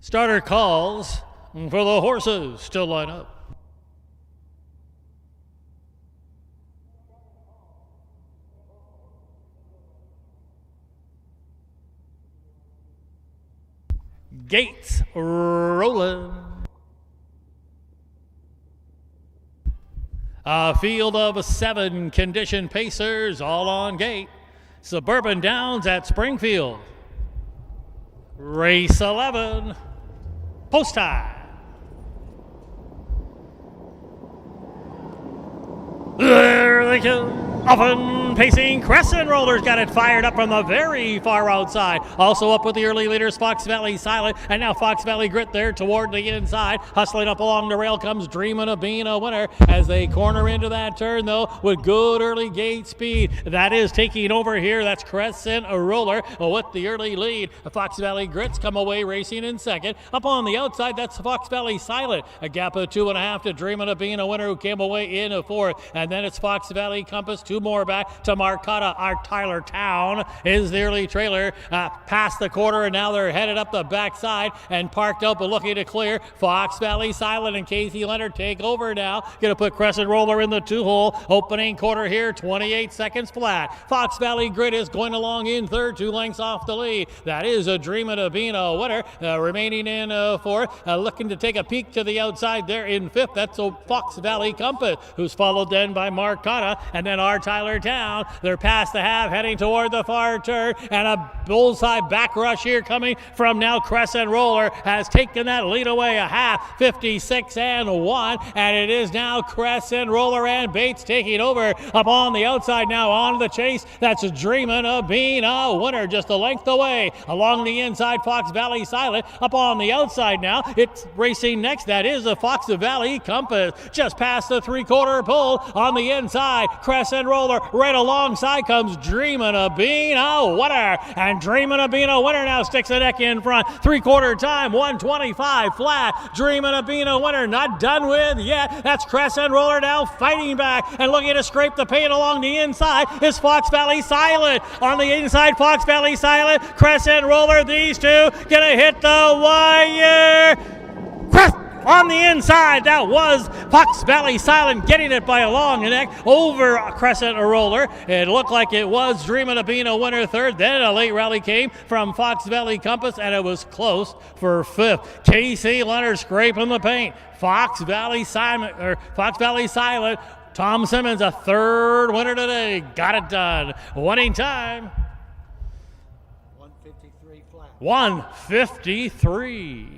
Starter calls for the horses to line up. Gates rolling. A field of 7 condition pacers all on gate. Suburban Downs at Springfield. Race 11. Post time. There they come. Often pacing Crescent Rollers got it fired up from the very far outside. Also up with the early leaders, Fox Valley Silent, and now Fox Valley Grit there toward the inside. Hustling up along the rail comes Dreamin' of Being a Winner as they corner into that turn, though, with good early gate speed. That is taking over here. That's Crescent Roller with the early lead. Fox Valley Grits come away racing in second. Up on the outside, that's Fox Valley Silent. A gap of 2.5 to Dreamin' of Being a Winner, who came away in a fourth. And then it's Fox Valley Compass, 2 more back to Marcata. Our Tyler Town is the early trailer past the quarter, and now they're headed up the backside and parked up, but looking to clear. Fox Valley Silent and Casey Leonard take over now. Gonna put Crescent Roller in the 2-hole. Opening quarter here, 28 seconds flat. Fox Valley Grid is going along in third, 2 lengths off the lead. That is a Dreamin' of Being a Winner. Remaining in fourth, looking to take a peek to the outside there in fifth. That's a Fox Valley Compass, who's followed then by Marcata, and then our Tyler Town. They're past the half, heading toward the far turn, and a bullseye back rush here coming from now Crescent Roller has taken that lead away a half, 56-1, and it is now Crescent Roller and Bates taking over up on the outside now on the chase. That's Dreamin' of Being a Winner, just a length away. Along the inside, Fox Valley Silent. Up on the outside now, it's racing next. That is the Fox Valley Compass. Just past the 3/4 pole on the inside, Crescent Roller. Right alongside comes Dreamin' of Being a Winner. And Dreamin' of Being a Winner now sticks the neck in front. 3/4 time, 125 flat. Dreamin' of Being a Winner not done with yet. That's Crescent Roller now fighting back and looking to scrape the paint along the inside is Fox Valley Silent. On the inside, Fox Valley Silent, Crescent Roller, these two gonna hit the wire. On the inside, that was Fox Valley Silent getting it by a long neck over Crescent Roller. It looked like it was Dreamin' of Being a Winner third. Then a late rally came from Fox Valley Compass, and it was close for fifth. Casey Leonard scraping the paint. Fox Valley Silent. Tom Simmons, a third winner today. Got it done. Winning time. 153 flat. 153.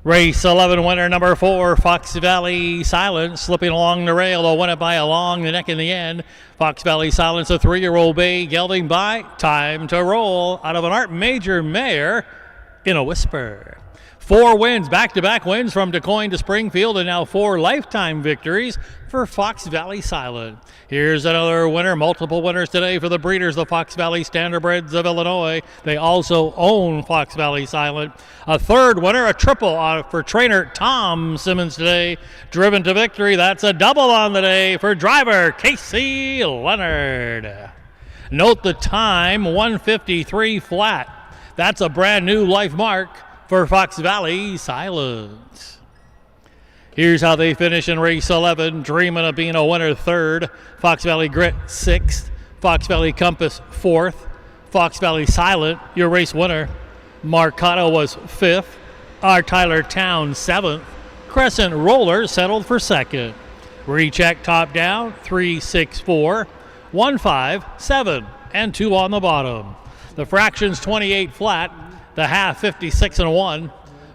Race 11 winner number 4, Fox Valley Silence, slipping along the rail. They'll win it by along the neck in the end. Fox Valley Silence, a 3-year-old bay, gelding by Time to Roll out of an Art Major mare in a Whisper. 4 wins, back-to-back wins from DeCoin to Springfield, and now 4 lifetime victories for Fox Valley Silent. Here's another winner, multiple winners today for the breeders, the Fox Valley Standardbreds of Illinois. They also own Fox Valley Silent. A 3rd winner, a triple for trainer Tom Simmons today, driven to victory. That's a double on the day for driver Casey Leonard. Note the time, 1:53 flat. That's a brand new life mark for Fox Valley Silent. Here's how they finish in race 11. Dreamin' of being a winner, 3rd. Fox Valley Grit, 6th. Fox Valley Compass, 4th. Fox Valley Silent, your race winner. Marcata was 5th. Our Tyler Town, 7th. Crescent Roller settled for 2nd. Recheck top down, 3, 6, 4, 1, 5, 7, and 2 on the bottom. The fractions 28 flat. The half 56 and 1,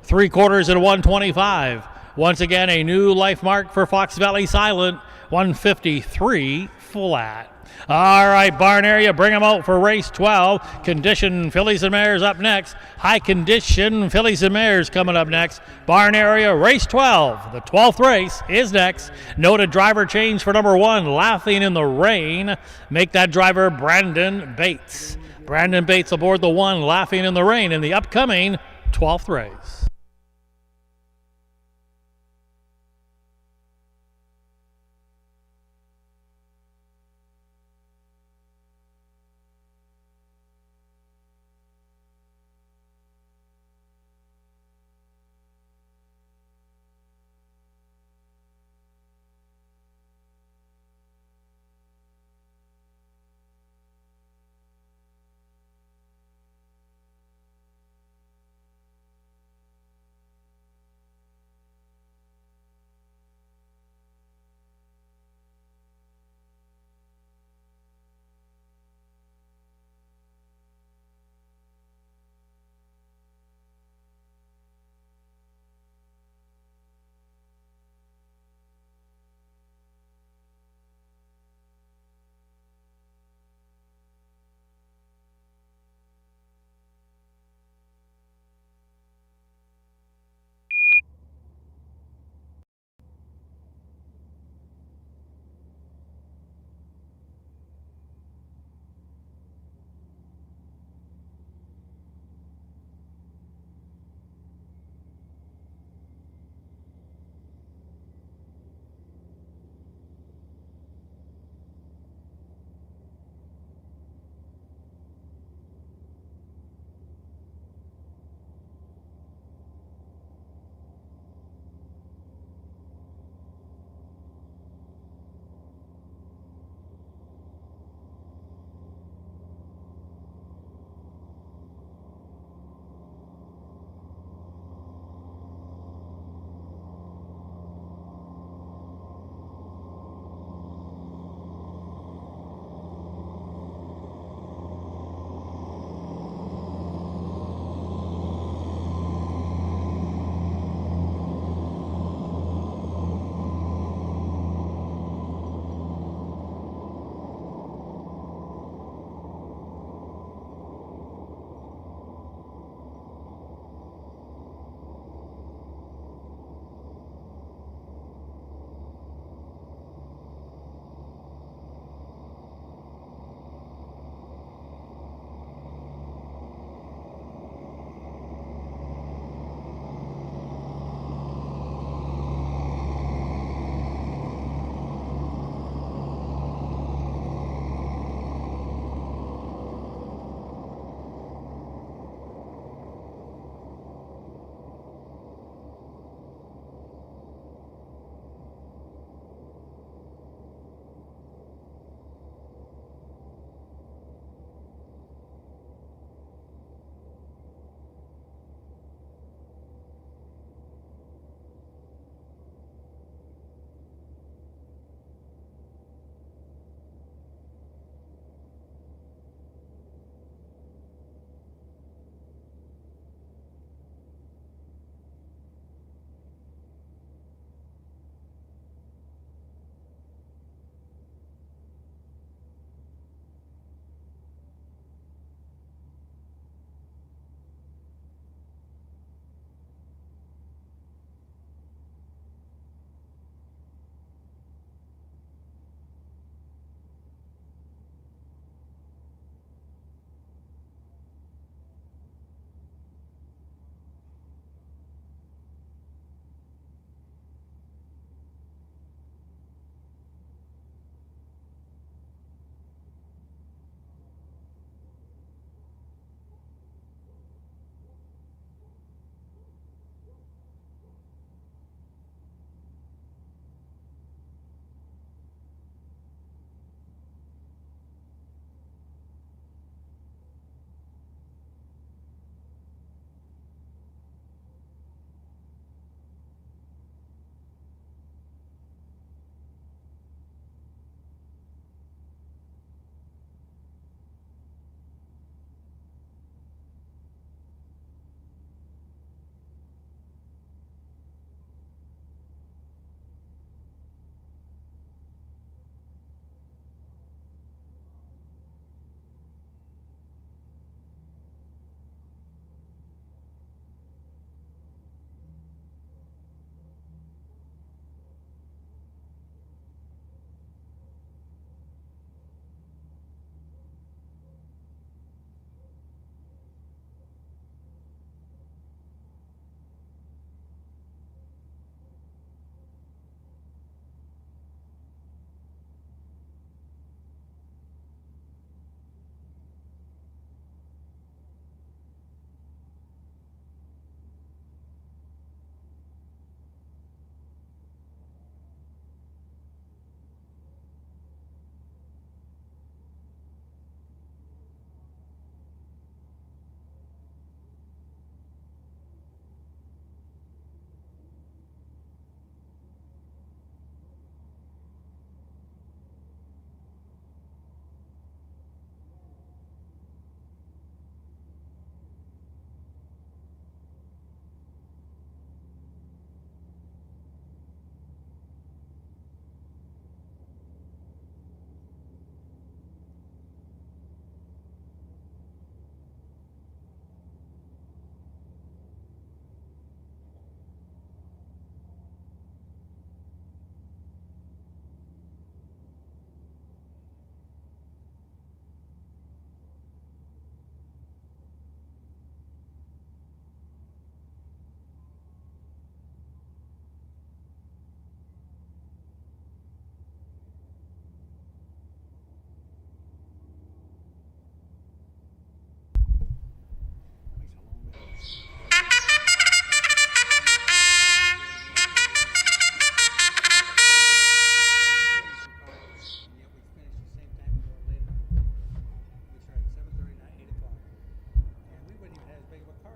3/4 and 125. Once again, a new life mark for Fox Valley Silent, 153 flat. All right, barn area, bring them out for race 12. Condition fillies and mares up next. High condition fillies and mares coming up next. Barn area, race 12. The 12th race is next. Noted driver change for number 1, Laughing in the Rain. Make that driver Brandon Bates. Brandon Bates aboard the 1, Laughing in the Rain, in the upcoming 12th race.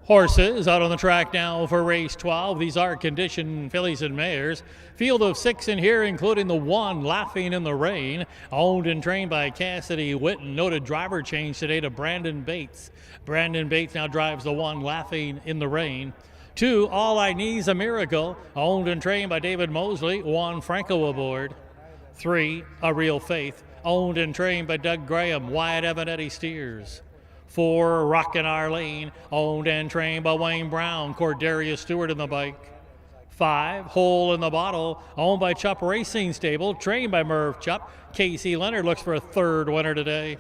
Horses out on the track now for race 12. These are conditioned fillies and mares. Field of 6 in here, including the 1 Laughing in the Rain, owned and trained by Cassidy Witten. Noted driver change today to Brandon Bates. Brandon Bates now drives the 1 Laughing in the Rain. 2 All I Need's a Miracle, owned and trained by David Mosley. Juan Franco aboard. 3 A Real Faith, owned and trained by Doug Graham. Wyatt Evanetti steers. 4 Rockin' Arlene, owned and trained by Wayne Brown. Cordarius Stewart in the bike. 5 Hole in the Bottle, owned by Chupp Racing Stable, trained by Merv Chupp. Casey Leonard looks for a 3rd winner today.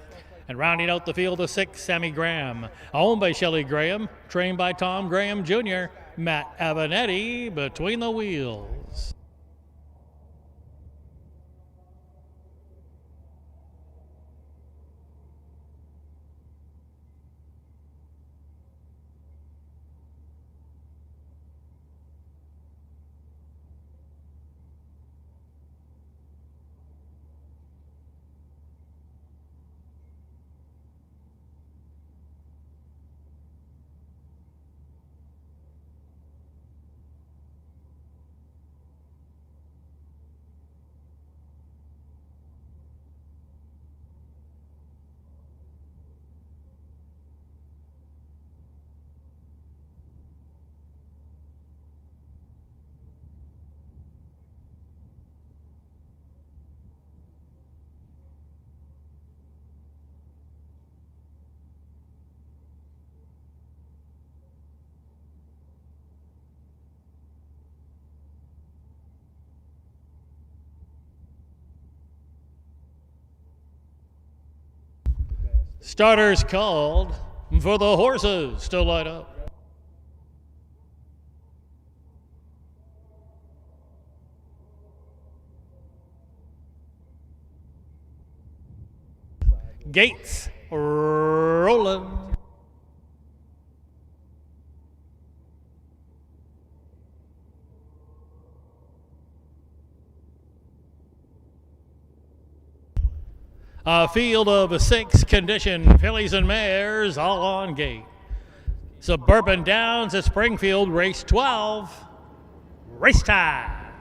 And rounding out the field of 6, Sammy Graham, owned by Shelley Graham, trained by Tom Graham Jr. Matt Avenatti between the wheels. Starters called for the horses to light up. Gates rolling. A field of 6 conditioned fillies and mares, all on gate. Suburban Downs at Springfield, race 12. Race time.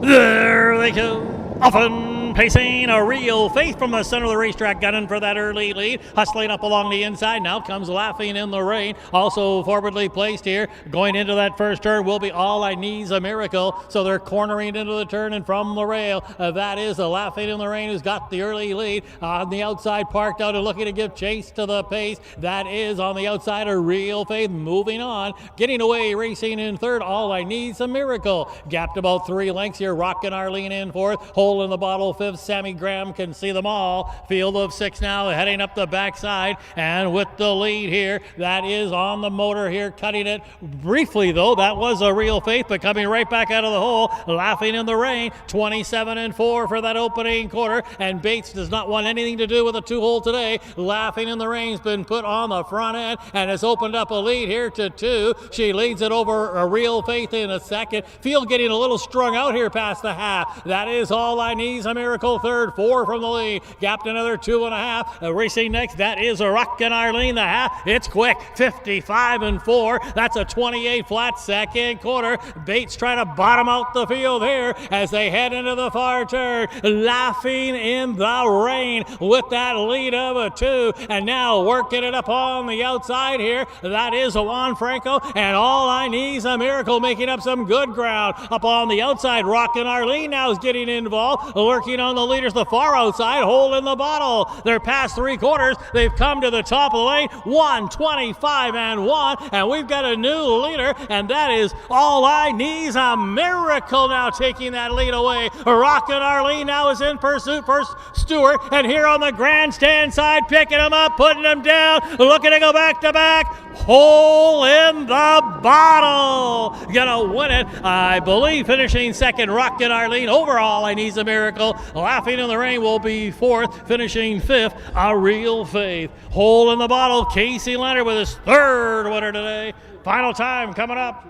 There they go. Often pacing a Real Faith from the center of the racetrack, gunning for that early lead. Hustling up along the inside. Now comes Laughing in the Rain. Also forwardly placed here. Going into that first turn will be All I Need's a Miracle. So they're cornering into the turn and from the rail. That is a Laughing in the Rain who's got the early lead. On the outside, parked out and looking to give chase to the pace. That is on the outside a Real Faith. Moving on. Getting away, racing in third. All I Need's a Miracle. Gapped about 3 lengths here. Rockin' Arlene in fourth. Hole in the Bottle fifth. Sammy Graham can see them all. Field of 6 now heading up the backside, and with the lead here, that is on the motor here, cutting it briefly though. That was a Real Faith, but coming right back out of the hole. Laughing in the Rain, 27-4 for that opening quarter, and Bates does not want anything to do with a 2-hole today. Laughing in the Rain's been put on the front end and has opened up a lead here to 2. She leads it over a Real Faith in a second. Field getting a little strung out here past the half. That is All I Need's a Miracle third, 4 from the lead. Gapped another 2.5. Racing next, that is a Rockin' Arlene, the half. It's quick, 55-4. That's a 28 flat second quarter. Bates trying to bottom out the field here as they head into the far turn. Laughing in the Rain with that lead of a 2. And now working it up on the outside here. That is a Juan Franco, and All I Need's a Miracle making up some good ground. Up on the outside, Rockin' Arlene now is getting involved. Lurking on the leaders, the far outside, Hole in the Bottle. They're past 3/4. They've come to the top of the lane. 125-1, and we've got a new leader, and that is All I Need's a Miracle now taking that lead away. Rockin' Arlene now is in pursuit for Stewart, and here on the grandstand side, picking him up, putting him down, looking to go back to back. Hole in the Bottle. Gonna win it, I believe, finishing second. Rockin' Arlene over All I Need's a Miracle. Laughing in the Rain will be fourth, finishing fifth. A Real Faith. Hole in the Bottle. Casey Leonard with his third winner today. Final time coming up.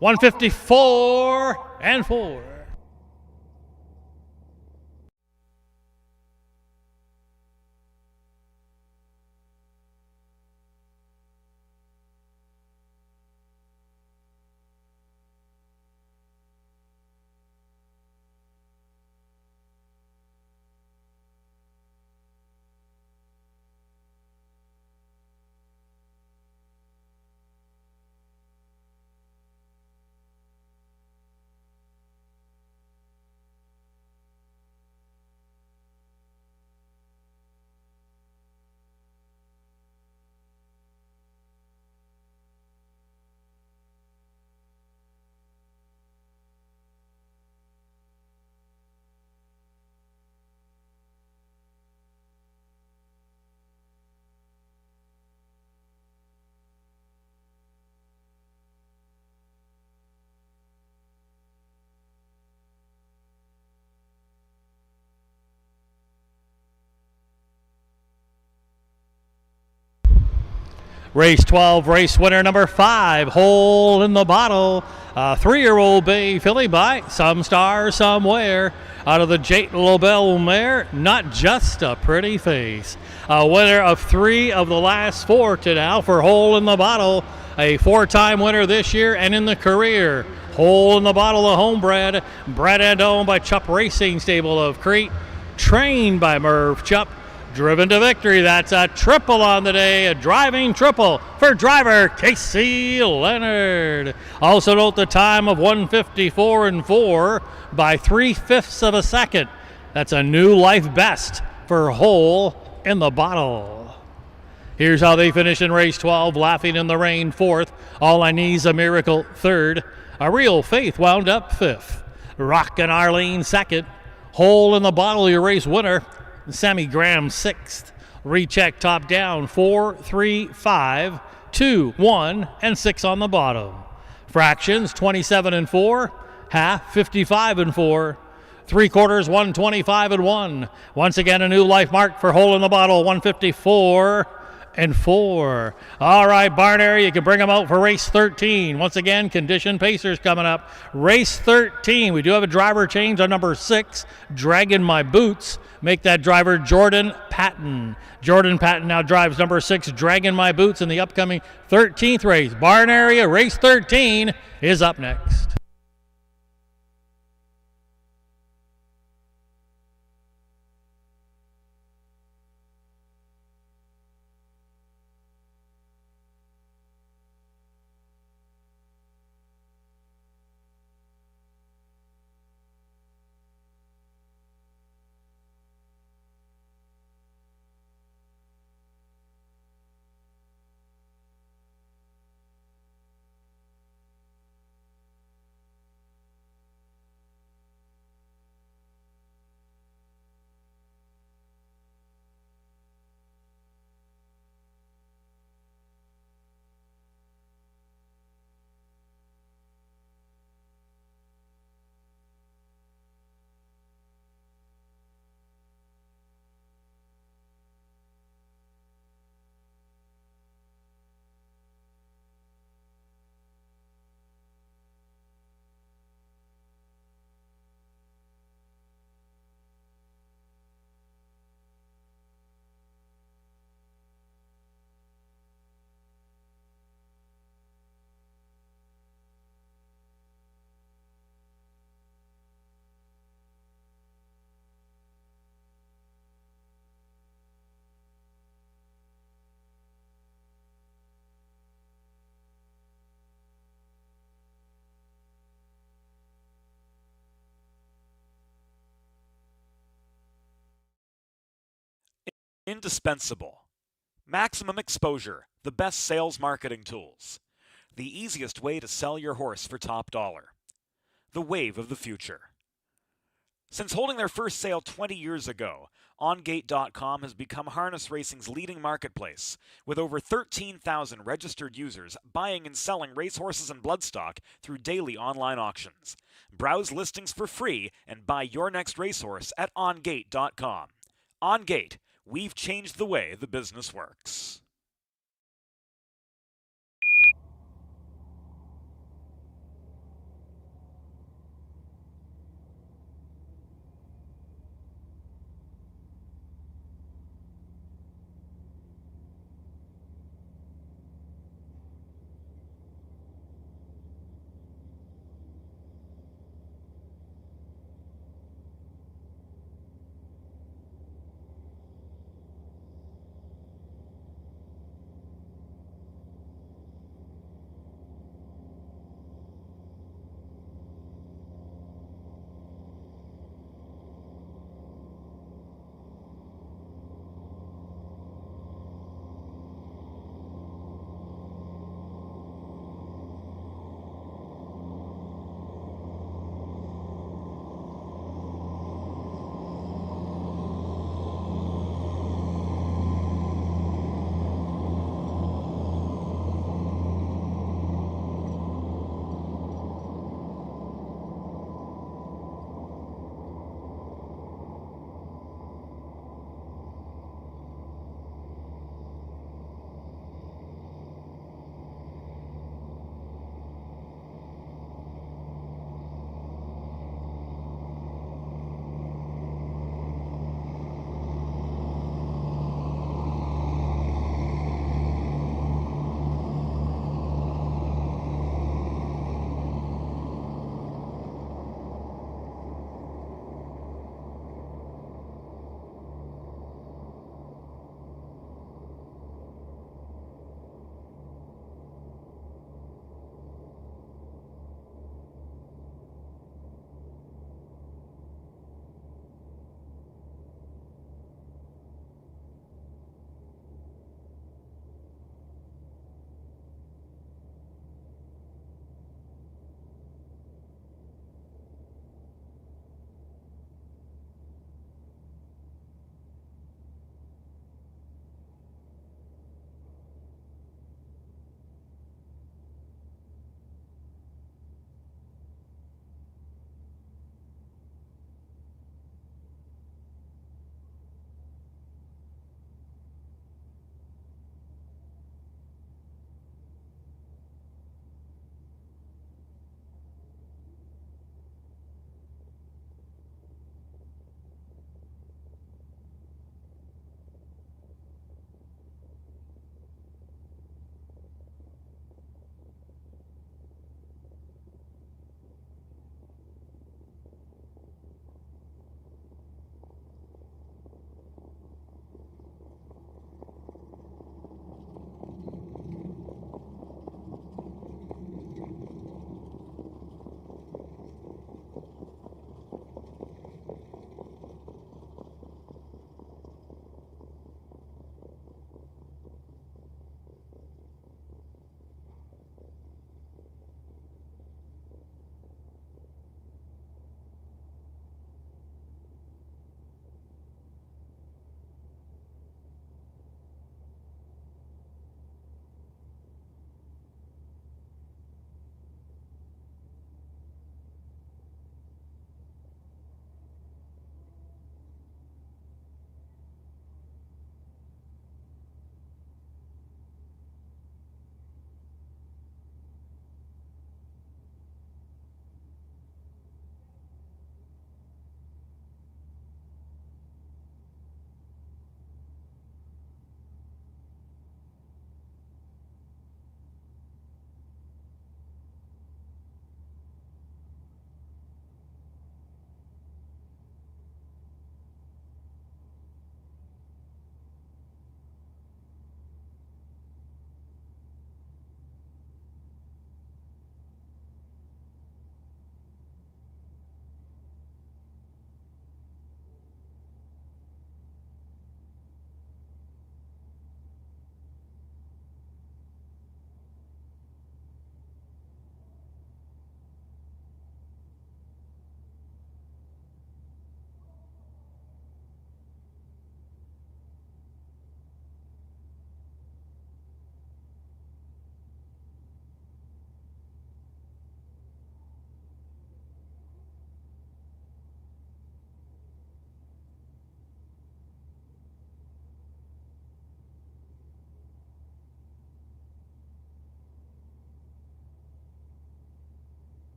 154-4. Race 12, race winner number 5, Hole in the Bottle. A 3-year-old bay filly by Some Star Somewhere. Out of the Jate Lobel mare, Not Just a Pretty Face. A winner of 3 of the last 4 to now for Hole in the Bottle. A 4-time winner this year and in the career. Hole in the Bottle, a homebred, bred and owned by Chupp Racing Stable of Crete, trained by Merv Chupp, driven to victory. That's a triple on the day, a driving triple for driver Casey Leonard. Also note the time of 1:54 and 4 by 3/5 of a second. That's a new life best for Hole in the Bottle. Here's how they finish in race 12. Laughing in the Rain 4th. All I Need's a Miracle 3rd. A Real Faith wound up 5th. Rockin' Arlene 2nd. Hole in the Bottle, your race winner. Sammy Graham 6th. Recheck top down 4, 3, 5, 2, 1, and 6 on the bottom. Fractions 27 and 4. Half 55 and 4. 3/4 125 and 1. Once again a new life mark for Hole in the Bottle, 154 and 4. All right, barn area, you can bring them out for race 13. Once again, condition pacers coming up. Race 13, we do have a driver change on number 6, Dragging My Boots. Make that driver Jordan Patton. Jordan Patton now drives number 6, Dragging My Boots, in the upcoming 13th race. Barn area, race 13 is up next. Indispensable. Maximum exposure, the best sales marketing tools. The easiest way to sell your horse for top dollar. The wave of the future. Since holding their first sale 20 years ago, OnGate.com has become harness racing's leading marketplace, with over 13,000 registered users buying and selling racehorses and bloodstock through daily online auctions. Browse listings for free and buy your next racehorse at OnGate.com. OnGate, we've changed the way the business works.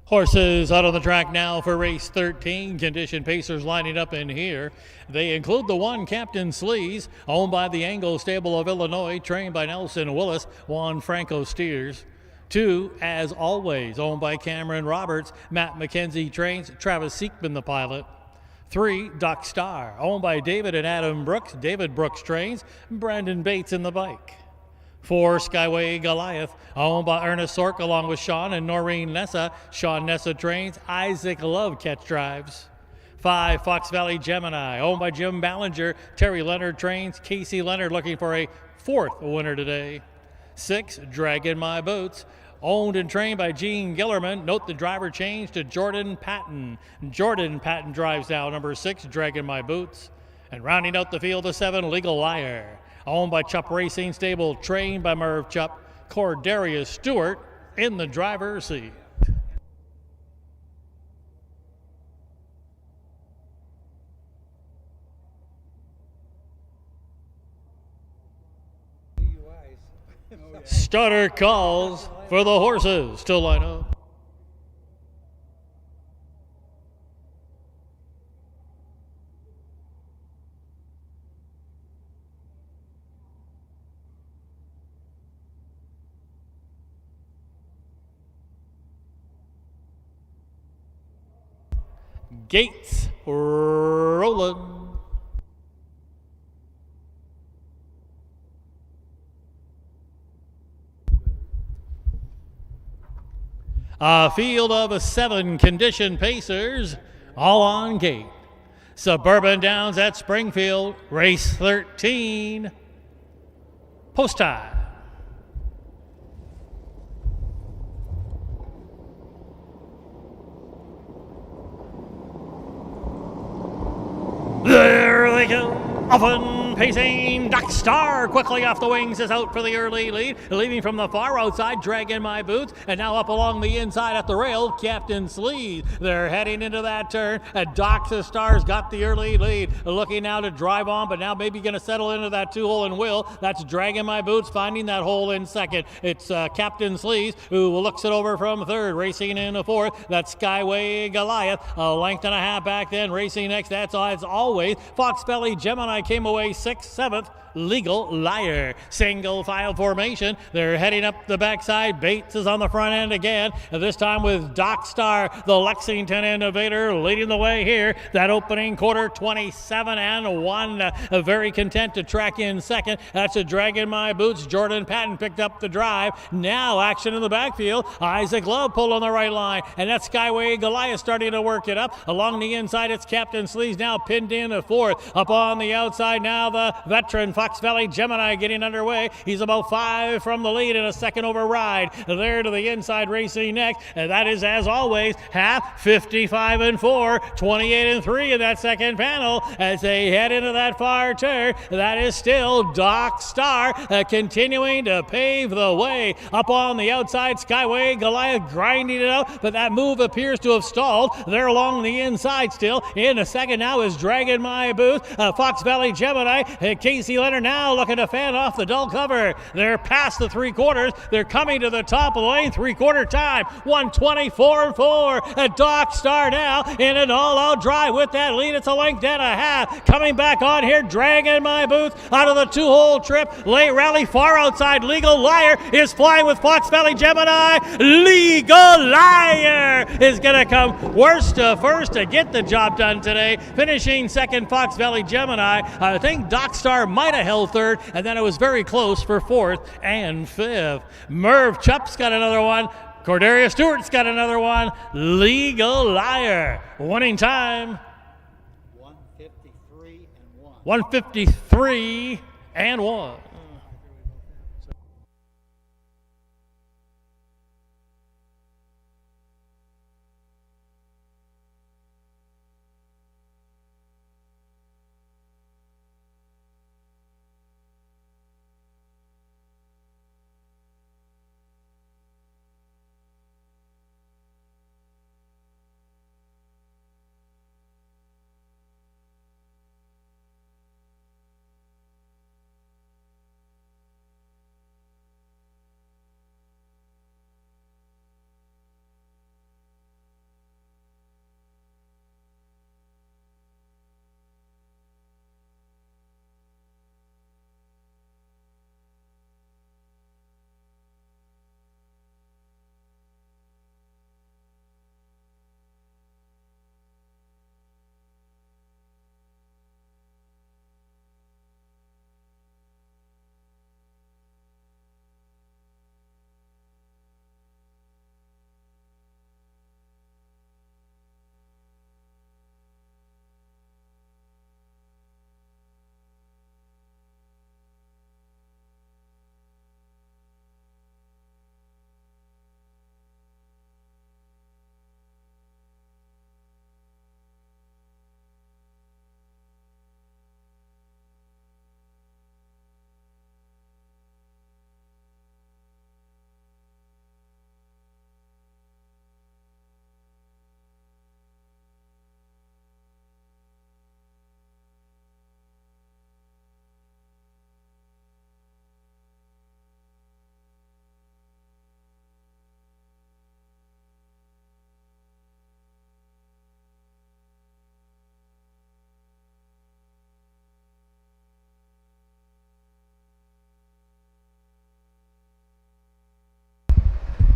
Horses out on the track now for race 13. Condition pacers lining up in here. They include the one Captain Sleaze, owned by the Angle Stable of Illinois, trained by Nelson Willis. Juan Franco steers. 2, As Always, owned by Cameron Roberts. Matt McKenzie trains. Travis Seekman the pilot. 3, Doc Star, owned by David and Adam Brooks. David Brooks trains. Brandon Bates in the bike. 4, Skyway Goliath, owned by Ernest Sork along with Sean and Noreen Nessa. Sean Nessa trains. Isaac Love catch drives. 5, Fox Valley Gemini, owned by Jim Ballinger. Terry Leonard trains. Casey Leonard looking for a 4th winner today. 6, Dragon My Boots, owned and trained by Gene Gillerman. Note the driver change to Jordan Patton. Jordan Patton drives now number 6, Dragon My Boots. And rounding out the field of 7, Legal Liar, owned by Chupp Racing Stable, trained by Merv Chupp. Cordarius Stewart in the driver's seat. Starter calls for the horses to line up. Gates rolling. A field of 7 condition pacers, all on gate. Suburban Downs at Springfield, race 13. Post time. There they go. Often pacing, Doc Star quickly off the wings is out for the early lead. Leading from the far outside, Dragon My Boots, and now up along the inside at the rail, Captain Sleaze. They're heading into that turn, and Doc Star's got the early lead. Looking now to drive on, but now maybe going to settle into that 2-hole and will. That's Dragon My Boots finding that hole in second. It's Captain Sleaze who looks it over from third, racing in 4th. That's Skyway Goliath, a length and a half back then, racing next. That's As Always. Fox Valley Gemini came away 6th, 7th. Legal Liar. Single file formation. They're heading up the backside. Bates is on the front end again, this time with Doc Star, the Lexington innovator, leading the way here. That opening quarter, 27-1. Very content to track in second. That's a Dragon My Boots. Jordan Patton picked up the drive. Now action in the backfield. Isaac Love pulled on the right line, and that's Skyway Goliath starting to work it up. Along the inside, it's Captain Sleaze now pinned in 4th. Up on the outside now, the veteran Fox Valley Gemini getting underway. He's about 5 from the lead in a second override. There to the inside, racing next. And that is, As Always, half 55-4, 28-3 in that second panel as they head into that far turn. That is still Doc Star continuing to pave the way. Up on the outside, Skyway Goliath grinding it out, but that move appears to have stalled. They're along the inside still. In a second now is Dragon My Booth, Fox Valley Gemini, Casey Leonard now looking to fan off the dull cover. They're past the 3/4. They're coming to the top of the lane. 3/4 time. 124-4. Doc Star now in an all-out drive with that lead. It's a length and a half. Coming back on here, Dragon My Booth out of the 2-hole trip. Late rally far outside. Legal Liar is flying with Fox Valley Gemini. Legal Liar is going to come worst to first to get the job done today. Finishing second, Fox Valley Gemini. I think Doc Star might have held third, and then it was very close for 4th and 5th. Merv Chupp's got another one. Cordelia Stewart's got another one. Legal Liar. Winning time. 153 and 1.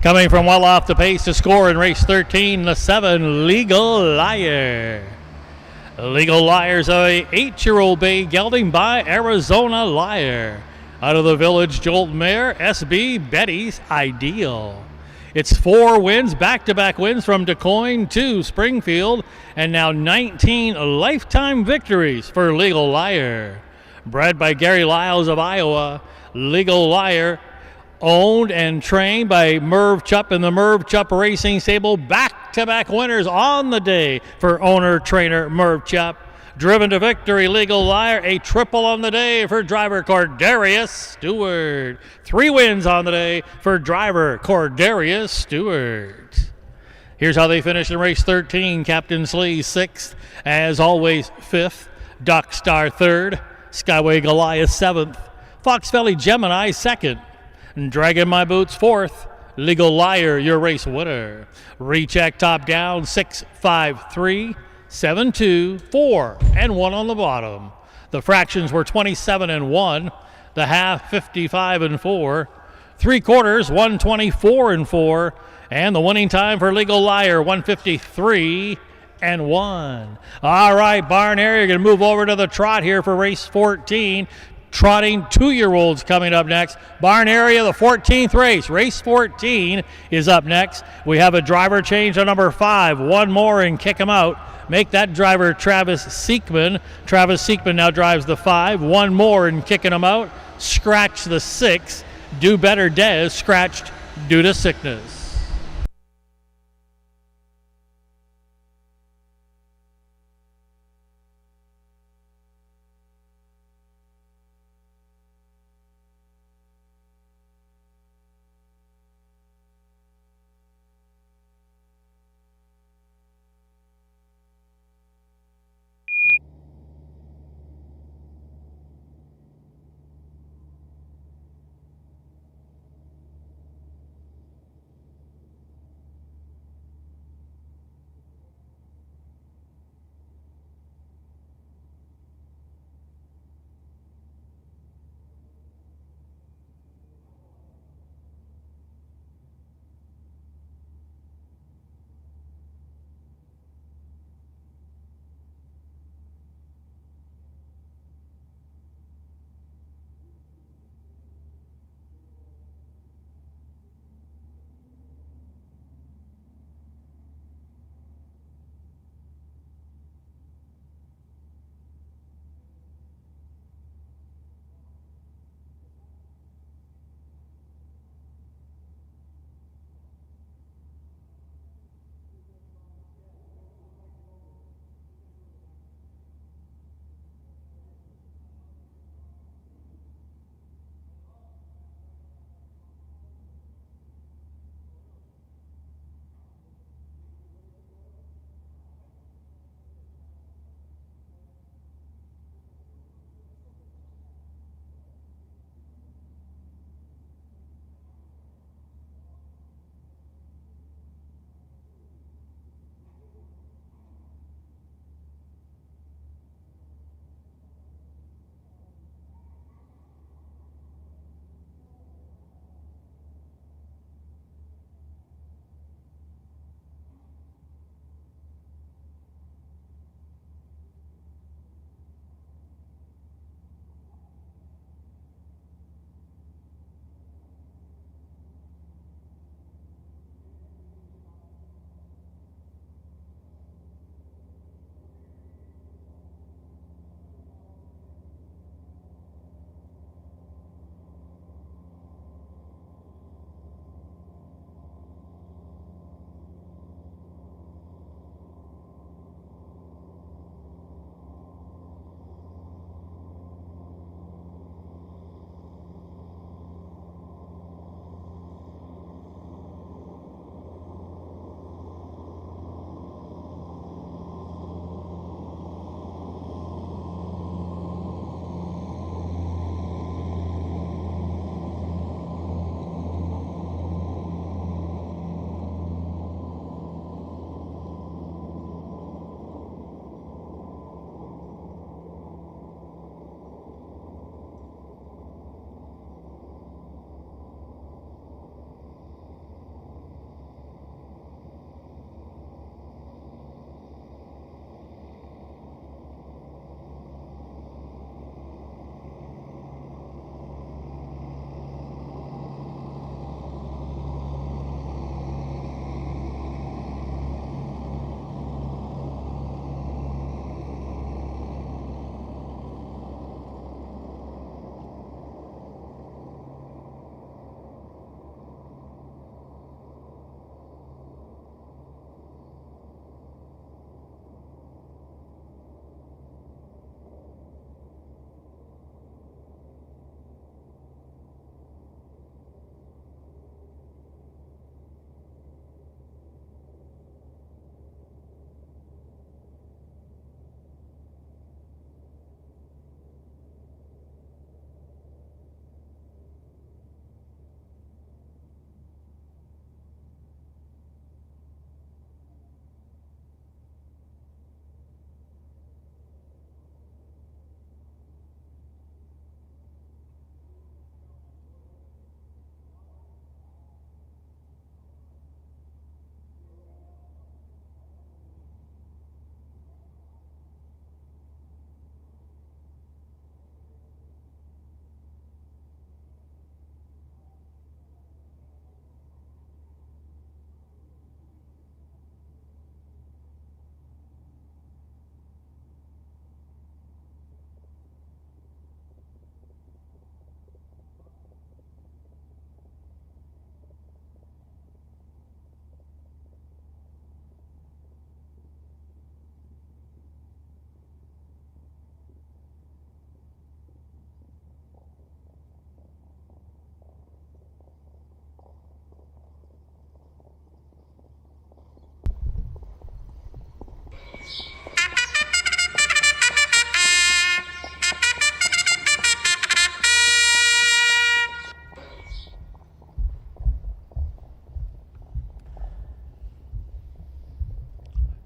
Coming from well off the pace to score in race 13, the 7, Legal Liar. Legal Liar's a 8-year-old bay gelding by Arizona Liar. Out of the Village Jolt mare, SB Betty's Ideal. It's 4 wins, back-to-back wins from DeCoin to Springfield, and now 19 lifetime victories for Legal Liar. Bred by Gary Lyles of Iowa, Legal Liar, owned and trained by Merv Chupp in the Merv Chupp Racing Stable. Back-to-back winners on the day for owner-trainer Merv Chupp. Driven to victory, Legal Liar, a triple on the day for driver Cordarius Stewart. 3 wins on the day for driver Cordarius Stewart. Here's how they finished in race 13. Captain Slee 6th, as always 5th. Duck Star 3rd. Skyway Goliath 7th. Fox Valley Gemini 2nd. Dragon My Boots 4th. Legal Liar, your race winner. Recheck top down 6, 5, 3, 7, 2, 4, and 1 on the bottom. The fractions were 27 and 1. The half 55 and 4. 3/4 124 and 4. And the winning time for Legal Liar 153 and 1. All right, barn area, going to move over to the trot here for race 14. Trotting 2-year-olds coming up next. Barn area, the 14th race. Race 14 is up next. We have a driver change on number 5. One more and kick him out. Make that driver Travis Seekman. Travis Seekman now drives the 5. One more and kicking him out. Scratch the 6. Do Better Dez scratched due to sickness.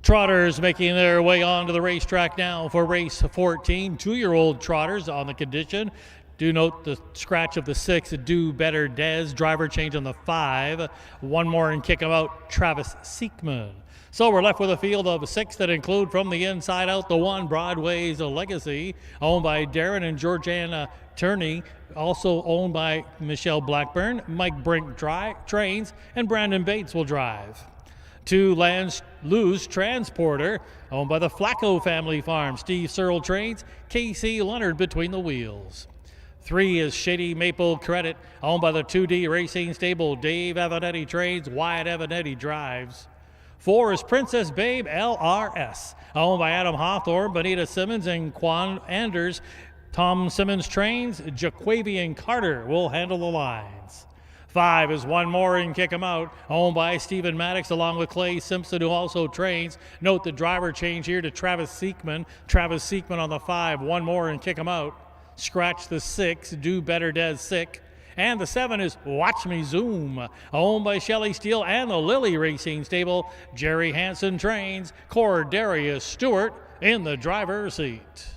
Trotters making their way onto the racetrack now for race 14. 2-year-old trotters on the condition. Do note the scratch of the 6, Do Better Des. Driver change on the 5. One more and kick him out, Travis Seekman. So we're left with a field of 6 that include from the inside out the 1, Broadway's Legacy, owned by Darren and Georgiana Turney, also owned by Michelle Blackburn. Mike Brink trains, and Brandon Bates will drive. 2, Lance Luz Transporter, owned by the Flacco family farm. Steve Searle trains, Casey Leonard between the wheels. 3 is Shady Maple Credit, owned by the 2D Racing Stable. Dave Avanetti trains, Wyatt Avanetti drives. 4 is Princess Babe LRS, owned by Adam Hawthorne, Bonita Simmons, and Quan Anders. Tom Simmons trains, Jaquavian Carter will handle the lines. 5 is One More and Kick 'em Out, owned by Stephen Maddox along with Clay Simpson, who also trains. Note the driver change here to Travis Seekman. Travis Seekman on the 5, One More and Kick 'em Out. Scratch the 6, Do Better Des Sick. And the 7 is Watch Me Zoom, owned by Shelley Steele and the Lily Racing Stable. Jerry Hansen trains, Cordarius Stewart in the driver's seat.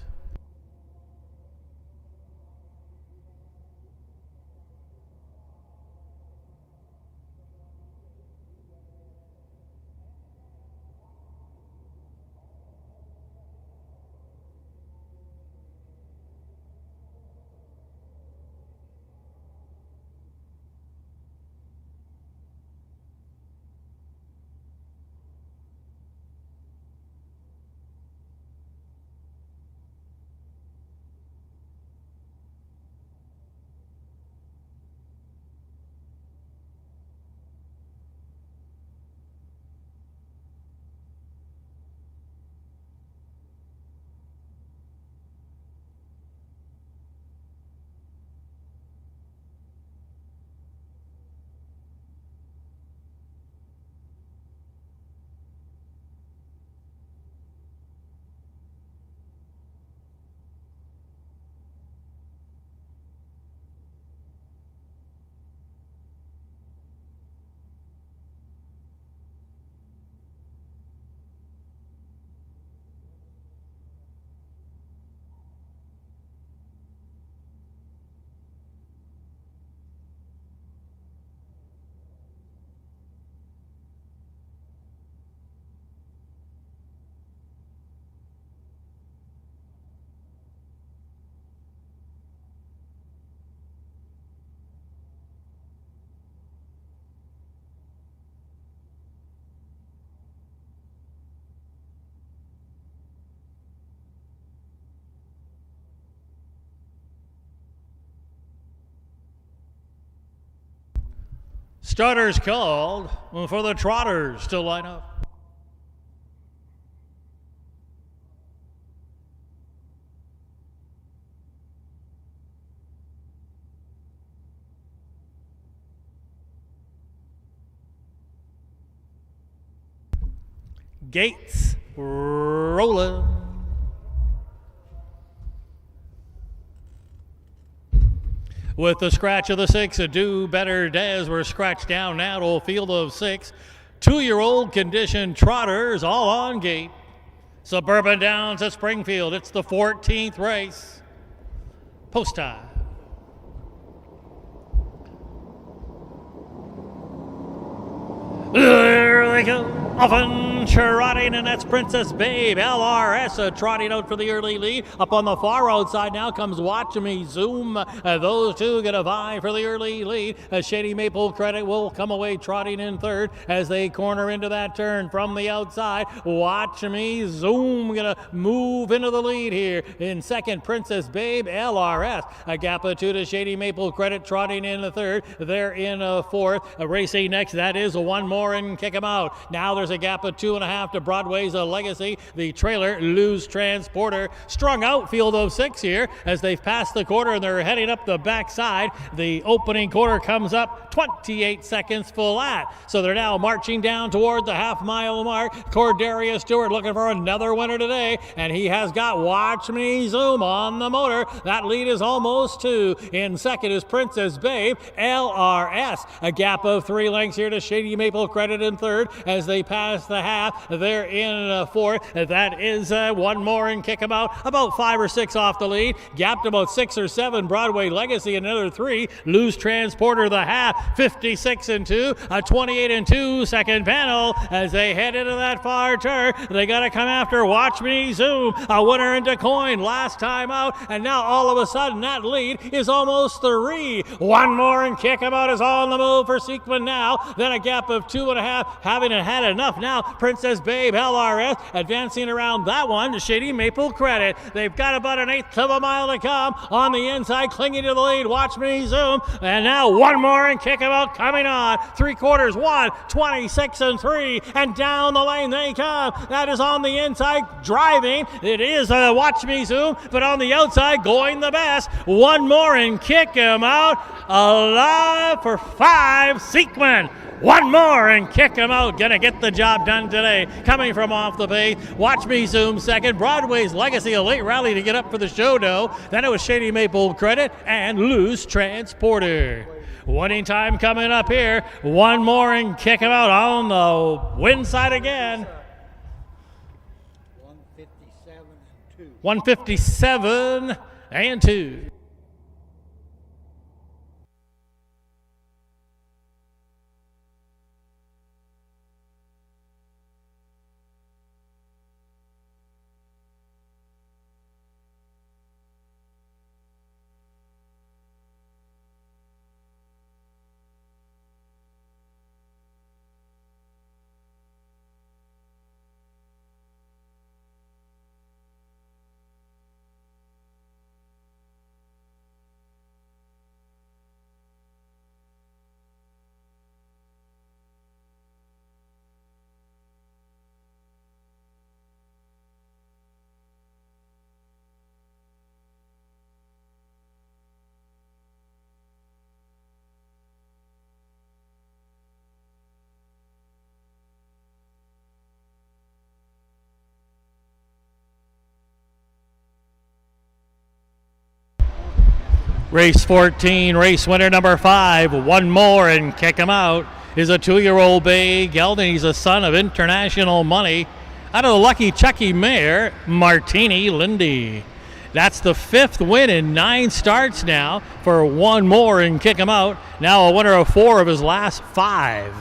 Starters called for the Trotters to line up. Gates rolling. With the scratch of the 6, Do Better Des. We're scratched down now to a field of 6. 2-year-old conditioned trotters all on gate. Suburban Downs at Springfield. It's the 14th race. Post time. There they go. Often trotting, and that's Princess Babe. LRS trotting out for the early lead. Up on the far outside now comes Watch Me Zoom. Those two get a vie for the early lead. Shady Maple Credit will come away trotting in third as they corner into that turn from the outside. Watch Me Zoom gonna move into the lead here. In second, Princess Babe. LRS a gap of 2 to Shady Maple Credit trotting in the third. They're in fourth. Racing next, that is a One More and Kick 'em Out. Now there's a gap of 2.5 to Broadway's Legacy. The trailer, Luz Transporter, strung out field of 6 here as they've passed the quarter and they're heading up the backside. The opening quarter comes up 28 seconds flat. So they're now marching down toward the half-mile mark. Cordarius Stewart looking for another winner today, and he has got Watch Me Zoom on the motor. That lead is almost 2. In second is Princess Babe. LRS, a gap of 3 lengths here to Shady Maple Credit in third as they pass the half half. They're in fourth. That is one more and kick 'em out. About 5 or 6 off the lead. Gapped about 6 or 7. Broadway Legacy another 3. Loose Transporter the half. 56 and 2. A 28 and 2 second panel as they head into that far turn. They got to come after Watch Me Zoom. A winner into Coin last time out. And now all of a sudden that lead is almost 3. One more and kick 'em out is on the move for Seekman now. Then a gap of 2.5. Having had enough now. Princess Babe LRS advancing around that one. Shady Maple Credit. They've got about an 1/8 of a mile to come on the inside, clinging to the lead. Watch Me Zoom. And now one more and kick 'em out coming on. 3/4, 1, 26 and 3. And down the lane they come. That is on the inside driving. It is Watch Me Zoom, but on the outside going the best. One more and kick 'em out. Alive for 5. Seekman. One more and kick 'em out. Gonna get the job done today. Coming from off the pace. Watch Me Zoom second. Broadway's Legacy, a late rally to get up for the show, though. Then it was Shady Maple Credit and Loose Transporter. Winning time coming up here. One more and kick 'em out on the win side again. 157 and 2. Race 14, race winner number 5. One more and kick 'em out is a 2-year-old bay gelding. He's a son of international money out of the Lucky Chucky mare, Martini Lindy. That's the 5th win in 9 starts now for One More and kick 'em out. Now a winner of 4 of his last 5.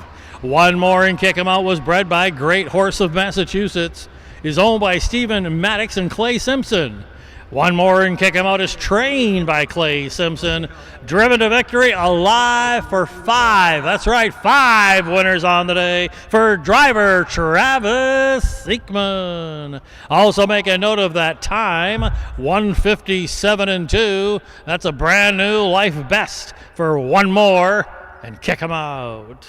One More and kick 'em out was bred by Great Horse of Massachusetts. Is owned by Stephen Maddox and Clay Simpson. One More and kick 'em out is trained by Clay Simpson. Driven to victory, alive for 5. That's right, 5 winners on the day for driver Travis Seekman. Also make a note of that time, 157 and 2. That's a brand new life best for One More and kick 'em out.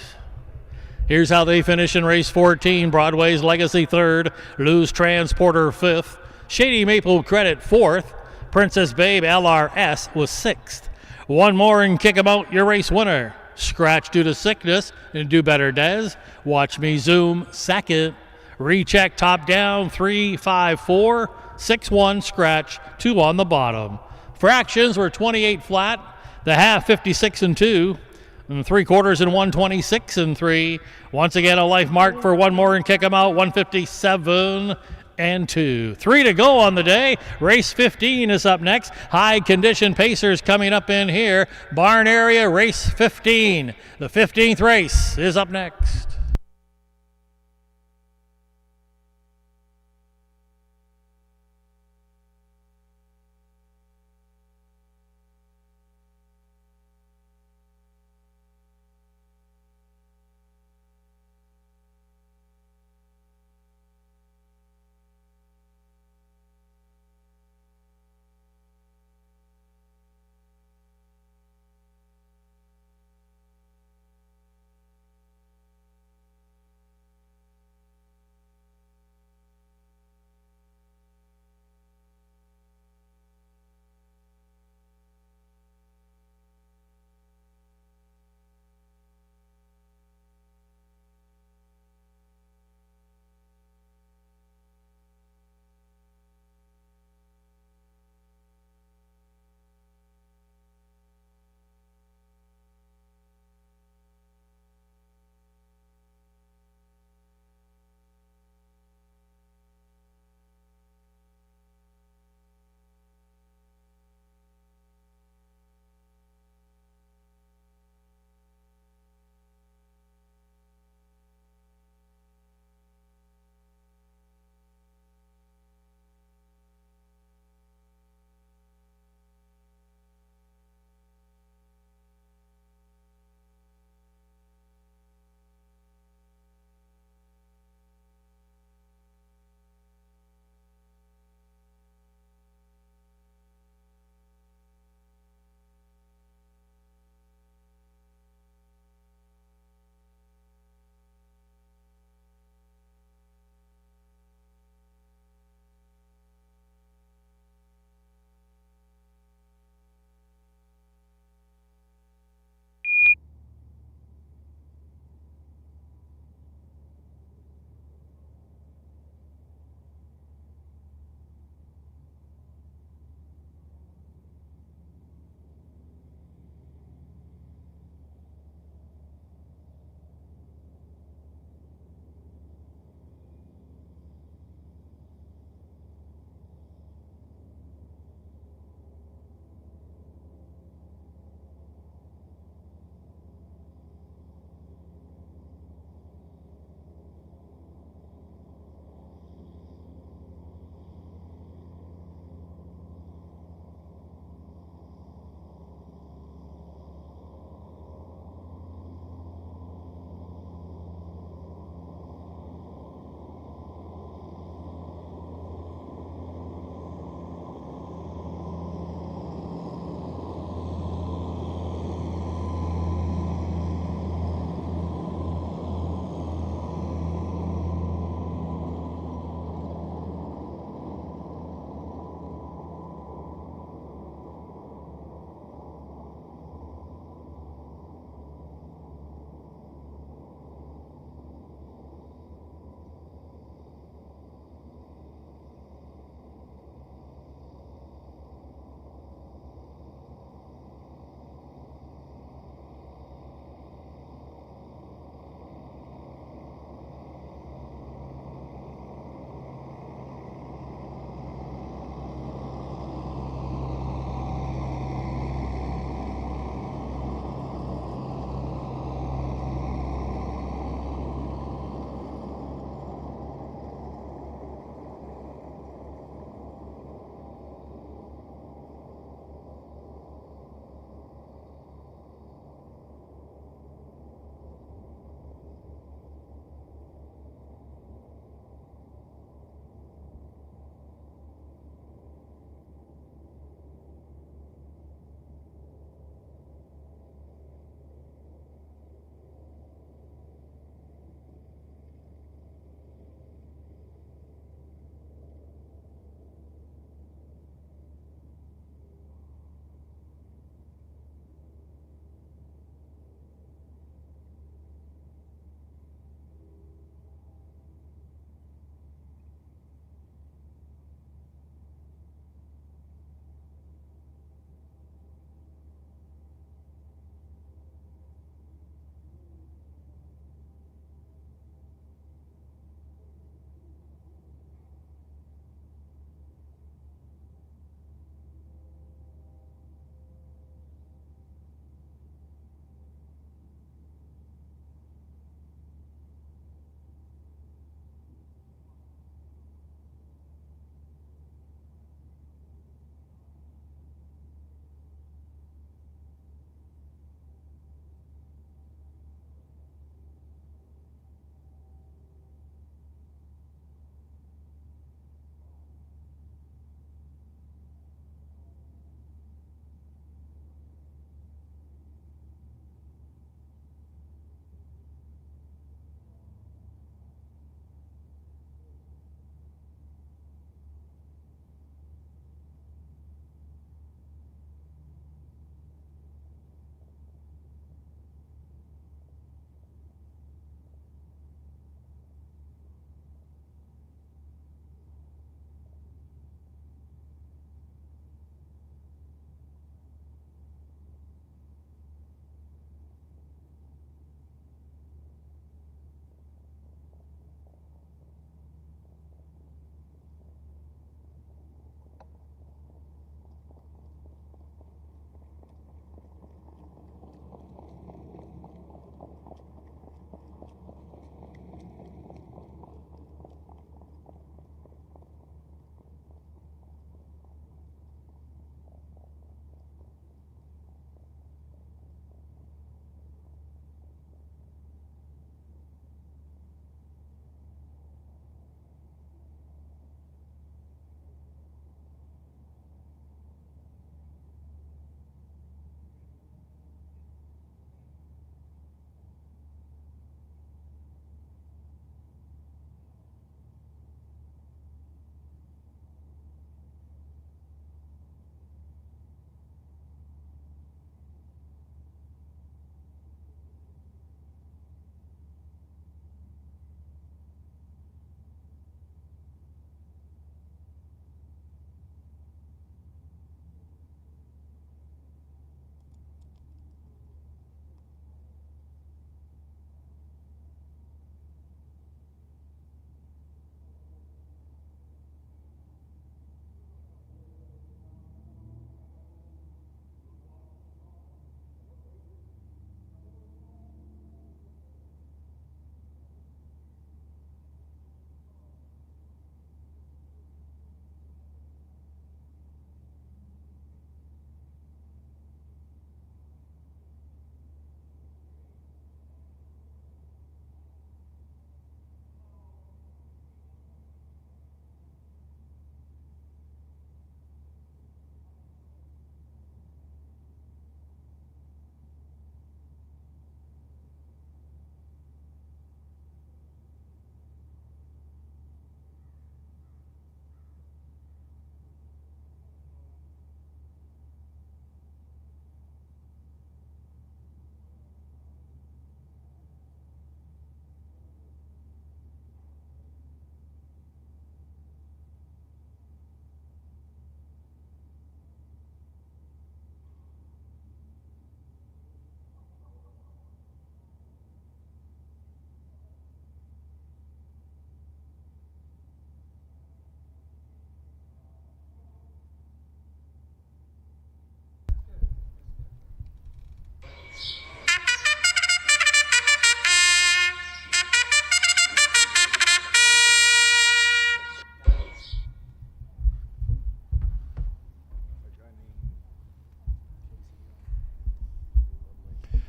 Here's how they finish in race 14. Broadway's Legacy 3rd, Loose Transporter 5th. Shady Maple Credit 4th. Princess Babe LRS was 6th. One More and kick 'em out, your race winner. Scratch due to sickness and Do Better Des. Watch Me Zoom 2nd. Recheck top down 3, 5, 4, 6, 1 scratch, 2 on the bottom. Fractions were 28 flat. The half 56 and 2. And 3/4 and 126 and 3. Once again a life mark for One More and kick 'em out, 157 and 2. 3 to go on the day. Race 15 is up next. High condition pacers coming up in here. Barn area, race 15. The 15th race is up next.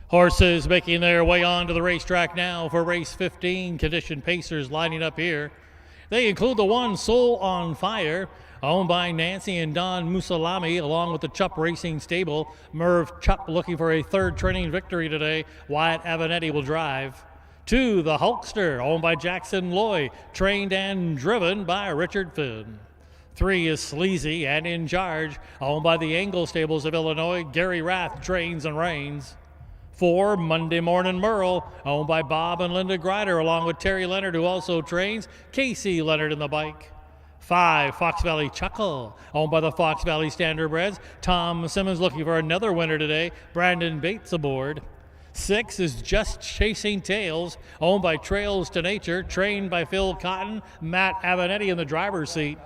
Horses making their way onto the racetrack now for race 15. Condition pacers lining up here. They include the one Soul on Fire, owned by Nancy and Don Musalami, along with the Chup Racing Stable. Merv Chup looking for a third training victory today. Wyatt Avenatti will drive. 2, the Hulkster, owned by Jackson Loy, trained and driven by Richard Finn. 3 is Sleazy and in charge, owned by the Angle Stables of Illinois. Gary Rath trains and reigns. 4, Monday Morning Merle, owned by Bob and Linda Grider, along with Terry Leonard, who also trains. Casey Leonard in the bike. 5, Fox Valley Chuckle, owned by the Fox Valley Standardbreds. Tom Simmons looking for another winner today. Brandon Bates aboard. 6 is Just Chasing Tails, owned by Trails to Nature, trained by Phil Cotton. Matt Avenatti in the driver's seat.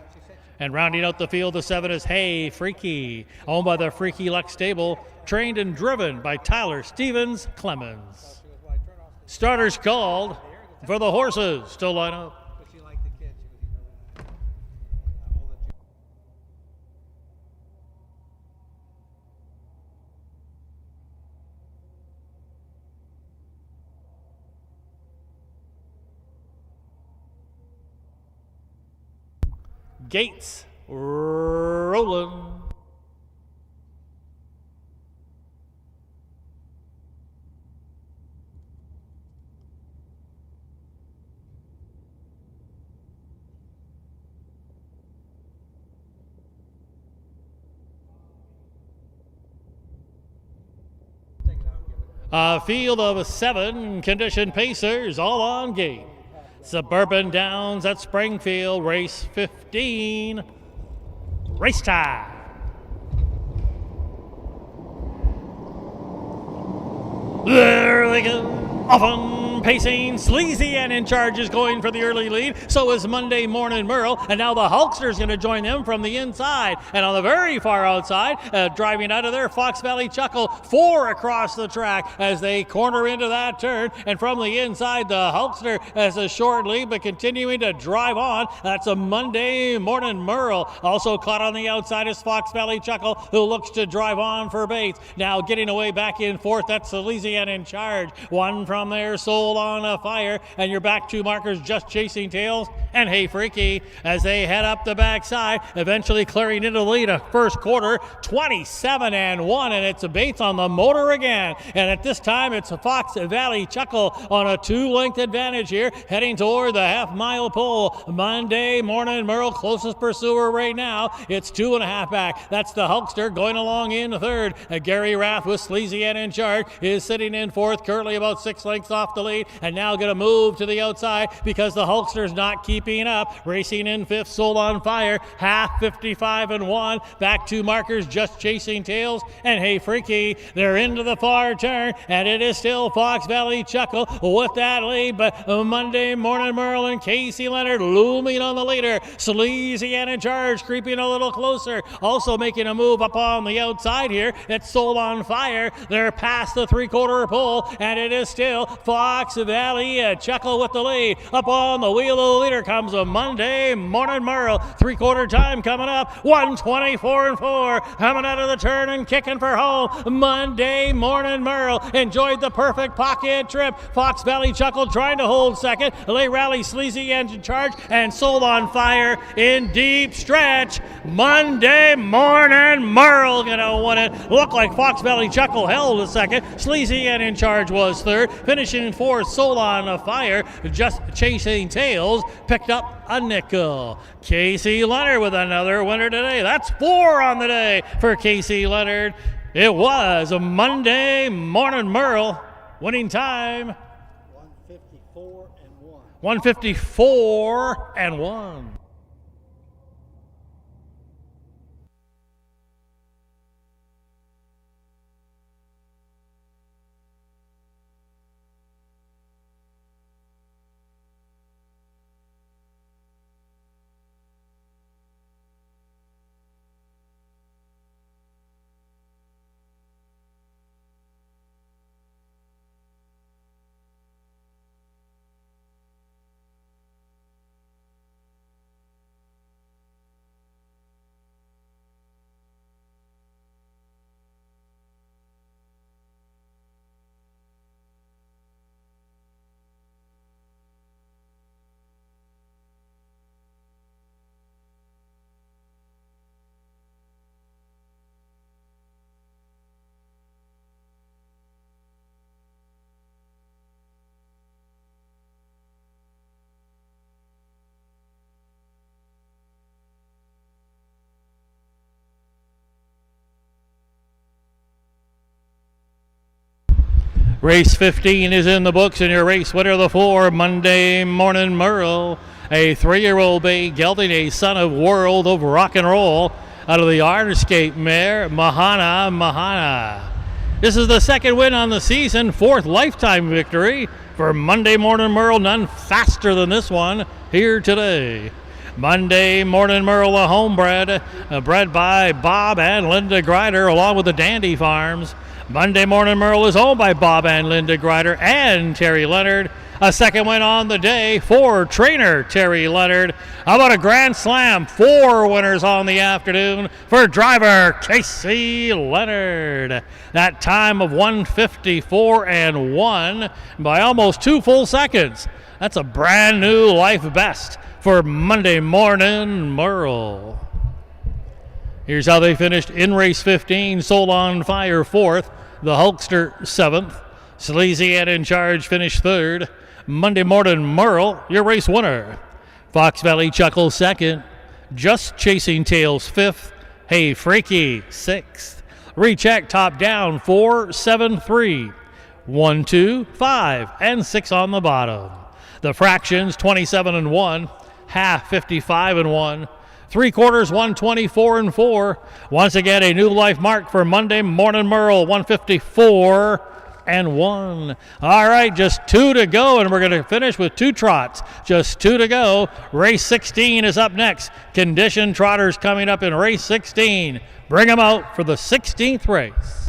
And rounding out the field, the 7 is Hey Freaky, owned by the Freaky Luck Stable, trained and driven by Tyler Stevens Clemens. Starters called for the horses to line up. Gates rolling. A field of 7 condition pacers, all on gate. Suburban Downs at Springfield, race 15. Race time. There they go. Often pacing, Sleazy and in charge is going for the early lead. So is Monday Morning Merle, and now the Hulkster's going to join them from the inside. And on the very far outside, driving out of there, Fox Valley Chuckle, 4 across the track as they corner into that turn. And from the inside, the Hulkster has a short lead, but continuing to drive on. That's a Monday Morning Merle. Also caught on the outside is Fox Valley Chuckle, who looks to drive on for Bates. Now getting away back in fourth, that's Elysian in charge. 1 from there, Soul on a Fire, and you're back 2 markers, Just Chasing Tails and Hey Freaky, as they head up the backside, eventually clearing into the lead of first quarter, 27-1, and it's Bates on the motor again. And at this time, it's Fox Valley Chuckle on a 2-length advantage here, heading toward the half-mile pole. Monday Morning Merle, closest pursuer right now. It's 2.5 back. That's the Hulkster going along in third. Gary Rath with Sleazy in charge is sitting in fourth, currently about 6 lengths off the lead, and now going to move to the outside because the Hulkster's not keeping up. Racing in fifth, Soul on Fire, half 55-1. Back 2 markers, Just Chasing Tails and Hey Freaky. They're into the far turn, and it is still Fox Valley Chuckle with that lead, but Monday Morning Merle and Casey Leonard looming on the leader. Sleazy and in charge, creeping a little closer. Also making a move up on the outside here. It's Soul on Fire. They're past the 3/4 pole, and it is still Fox Valley Chuckle with the lead. Up on the wheel of the leader comes a Monday Morning Merle. 3/4 time coming up. 1:24-4. Coming out of the turn and kicking for home. Monday Morning Merle enjoyed the perfect pocket trip. Fox Valley Chuckle trying to hold second. Lay Rally Sleazy in charge, and Soul on Fire in deep stretch. Monday Morning Merle gonna win it. Looked like Fox Valley Chuckle held a second. Sleazy and in charge was third. Finishing fourth, Soul on Fire. Just Chasing Tails picked up a nickel. Casey Leonard with another winner today. That's 4 on the day for Casey Leonard. It was a Monday Morning Merle. Winning time 154-1. 154-1. Race 15 is in the books, and your race winner, the 4, Monday Morning Merle, a 3-year-old bay gelding, a son of World of Rock and Roll, out of the Arnscape mare, Mahana. This is the second win on the season, 4th lifetime victory for Monday Morning Merle. None faster than this one here today. Monday Morning Merle, a homebred, bred by Bob and Linda Grider, along with the Dandy Farms. Monday Morning Merle is owned by Bob and Linda Grider and Terry Leonard. A second win on the day for trainer Terry Leonard. How about a grand slam? 4 winners on the afternoon for driver Casey Leonard. That time of 1:54 and 1 by almost 2 full seconds. That's a brand new life best for Monday Morning Merle. Here's how they finished in race 15. Soul on Fire 4th. The Hulkster 7th. Sleazy and In Charge finished 3rd. Monday Morning Merle, your race winner. Fox Valley Chuckle 2nd. Just Chasing Tails 5th. Hey Freaky 6th. Recheck Top Down 4, 7, 3. 1, 2, 5, and 6 on the bottom. The fractions 27 and 1. Half 55 and 1. 3/4 124 and 4. Once again, a new life mark for Monday Morning Merle, 154 and 1. All right, just 2 to go, and we're going to finish with 2 trots. Just 2 to go. Race 16 is up next. Condition trotters coming up in race 16. Bring them out for the 16th race.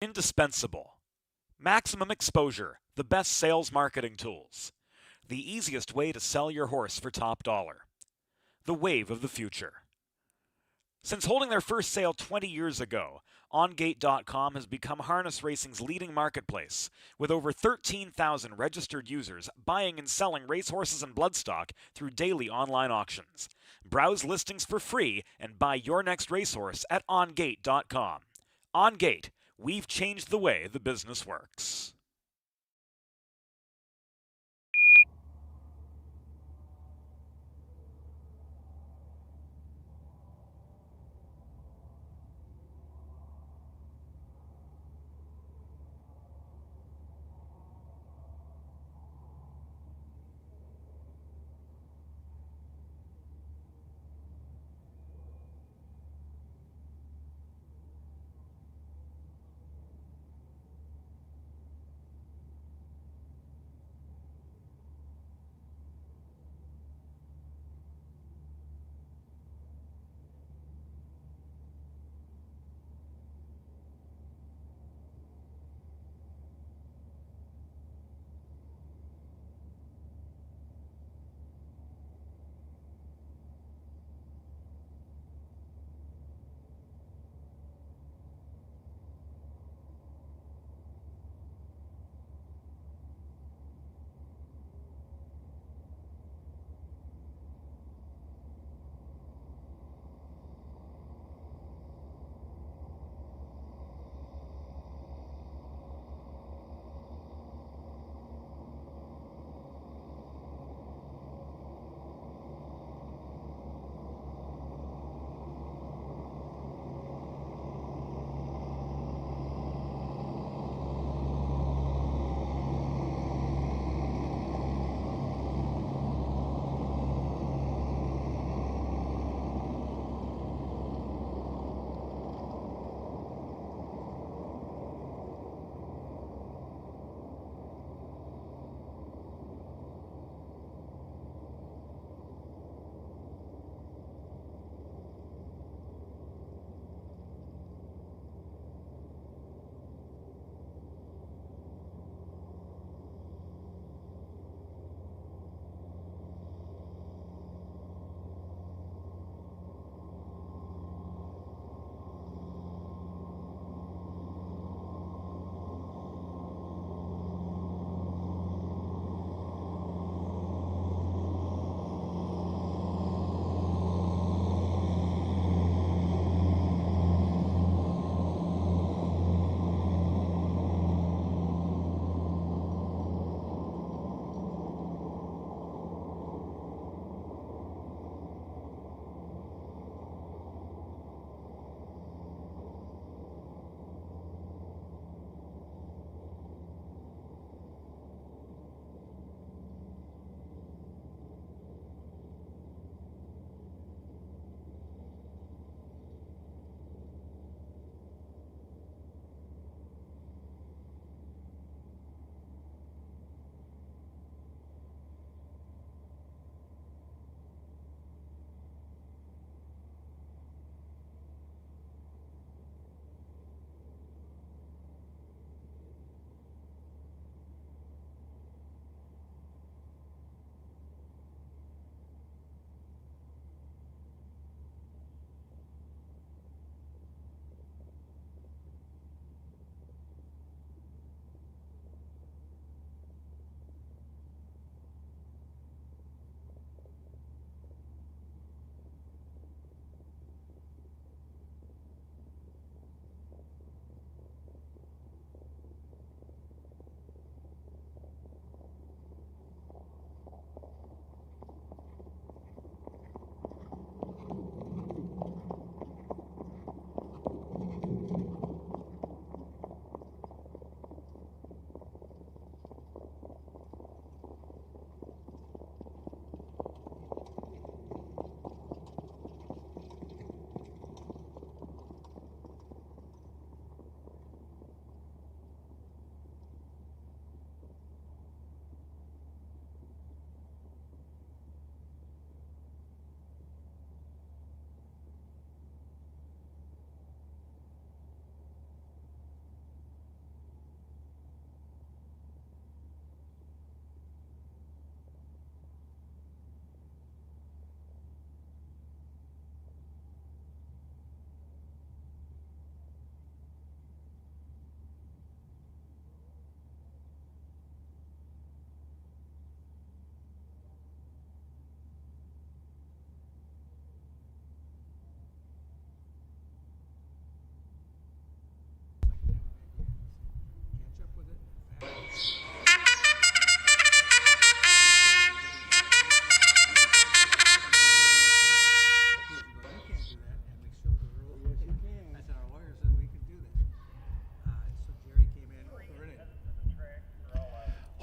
Indispensable. Maximum exposure, the best sales marketing tools. The easiest way to sell your horse for top dollar. The wave of the future. Since holding their first sale 20 years ago, OnGate.com has become harness racing's leading marketplace, with over 13,000 registered users buying and selling racehorses and bloodstock through daily online auctions. Browse listings for free and buy your next racehorse at OnGate.com. OnGate, we've changed the way the business works.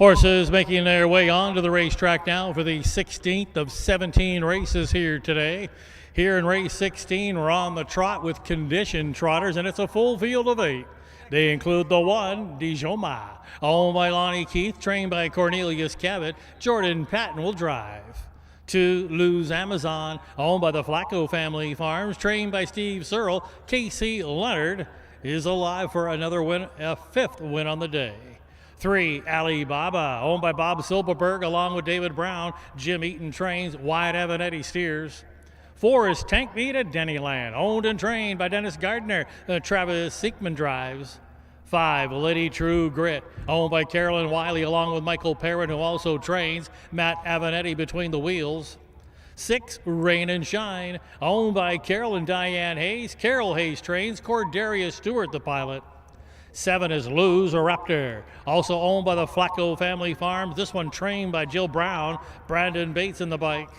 Horses making their way onto the racetrack now for the 16th of 17 races here today. Here in race 16, we're on the trot with conditioned trotters, and it's a full field of 8. They include the 1, Dijoma, owned by Lonnie Keith, trained by Cornelius Cabot. Jordan Patton will drive. 2, Lose Amazon, owned by the Flacco Family Farms, trained by Steve Searle. Casey Leonard is alive for another win, a 5th win on the day. 3, Alibaba, owned by Bob Silberberg along with David Brown. Jim Eaton trains, Wyatt Avanetti steers. 4 is Tank Meat at Dennyland, owned and trained by Dennis Gardner. Travis Siekman drives. 5, Lady True Grit, owned by Carolyn Wiley along with Michael Perrin, who also trains. Matt Avanetti between the wheels. 6, Rain and Shine, owned by Carol and Diane Hayes. Carol Hayes trains. Cordarius Stewart the pilot. 7 is Lose a Raptor, also owned by the Flacco Family Farms. This one trained by Jill Brown, Brandon Bates in the bike.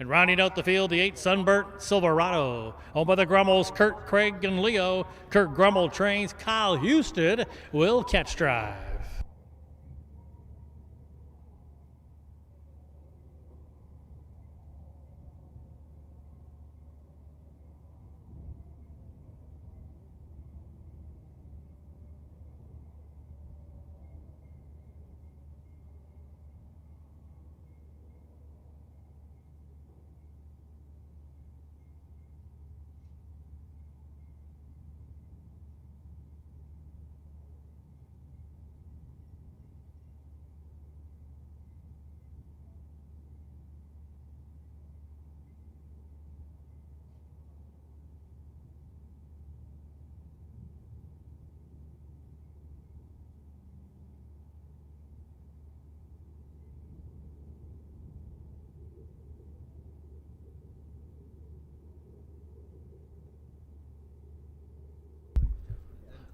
And rounding out the field, the 8 Sunburnt Silverado, owned by the Grummels, Kurt, Craig, and Leo. Kurt Grummel trains. Kyle Houston will catch drive.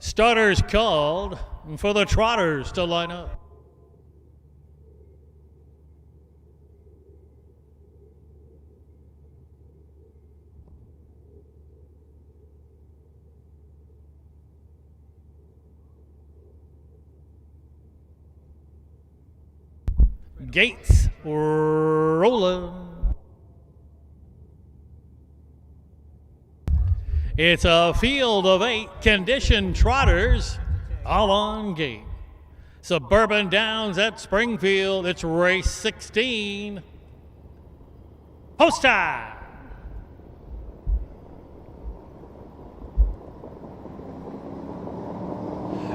Starters called for the trotters to line up. Gates rolling. It's a field of 8 conditioned trotters, all on gate. Suburban Downs at Springfield. It's race 16. Post time.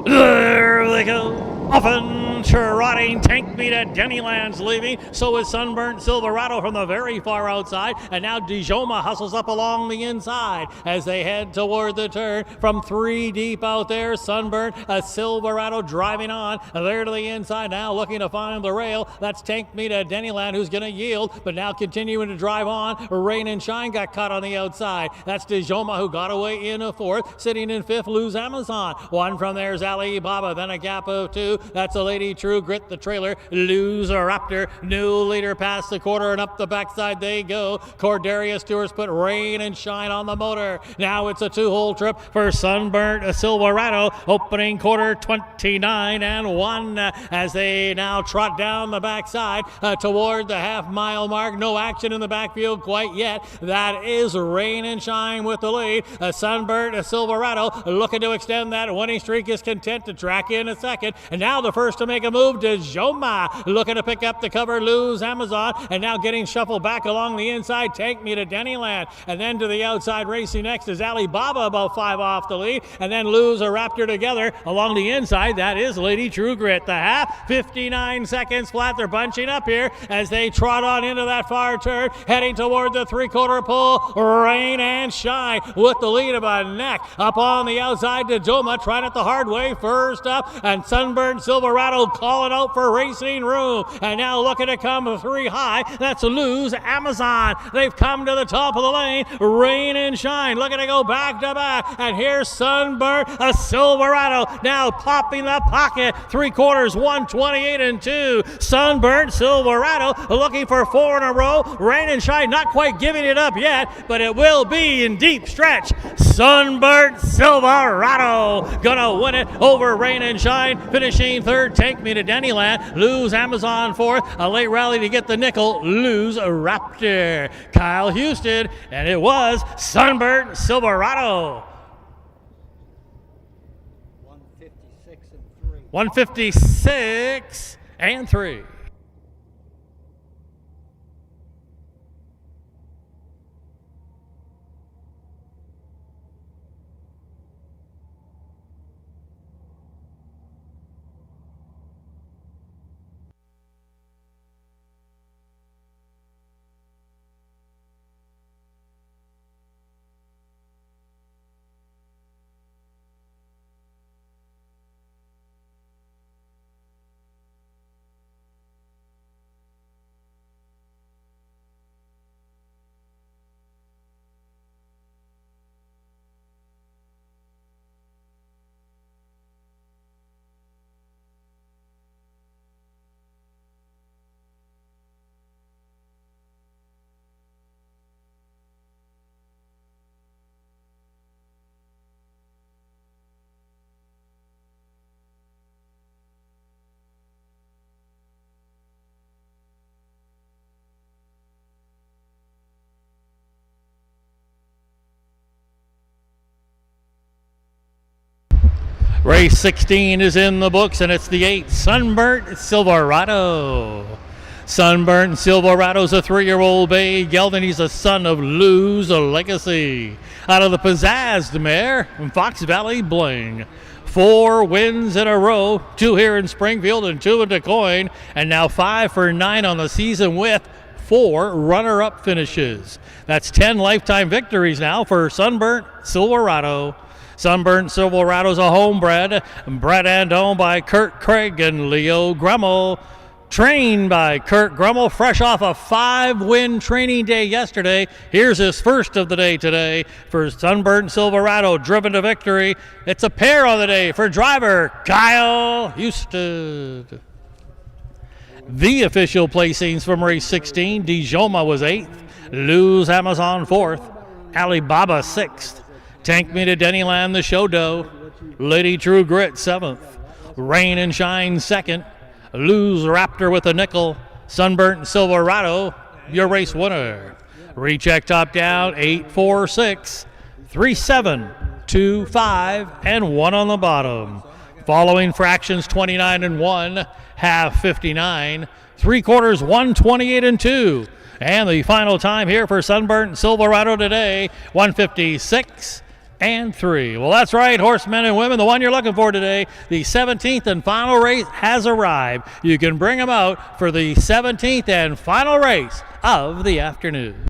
There they go. Often trotting. Tank Meat at Dennyland's leaving. So is Sunburnt Silverado from the very far outside. And now Dijoma hustles up along the inside as they head toward the turn. From 3 deep out there, Sunburnt, a Silverado driving on. There to the inside now, looking to find the rail. That's Tank Meat at Dennyland, who's going to yield, but now continuing to drive on. Rain and Shine got caught on the outside. That's Dijoma, who got away in a 4th. Sitting in 5th, Lose Amazon. 1 from there is Alibaba, then a gap of 2. That's a Lady True Grit, the trailer. Lose a Raptor. New leader past the quarter and up the backside they go. Cordarius Stewart's put Rain and Shine on the motor. Now it's a 2-hole trip for Sunburnt Silverado. Opening quarter 29-1 as they now trot down the backside toward the half-mile mark. No action in the backfield quite yet. That is Rain and Shine with the lead. Sunburnt Silverado looking to extend that winning streak, is content to track in a second. And now the first to make a move, Dijoma looking to pick up the cover. Lose Amazon, and now getting shuffled back along the inside. Tank Me to Dennyland, and then to the outside racing next is Alibaba, about 5 off the lead, and then Lose a Raptor together along the inside. That is Lady True Grit. The half, 59 seconds flat. They're bunching up here as they trot on into that far turn, heading toward the 3/4 pull. Rain and Shine with the lead of a neck. Up on the outside, Dijoma trying it the hard way first up, and Sunburn Silverado calling out for racing room, and now looking to come 3 high. That's Lose Amazon. They've come to the top of the lane. Rain and Shine looking to go back to back, and here's Sunburn a Silverado now popping the pocket. 3/4, 128-2. Sunburn Silverado looking for 4 in a row. Rain and Shine not quite giving it up yet, but it will be in deep stretch. Sunburn Silverado gonna win it over Rain and Shine, finishing 3rd. Tank Me to Dennyland. Lose Amazon fourth. A late rally to get the nickel. Lose Raptor. Kyle Houston. And it was Sunburnt Silverado. 156 and 3. Race 16 is in the books, and it's the 8 Sunburnt Silverado. Sunburnt Silverado's a 3-year-old bay gelding. He's a son of Lou's Legacy. Out of the Pizzazzed mare from Fox Valley Bling. 4 wins in a row, 2 here in Springfield and 2 in DuQuoin, and now 5 for 9 on the season with 4 runner-up finishes. That's 10 lifetime victories now for Sunburnt Silverado. Sunburnt Silverado's a homebred, bred and owned by Kurt Craig and Leo Grummel. Trained by Kurt Grummel, fresh off a 5-win training day yesterday. Here's his first of the day today for Sunburnt Silverado, driven to victory. It's a pair on the day for driver Kyle Houston. The official placings from race 16, Dijoma was 8th, Lose Amazon 4th, Alibaba 6th, Tank Me to Dennyland, the show doe. Lady True Grit, 7th. Rain and Shine, 2nd. Lose Raptor with a nickel. Sunburnt Silverado, your race winner. Recheck top down, 8-4-6, 3-7, 2-5, and 1 on the bottom. Following fractions, 29 and 1, half 59, 3/4 128 and 2. And the final time here for Sunburnt Silverado today, 156 and 3. Well, that's right, horsemen and women, the one you're looking for today, the 17th and final race has arrived. You can bring them out for the 17th and final race of the afternoon.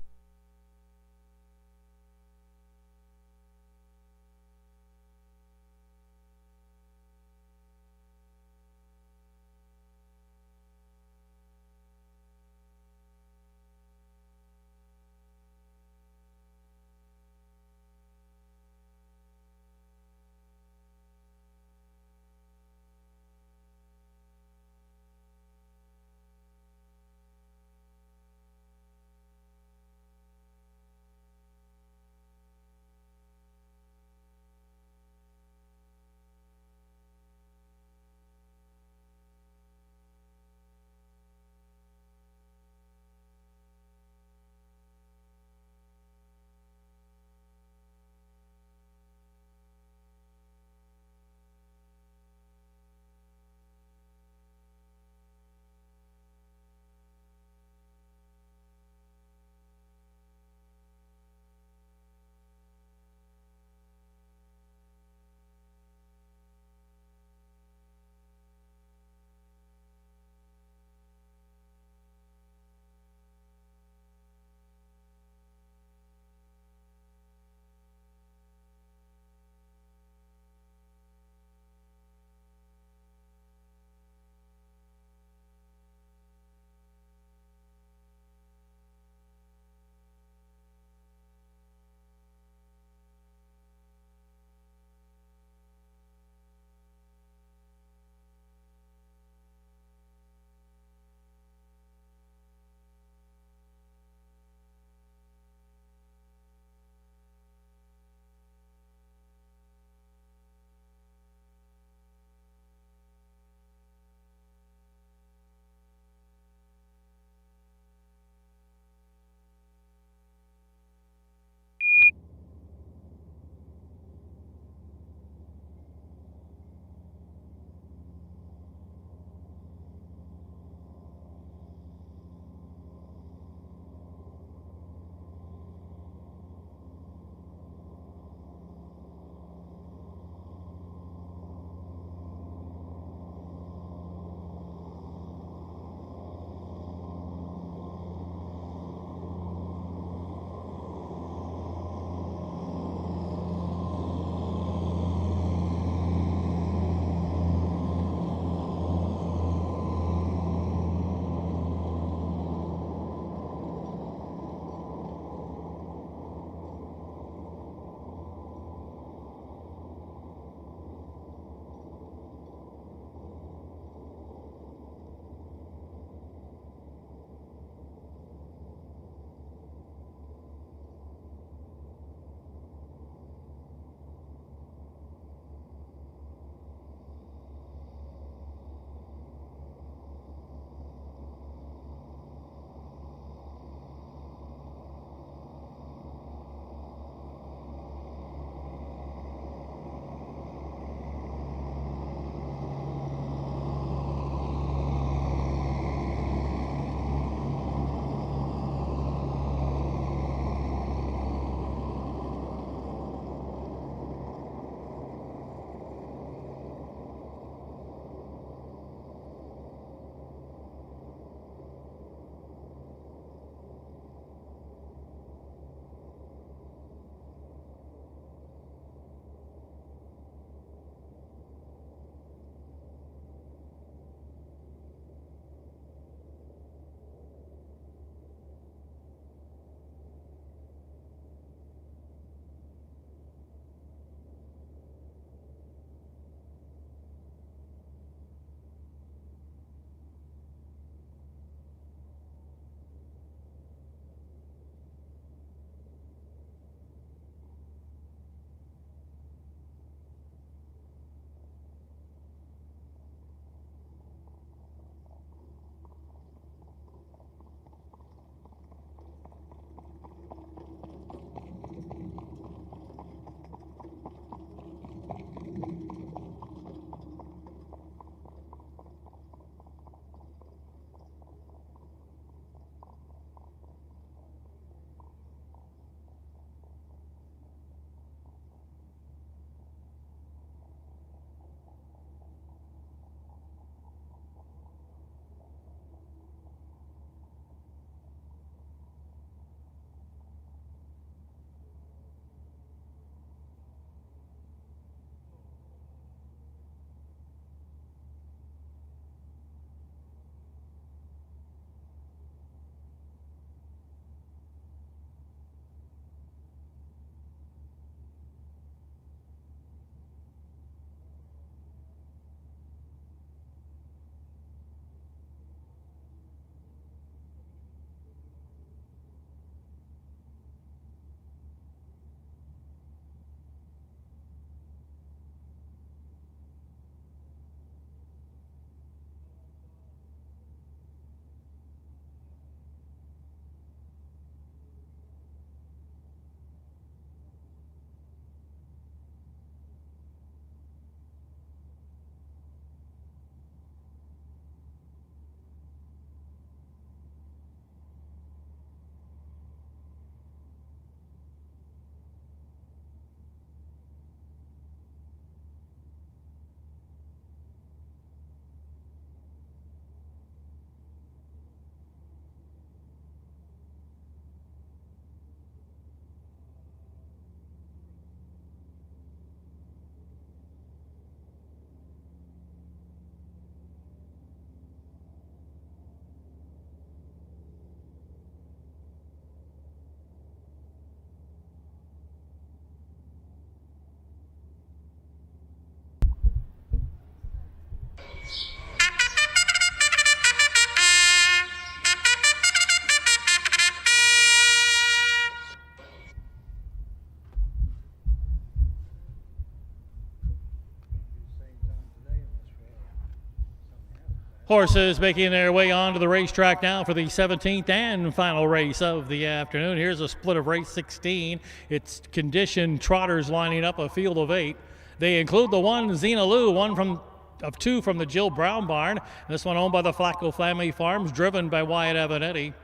Horses making their way onto the racetrack now for the 17th and final race of the afternoon. Here's a split of race 16. It's conditioned trotters lining up a field of 8. They include the one Xena Lou, one of 2 from the Jill Brown barn. This one owned by the Flacco Family Farms, driven by Wyatt Avenatti.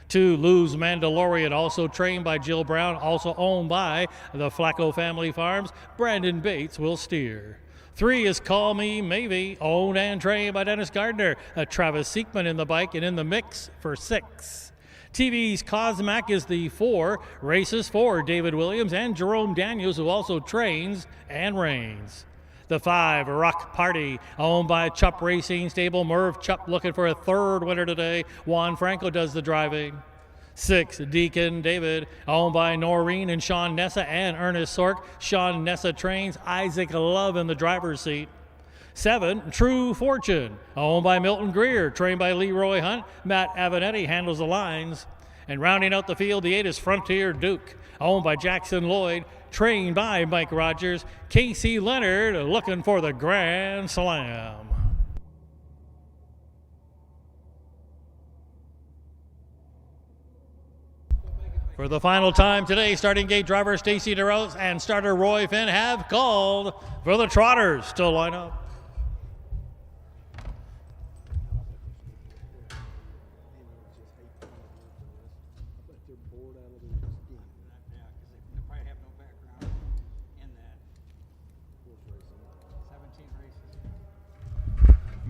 2, Lou's Mandalorian, also trained by Jill Brown, also owned by the Flacco Family Farms. Brandon Bates will steer. 3 is Call Me Maybe, owned and trained by Dennis Gardner. Travis Siekman in the bike and in the mix for 6. TV's Cosmac is the 4, races for David Williams and Jerome Daniels, who also trains and reigns. The 5, Rock Party, owned by Chupp Racing Stable. Merv Chupp looking for a 3rd winner today. Juan Franco does the driving. 6, Deacon David, owned by Noreen and Sean Nessa and Ernest Sork. Sean Nessa trains. Isaac Love in the driver's seat. 7, True Fortune, owned by Milton Greer, trained by Leroy Hunt. Matt Avenatti handles the lines. And rounding out the field, the 8 is Frontier Duke, owned by Jackson Lloyd, trained by Mike Rogers. Casey Leonard looking for the Grand Slam. For the final time today, starting gate driver Stacy DeRose and starter Roy Finn have called for the trotters to line up.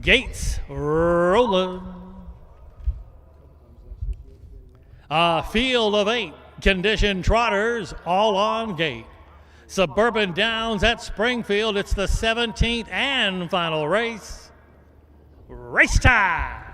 Gates rolling. A field of 8 conditioned trotters all on gate. Suburban Downs at Springfield. It's the 17th and final race. Race time.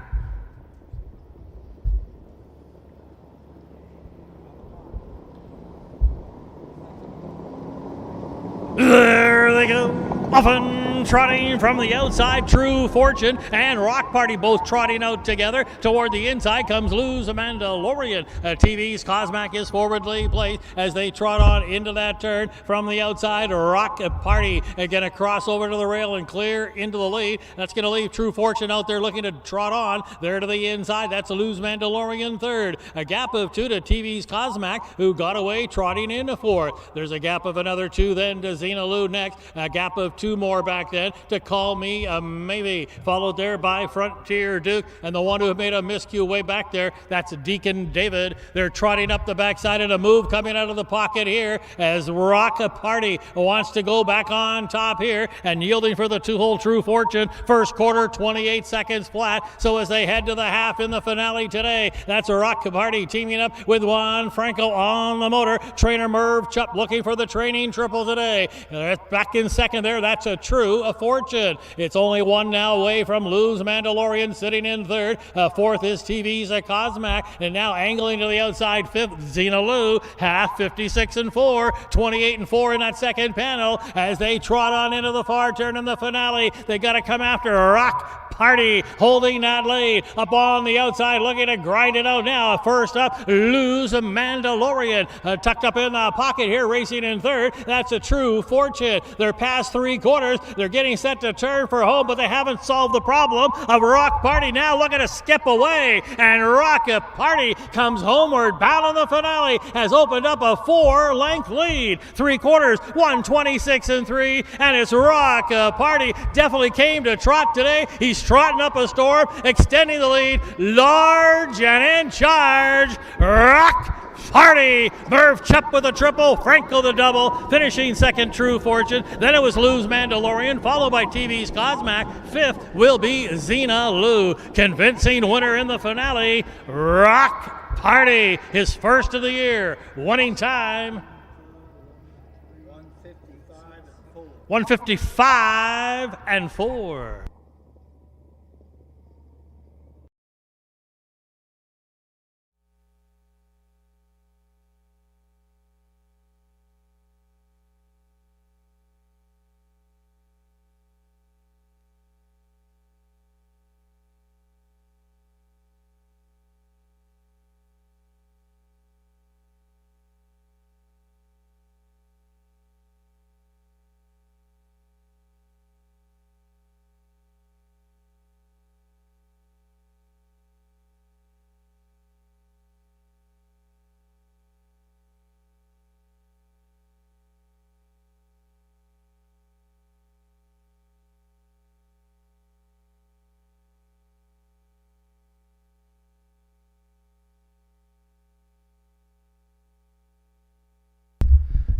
There they go. Often trotting from the outside, True Fortune and Rock Party both trotting out together. Toward the inside comes Lou's Mandalorian. TV's Cosmac is forwardly placed as they trot on into that turn. From the outside, Rock Party going to cross over to the rail and clear into the lead. That's going to leave True Fortune out there looking to trot on. There to the inside, that's Lou's Mandalorian 3rd. A gap of 2 to TV's Cosmac, who got away trotting into 4th. There's a gap of another 2 then to Xena Lou next. A gap of 2 more back then to Call Me Maybe, followed there by Frontier Duke, and the one who made a miscue way back there, that's Deacon David. They're trotting up the backside, and a move coming out of the pocket here as Rock Party wants to go back on top here and yielding for the 2-hole True Fortune. First quarter, 28 seconds flat. So as they head to the half in the finale today, that's Rock Party teaming up with Juan Franco on the motor. Trainer Merv Chupp looking for the training triple today. Back in second there, that's a True Fortune. It's only 1 now away from Lou's Mandalorian sitting in 3rd. 4th is TV's Cosmac, and now angling to the outside 5th, Xena Lou, half 56 and 4, 28 and 4 in that second panel as they trot on into the far turn in the finale. They got to come after Rock Party holding that lead up on the outside, looking to grind it out now. First up, Lou's Mandalorian tucked up in the pocket here, racing in 3rd. That's a True Fortune. They're past 3 quarters. They're getting set to turn for home, but they haven't solved the problem of Rock Party now looking to skip away. And Rock Party comes homeward bound in the finale, has opened up a 4-length lead. 3 quarters, 126 and 3, and it's Rock Party. Definitely came to trot today. He's trotting up a storm, extending the lead. Large and in charge, Rock Party. Merv Chupp with a triple, Franco the double, finishing second True Fortune. Then it was Lou's Mandalorian, followed by TV's Cosmac. 5th will be Xena Lou. Convincing winner in the finale, Rock Party. His first of the year. Winning time, 155 and 4.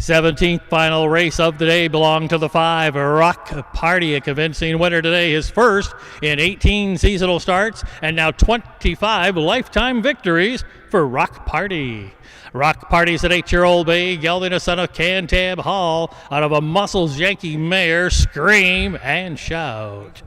17th final race of the day belonged to the 5 Rock Party, a convincing winner today, his first in 18 seasonal starts and now 25 lifetime victories for Rock Party. Rock Party's an 8-year-old bay, gelding a son of Cantab Hall out of a Muscles Yankee mare, Scream and Shout.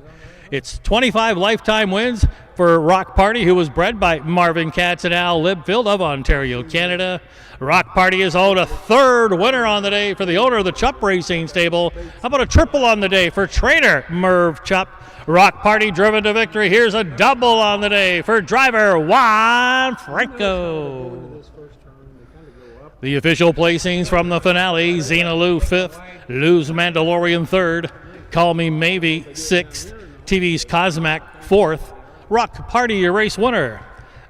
It's 25 lifetime wins for Rock Party, who was bred by Marvin Katz and Al Libfield of Ontario, Canada. Rock Party has owned a third winner on the day for the owner of the Chupp Racing Stable. How about a triple on the day for trainer Merv Chupp? Rock Party driven to victory. Here's a double on the day for driver Juan Franco. The official placings from the finale: Xena Lou 5th, Lou's Mandalorian 3rd, Call Me Maybe 6th, TV's Cosmac 4th, Rock Party your race winner.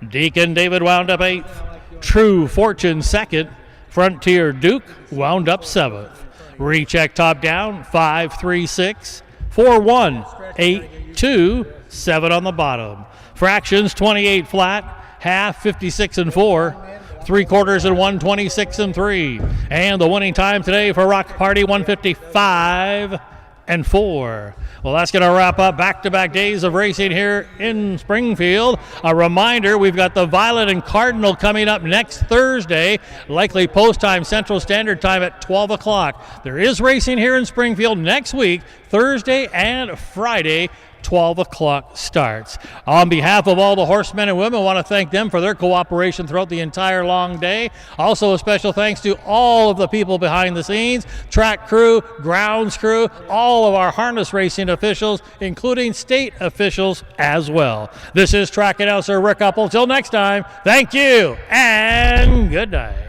Deacon David wound up 8th, True Fortune 2nd, Frontier Duke wound up 7th. Recheck top down 5, 3, 6, 4, 1, 8, 2, 7 on the bottom. Fractions 28 flat, half 56 and 4, 3/4 and 1, 26 and 3. And the winning time today for Rock Party 155 and 4. Well, that's going to wrap up back-to-back days of racing here in Springfield. A reminder, we've got the Violet and Cardinal coming up next Thursday, likely post-time Central Standard Time at 12 o'clock. There is racing here in Springfield next week, Thursday and Friday, 12 o'clock starts. On behalf of all the horsemen and women, I want to thank them for their cooperation throughout the entire long day. Also, a special thanks to all of the people behind the scenes, track crew, grounds crew, all of our harness racing officials, including state officials as well. This is track announcer Rick Uppel. Till next time, thank you and good night.